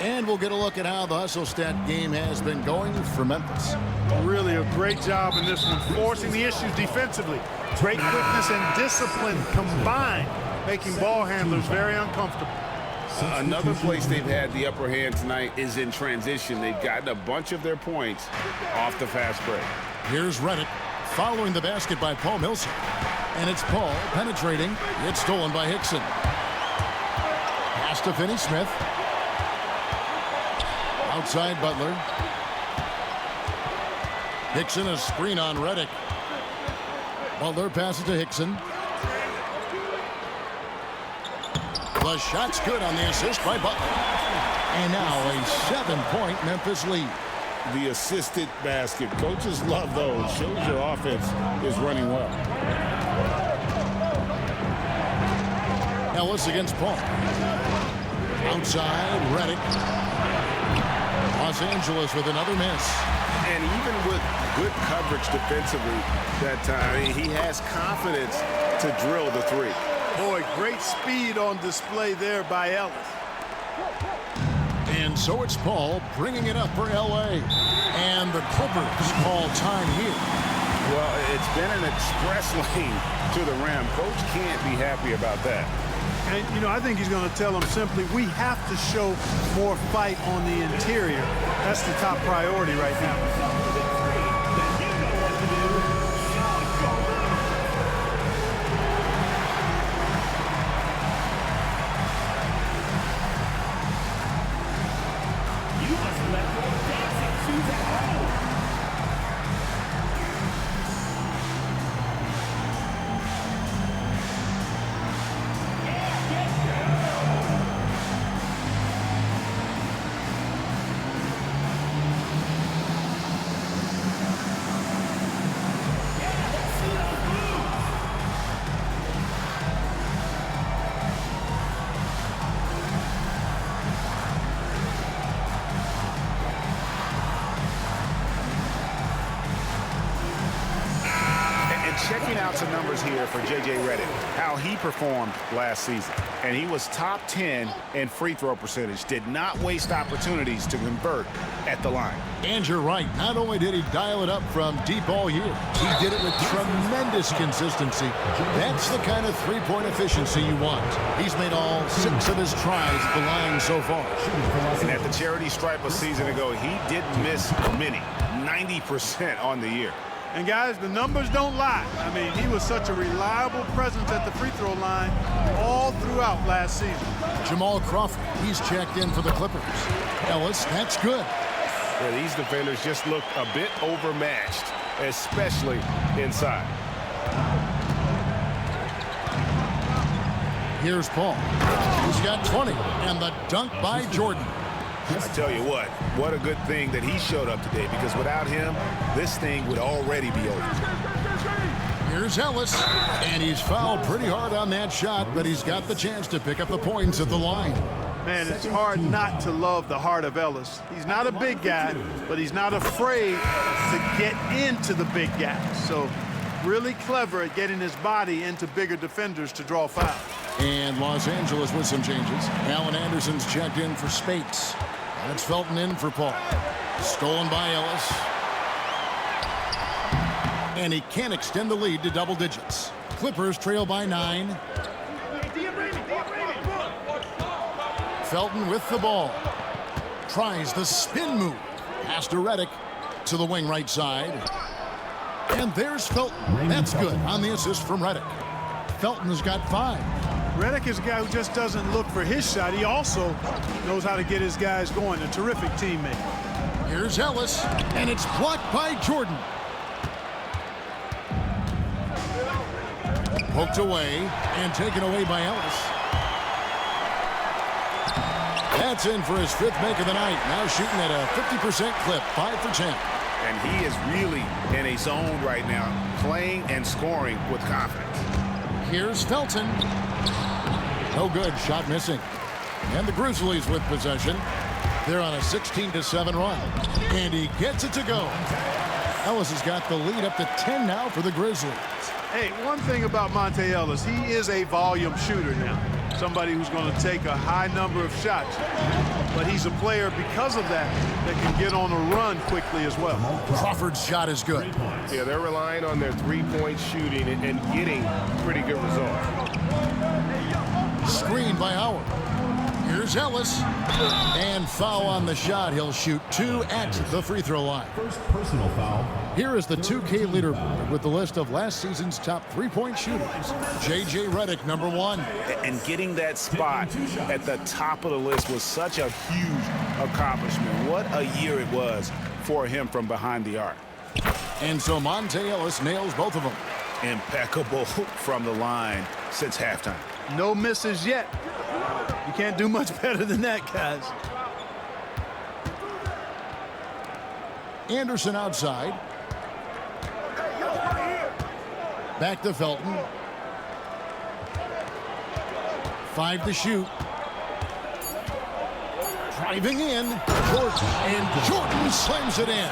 And we'll get a look at how the hustle stat game has been going for Memphis. Really a great job in this one, forcing the issues defensively. Great quickness and discipline combined, making ball handlers very uncomfortable. Another place they've had the upper hand tonight is in transition. They've gotten a bunch of their points off the fast break. Here's Redick following the basket by Paul Millsap. And it's Paul penetrating. It's stolen by Hickson. Pass to Finney-Smith. Outside Butler. Hickson, a screen on Redick. Butler passes to Hickson. The shot's good on the assist by Butler. And now a 7-point Memphis lead. The assisted basket. Coaches love those. Shows your offense is running well. Ellis against Paul. Outside, Redick. Los Angeles with another miss. And even with good coverage defensively that time, he has confidence to drill the three. Boy, great speed on display there by Ellis. And so it's Paul bringing it up for L.A. And the Clippers call time here. Well, it's been an express lane to the rim. Coach can't be happy about that. And, you know, I think he's going to tell them simply, we have to show more fight on the interior. That's the top priority right now. Checking out some numbers here for J.J. Redick, how he performed last season. And he was top 10 in free throw percentage, did not waste opportunities to convert at the line. And you're right. Not only did he dial it up from deep all year, he did it with tremendous consistency. That's the kind of three-point efficiency you want. He's made all 6 of his tries at the line so far. And at the charity stripe a season ago, he didn't miss many, 90% on the year. And guys, the numbers don't lie. I mean, he was such a reliable presence at the free throw line all throughout last season. Jamal Crawford, he's checked in for the Clippers. Ellis, that's good. Yeah, these defenders just look a bit overmatched, especially inside. Here's Paul. He's got 20, and the dunk by Jordan. I tell you what a good thing that he showed up today, because without him, this thing would already be over. Here's Ellis, and he's fouled pretty hard on that shot, but he's got the chance to pick up the points at the line. Man, it's hard not to love the heart of Ellis. He's not a big guy, but he's not afraid to get into the big guys. So really clever at getting his body into bigger defenders to draw fouls. And Los Angeles with some changes. Alan Anderson's checked in for Spates. That's Felton in for Paul. Stolen by Ellis. And he can't extend the lead to double digits. Clippers trail by 9. Felton with the ball. Tries the spin move. Pass to Redick to the wing right side. And there's Felton. That's good on the assist from Redick. Felton's got 5. Redick is a guy who just doesn't look for his shot. He also knows how to get his guys going. A terrific teammate. Here's Ellis, and it's blocked by Jordan. Poked away and taken away by Ellis. That's in for his 5th make of the night. Now shooting at a 50% clip, 5 for 10. And he is really in a zone right now, playing and scoring with confidence. Here's Felton. No good, shot missing. And the Grizzlies with possession. They're on a 16-7 run. And he gets it to go. Ellis has got the lead up to 10 now for the Grizzlies. Hey, one thing about Monte Ellis, he is a volume shooter now. Somebody who's going to take a high number of shots. But he's a player, because of that can get on a run quickly as well. Crawford's shot is good. Yeah, they're relying on their three-point shooting and getting pretty good results. Screen by Howard. Here's Ellis. And foul on the shot. He'll shoot 2 at the free throw line. First personal foul. Here is the 2K leaderboard with the list of last season's top three-point shooters. J.J. Redick, number 1. And getting that spot at the top of the list was such a huge accomplishment. What a year it was for him from behind the arc. And so Monte Ellis nails both of them. Impeccable from the line since halftime. No misses yet. You can't do much better than that, guys. Anderson outside. Back to Felton. 5 to shoot. Driving in. Jordan. And Jordan slams it in.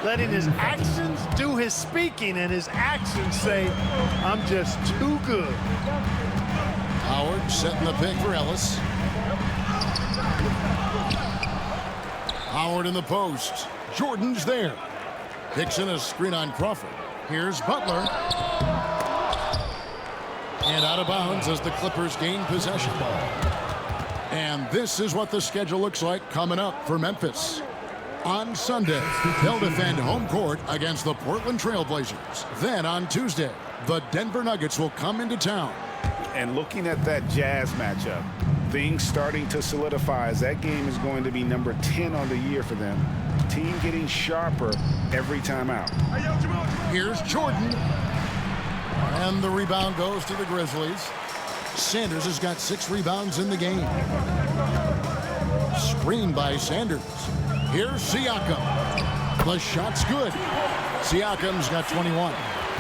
Letting his actions do his speaking and his actions say, I'm just too good. Howard setting the pick for Ellis. Howard in the post. Jordan's there. Picks in a screen on Crawford. Here's Butler. And out of bounds as the Clippers gain possession. And this is what the schedule looks like coming up for Memphis. On Sunday, they'll defend home court against the Portland Trail Blazers. Then on Tuesday, the Denver Nuggets will come into town. And looking at that Jazz matchup, things starting to solidify as that game is going to be number 10 on the year for them. Team getting sharper every time out. Here's Jordan. And the rebound goes to the Grizzlies. Sanders has got 6 rebounds in the game. Screen by Sanders. Here's Siakam. The shot's good. Siakam's got 21.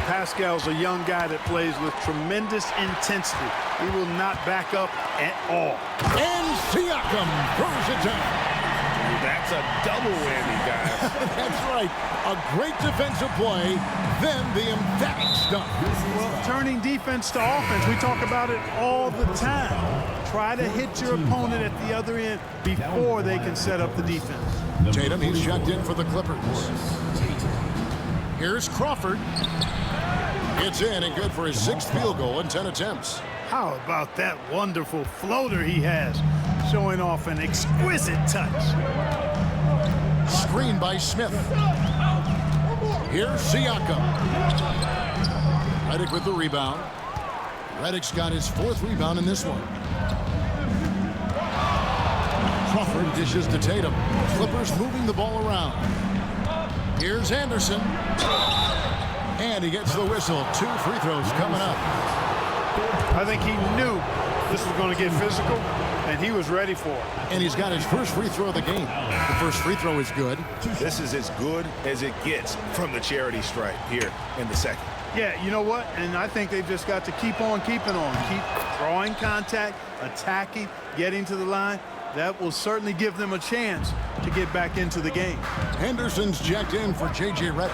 Pascal's a young guy that plays with tremendous intensity. He will not back up at all. And Siakam throws it down. That's a double whammy, guys. That's right. A great defensive play, then the emphatic stuff. Well, turning defense to offense, we talk about it all the time. Try to hit your opponent at the other end before they can set up the defense. Tatum, he's checked in for the Clippers. Here's Crawford. It's in and good for his 6th field goal in 10 attempts. How about that wonderful floater he has, showing off an exquisite touch. Screen by Smith. Here's Siakam. Redick with the rebound. Redick's got his 4th rebound in this one. Crawford dishes to Tatum. Clippers moving the ball around. Here's Anderson. And he gets the whistle. 2 free throws coming up. I think he knew this was going to get physical, and he was ready for it. And he's got his first free throw of the game. The first free throw is good. This is as good as it gets from the charity stripe here in the second. Yeah, you know what? And I think they've just got to keep on keeping on. Keep drawing contact, attacking, getting to the line. That will certainly give them a chance to get back into the game. Henderson's checked in for J.J. Redick.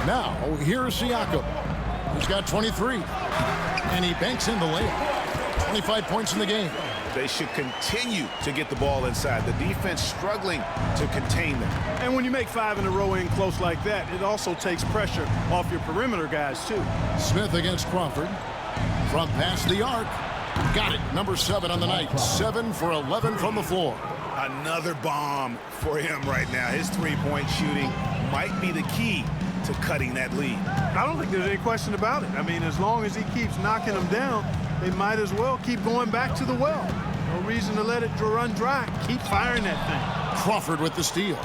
Now, here's Siakam. He's got 23. And he banks in the layup. 25 points in the game. They should continue to get the ball inside. The defense struggling to contain them. And when you make 5 in a row in close like that, it also takes pressure off your perimeter guys, too. Smith against Crawford. From past the arc. Got it. Number 7 on the night. 7 for 11 from the floor. Another bomb for him right now. His three-point shooting might be the key to cutting that lead. I don't think there's any question about it. I mean, as long as he keeps knocking them down, they might as well keep going back to the well. No reason to let it run dry. Keep firing that thing. Crawford with the steal.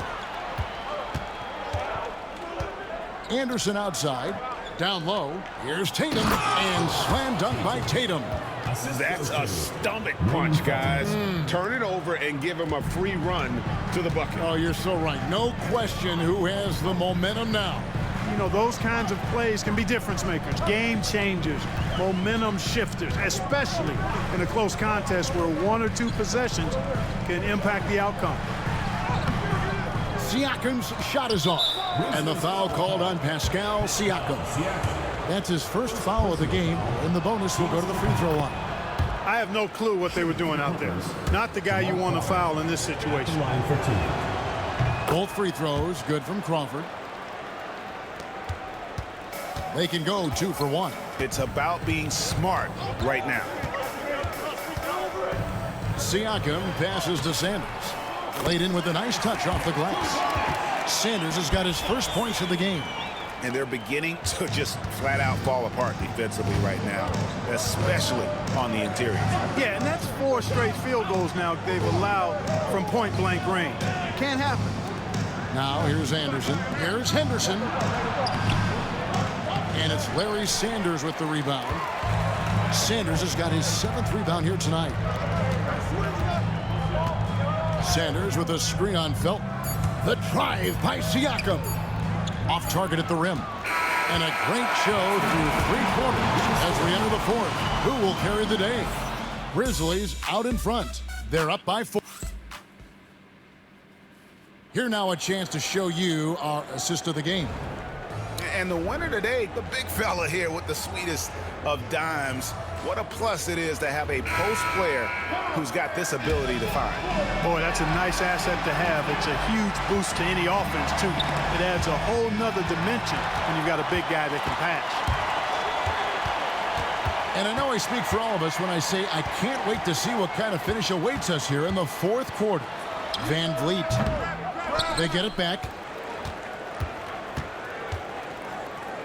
Anderson outside. Down low. Here's Tatum. And slam dunk by Tatum. That's a stomach punch, guys. Turn it over and give him a free run to the bucket. Oh, you're so right. No question who has the momentum now. You know, those kinds of plays can be difference makers, game changers, momentum shifters, especially in a close contest where 1 or 2 possessions can impact the outcome. Siakam's shot is off. And the foul called on Pascal Siakam. That's his first foul of the game, and the bonus will go to the free throw line. I have no clue what they were doing out there. Not the guy you want to foul in this situation. Line for two. Both free throws good from Crawford. They can go 2 for 1. It's about being smart right now. Siakam passes to Sanders. Laid in with a nice touch off the glass. Sanders has got his first points of the game. And they're beginning to just flat out fall apart defensively right now, especially on the interior. Yeah, and that's 4 straight field goals now they've allowed from point-blank range. Can't happen. Now here's Anderson. Here's Henderson. And it's Larry Sanders with the rebound. Sanders has got his 7th rebound here tonight. Sanders with a screen on Felton. The drive by Siakam. Off target at the rim. And a great show through 3 quarters as we enter the 4th. Who will carry the day? Grizzlies out in front. They're up by 4. Here now a chance to show you our assist of the game. And the winner today, the big fella here with the sweetest of dimes. What a plus it is to have a post player who's got this ability to find. Boy, that's a nice asset to have. It's a huge boost to any offense, too. It adds a whole nother dimension when you've got a big guy that can pass. And I know I speak for all of us when I say I can't wait to see what kind of finish awaits us here in the 4th quarter. Van Vliet. They get it back.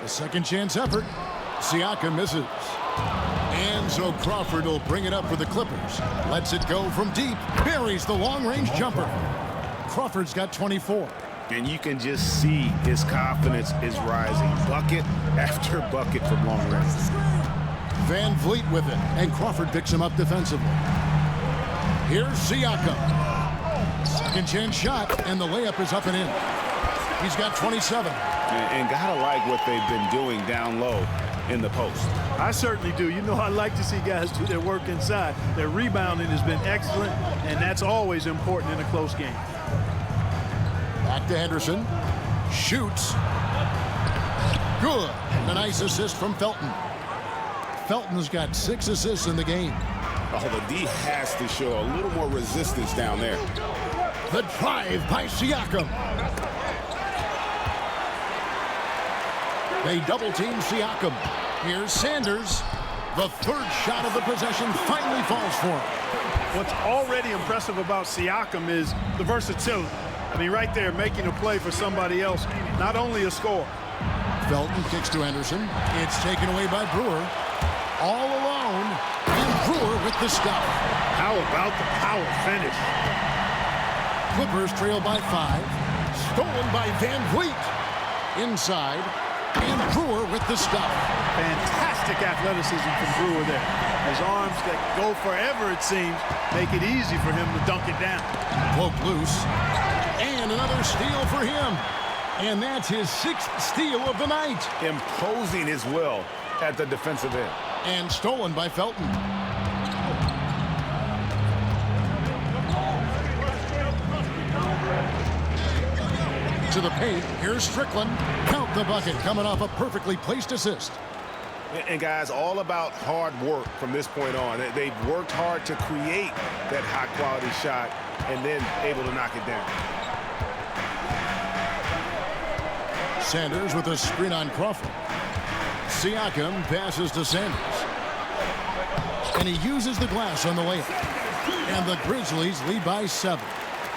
A second chance effort. Siakam misses. And so Crawford will bring it up for the Clippers. Lets it go from deep. Buries the long-range jumper. Crawford's got 24. And you can just see his confidence is rising. Bucket after bucket from long range. Van Vliet with it. And Crawford picks him up defensively. Here's Siakam. Second chance shot. And the layup is up and in. He's got 27. And gotta like what they've been doing down low in the post. I certainly do. You know, I like to see guys do their work inside. Their rebounding has been excellent, and that's always important in a close game. Back to Henderson. Shoots. Good. And a nice assist from Felton. Felton's got 6 assists in the game. Oh, the D has to show a little more resistance down there. The drive by Siakam. They double-team Siakam. Here's Sanders. The 3rd shot of the possession finally falls for him. What's already impressive about Siakam is the versatility. I mean, right there, making a play for somebody else, not only a score. Felton kicks to Anderson. It's taken away by Brewer. All alone, and Brewer with the stuff. How about the power finish? Clippers trail by 5. Stolen by Van Vliet. Inside. And Brewer with the stuff. Fantastic athleticism from Brewer there. His arms that go forever, it seems, make it easy for him to dunk it down. Poke loose. And another steal for him. And that's his 6th steal of the night. Imposing his will at the defensive end. And stolen by Felton. To the paint. Here's Strickland. Count the bucket coming off a perfectly placed assist. And guys, all about hard work from this point on. They've worked hard to create that high-quality shot and then able to knock it down. Sanders with a screen on Crawford. Siakam passes to Sanders. And he uses the glass on the layup. And the Grizzlies lead by 7.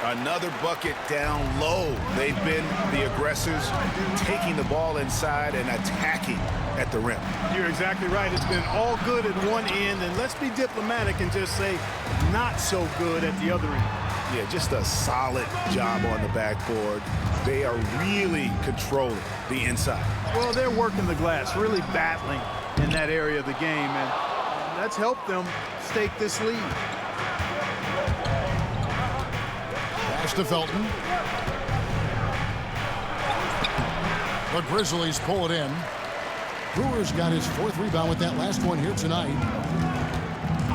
Another bucket down low. They've been the aggressors, taking the ball inside and attacking at the rim. You're exactly right. It's been all good at one end, and let's be diplomatic and just say not so good at the other end. Yeah, just a solid job on the backboard. They are really controlling the inside. Well, they're working the glass, really battling in that area of the game, and that's helped them stake this lead. Pass to Felton. The Grizzlies pull it in. Brewer's got his 4th rebound with that last one here tonight.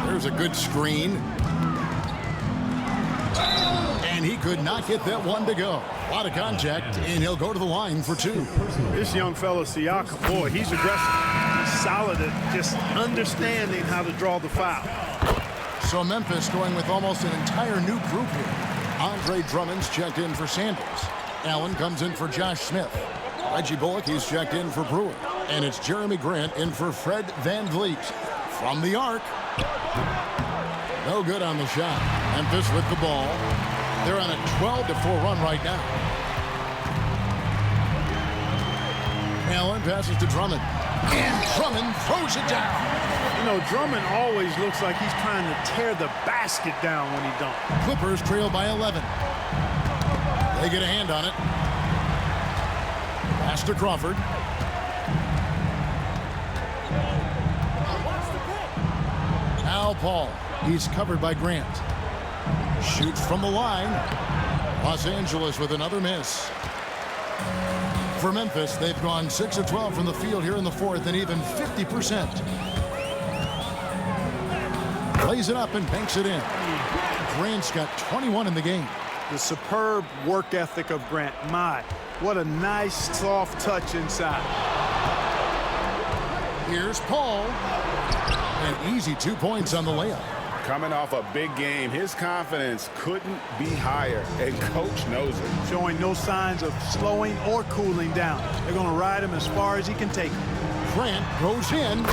There's a good screen. And And he could not get that one to go. A lot of contact, and he'll go to the line for 2. This young fellow, Siakam, boy, he's aggressive. He's solid at just understanding how to draw the foul. So Memphis going with almost an entire new group here. Andre Drummond's checked in for Sanders. Allen comes in for Josh Smith. Reggie Bullock, he's checked in for Brewer. And it's Jeremy Grant in for Fred VanVleet. From the arc. No good on the shot. Memphis with the ball. They're on a 12-4 run right now. Allen passes to Drummond. And Drummond throws it down. You know, Drummond always looks like he's trying to tear the basket down when he dunks. Clippers trail by 11. They get a hand on it. Pass to Crawford. Now Paul. He's covered by Grant. Shoots from the line. Los Angeles with another miss. For Memphis, they've gone 6 of 12 from the field here in the fourth and even 50%. Plays it up and banks it in. Grant's got 21 in the game. The superb work ethic of Grant. My, what a nice, soft touch inside. Here's Paul. An easy 2 points on the layup. Coming off a big game, his confidence couldn't be higher, and coach knows it. Showing no signs of slowing or cooling down. They're going to ride him as far as he can take him. Grant goes in,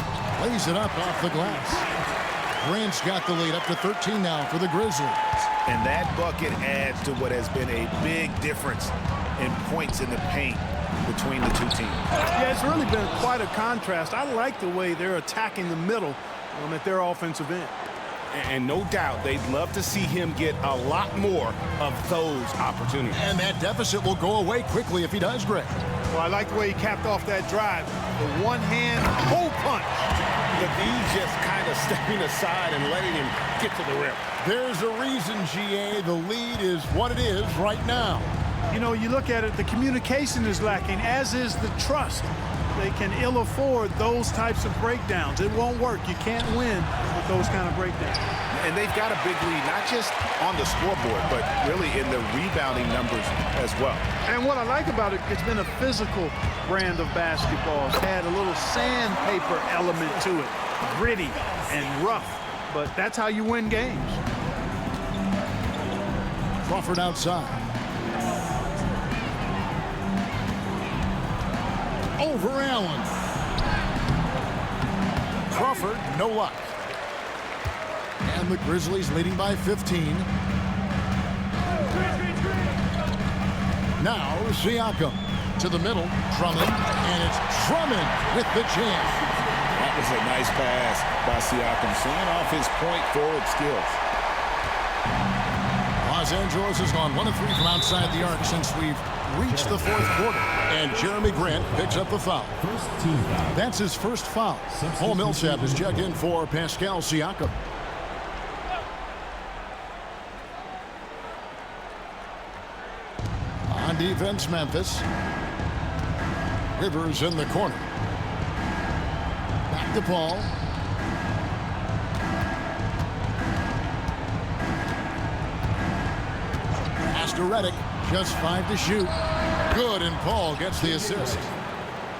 lays it up off the glass. Grant's got the lead up to 13 now for the Grizzlies. And that bucket adds to what has been a big difference in points in the paint between the two teams. Yeah, it's really been quite a contrast. I like the way they're attacking the middle at their offensive end. And no doubt they'd love to see him get a lot more of those opportunities. And that deficit will go away quickly if he does, Greg. Well, I like the way he capped off that drive. The one-hand hole punch. The D just kind of stepping aside and letting him get to the rim. There's a reason, GA, the lead is what it is right now. You know, you look at it, the communication is lacking, as is the trust. They can ill afford those types of breakdowns. It won't work. You can't win with those kind of breakdowns. And they've got a big lead, not just on the scoreboard, but really in the rebounding numbers as well. And what I like about it, it's been a physical brand of basketball. It's had a little sandpaper element to it, gritty and rough. But that's how you win games. Crawford outside. Over Allen. Crawford, no luck. And the Grizzlies leading by 15. Now Siakam to the middle. Drummond, and it's Drummond with the jam. That was a nice pass by Siakam, showing off his point forward skills. Los Angeles has gone 1 of 3 from outside the arc since we've reached the fourth quarter. And Jeremy Grant picks up the foul. That's his first foul. Paul Millsap is checked in for Pascal Siakam. On defense, Memphis. Rivers in the corner. Back to Paul. Pass to Redick. Just 5 to shoot. Good, and Paul gets the assist.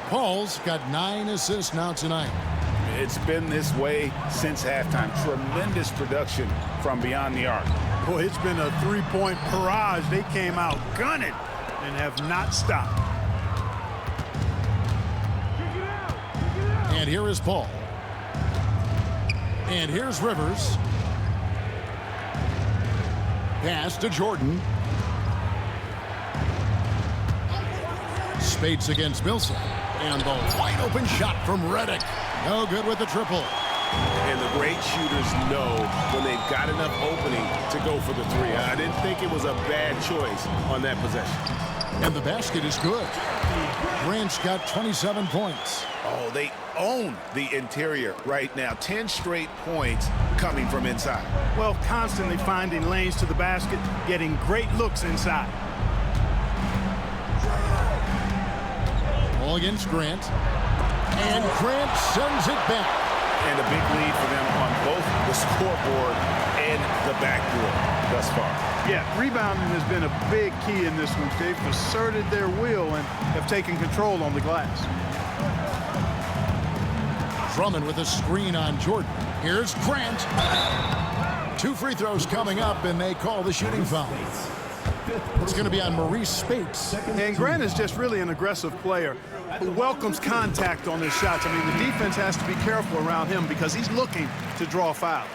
Paul's got 9 assists now tonight. It's been this way since halftime. Tremendous production from beyond the arc. Boy, it's been a three-point barrage. They came out gunning and have not stopped. And here is Paul. And here's Rivers. Pass to Jordan. Spates against Millsap. And the wide open shot from Redick. No good with the triple. And the great shooters know when they've got enough opening to go for the three. I didn't think it was a bad choice on that possession. And the basket is good. Grant's got 27 points. Oh, they own the interior right now. 10 straight points coming from inside. Well, constantly finding lanes to the basket, getting great looks inside. Ball against Grant. And Grant sends it back. And a big lead for them on both the scoreboard and the backboard thus far. Yeah, rebounding has been a big key in this one. They've asserted their will and have taken control on the glass. Drummond with a screen on Jordan. Here's Grant. 2 free throws coming up, and they call the shooting foul. It's going to be on Maurice Spates. And Grant is just really an aggressive player who welcomes contact on his shots. I mean, the defense has to be careful around him because he's looking to draw fouls.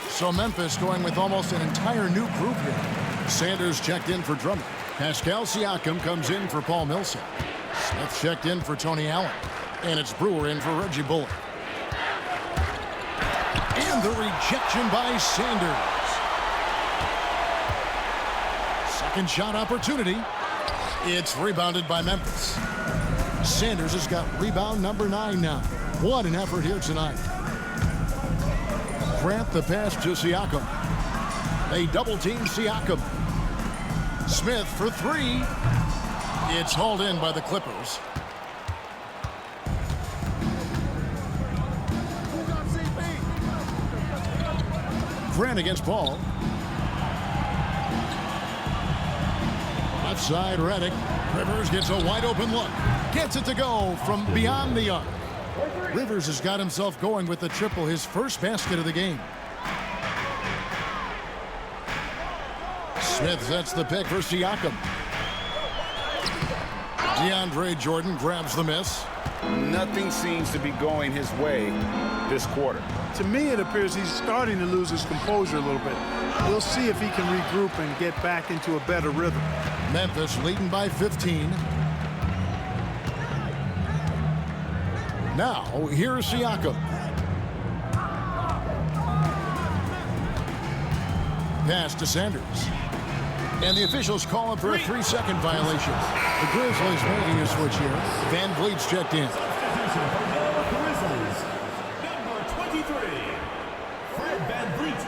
So Memphis going with almost an entire new group here. Sanders checked in for Drummond. Pascal Siakam comes in for Paul Millsap. Smith checked in for Tony Allen. And it's Brewer in for Reggie Bullock. And the rejection by Sanders. Second shot opportunity. It's rebounded by Memphis. Sanders has got rebound number 9 now. What an effort here tonight. Grant the pass to Siakam. They double team Siakam. Smith for 3. It's hauled in by the Clippers. Grant against Paul. Left side, Redick. Rivers gets a wide open look. Gets it to go from beyond the arc. Rivers has got himself going with the triple, his first basket of the game. Smith sets the pick for Siakam. DeAndre Jordan grabs the miss. Nothing seems to be going his way this quarter. To me, it appears he's starting to lose his composure a little bit. We'll see if he can regroup and get back into a better rhythm. Memphis leading by 15. Now, here's Siakam. Pass to Sanders. And the officials call him for a 3-second violation. The Grizzlies making a switch here. Van Vliet's checked in. Grizzlies, number 23, Fred Van Vliet.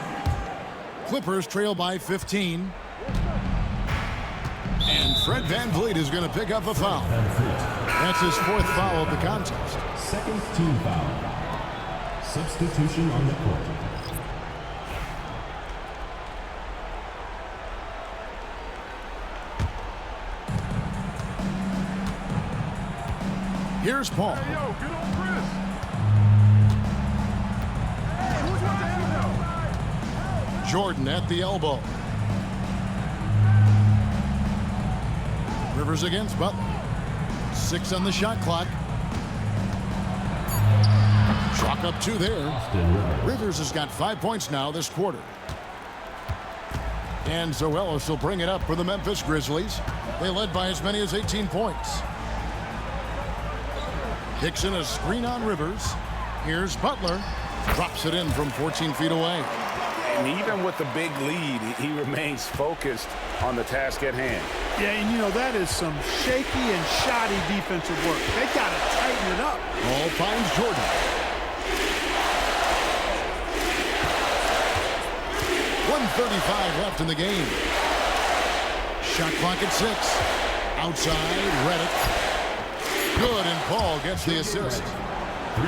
Clippers trail by 15. And Fred Van Vliet is going to pick up a foul. That's his 4th foul of the contest. Second team foul. Substitution on the court. Here's Paul. Hey, yo, get on Chris. Jordan at the elbow. Rivers against Butler. 6 on the shot clock. Chalk up 2 there. Rivers has got 5 points now this quarter. And Zoelos will bring it up for the Memphis Grizzlies. They led by as many as 18 points. Kicks in a screen on Rivers. Here's Butler. Drops it in from 14 feet away. And even with the big lead, he remains focused on the task at hand. Yeah, and you know, that is some shaky and shoddy defensive work. They got to tighten it up. Ball finds Jordan. 1:35 left in the game. Shot clock at 6. Outside, Redick. Good, and Paul gets the assist.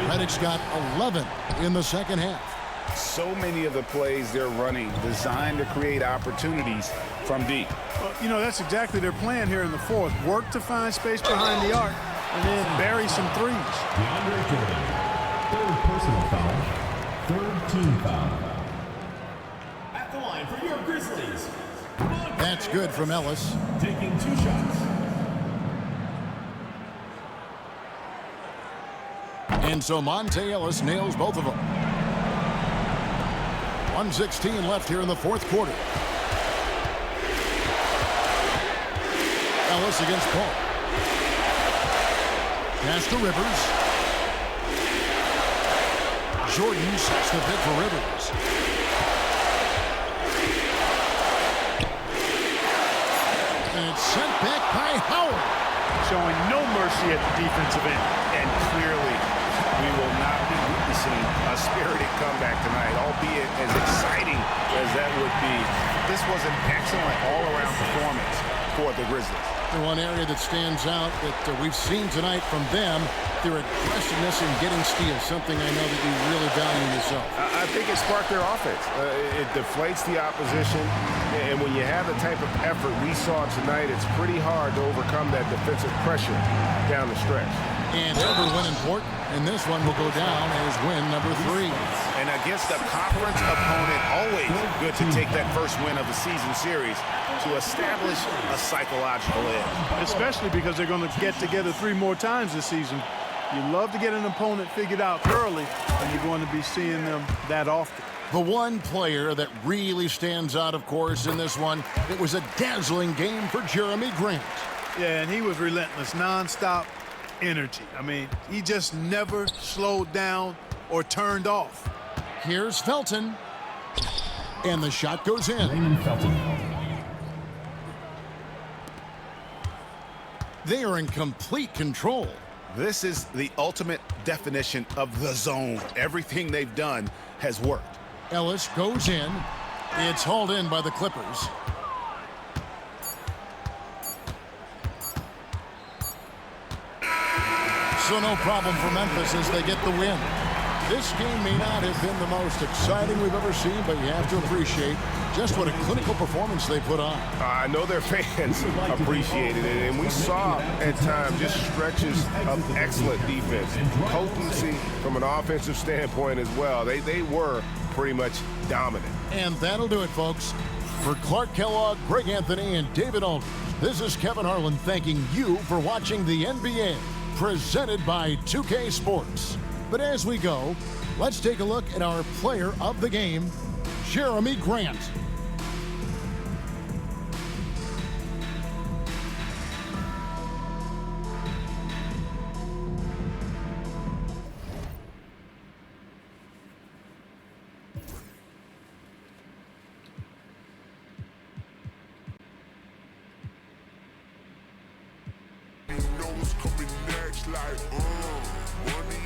Redick's got 11 in the second half. So many of the plays they're running designed to create opportunities from deep. Well, you know, that's exactly their plan here in the 4th. Work to find space behind the arc and then bury some threes. DeAndre Jordan, 3rd personal foul, 3rd team foul. At the line for your Grizzlies. That's good from Ellis. Taking 2 shots. And so Monte Ellis nails both of them. 1:16 left here in the 4th quarter. Ellis against Paul. Pass to Rivers. Jordan sets the pick for Rivers. And it's sent back by Howard. Showing no mercy at the defensive end. And clearly, we will not be witnessing a spirited comeback tonight, albeit as exciting as that would be. This was an excellent all-around performance for the Grizzlies. The one area that stands out that we've seen tonight from them, their aggressiveness in getting steals, something I know that you really value yourself. I think it sparked their offense. It deflates the opposition, and when you have the type of effort we saw tonight, it's pretty hard to overcome that defensive pressure down the stretch. And every win important, and this one will go down as win number 3. And against a conference opponent, always good to take that first win of the season series to establish a psychological edge. Especially because they're going to get together 3 more times this season. You love to get an opponent figured out early, and you're going to be seeing them that often. The one player that really stands out, of course, in this one, it was a dazzling game for Jeremy Grant. Yeah, and he was relentless, nonstop energy. I mean, he just never slowed down or turned off. Here's Felton, and the shot goes in. They are in complete control. This is the ultimate definition of the zone. Everything they've done has worked. Ellis goes in. It's hauled in by the Clippers. So no problem for Memphis as they get the win. This game may not have been the most exciting we've ever seen, but you have to appreciate just what a clinical performance they put on. I know their fans appreciated it, and we saw at times just stretches of excellent defense, potency from an offensive standpoint as well. They were pretty much dominant. And that'll do it, folks. For Clark Kellogg, Greg Anthony, and David Aldridge, this is Kevin Harlan thanking you for watching the NBA, presented by 2K Sports. But as we go, let's take a look at our player of the game, Jeremy Grant. Coming next like, money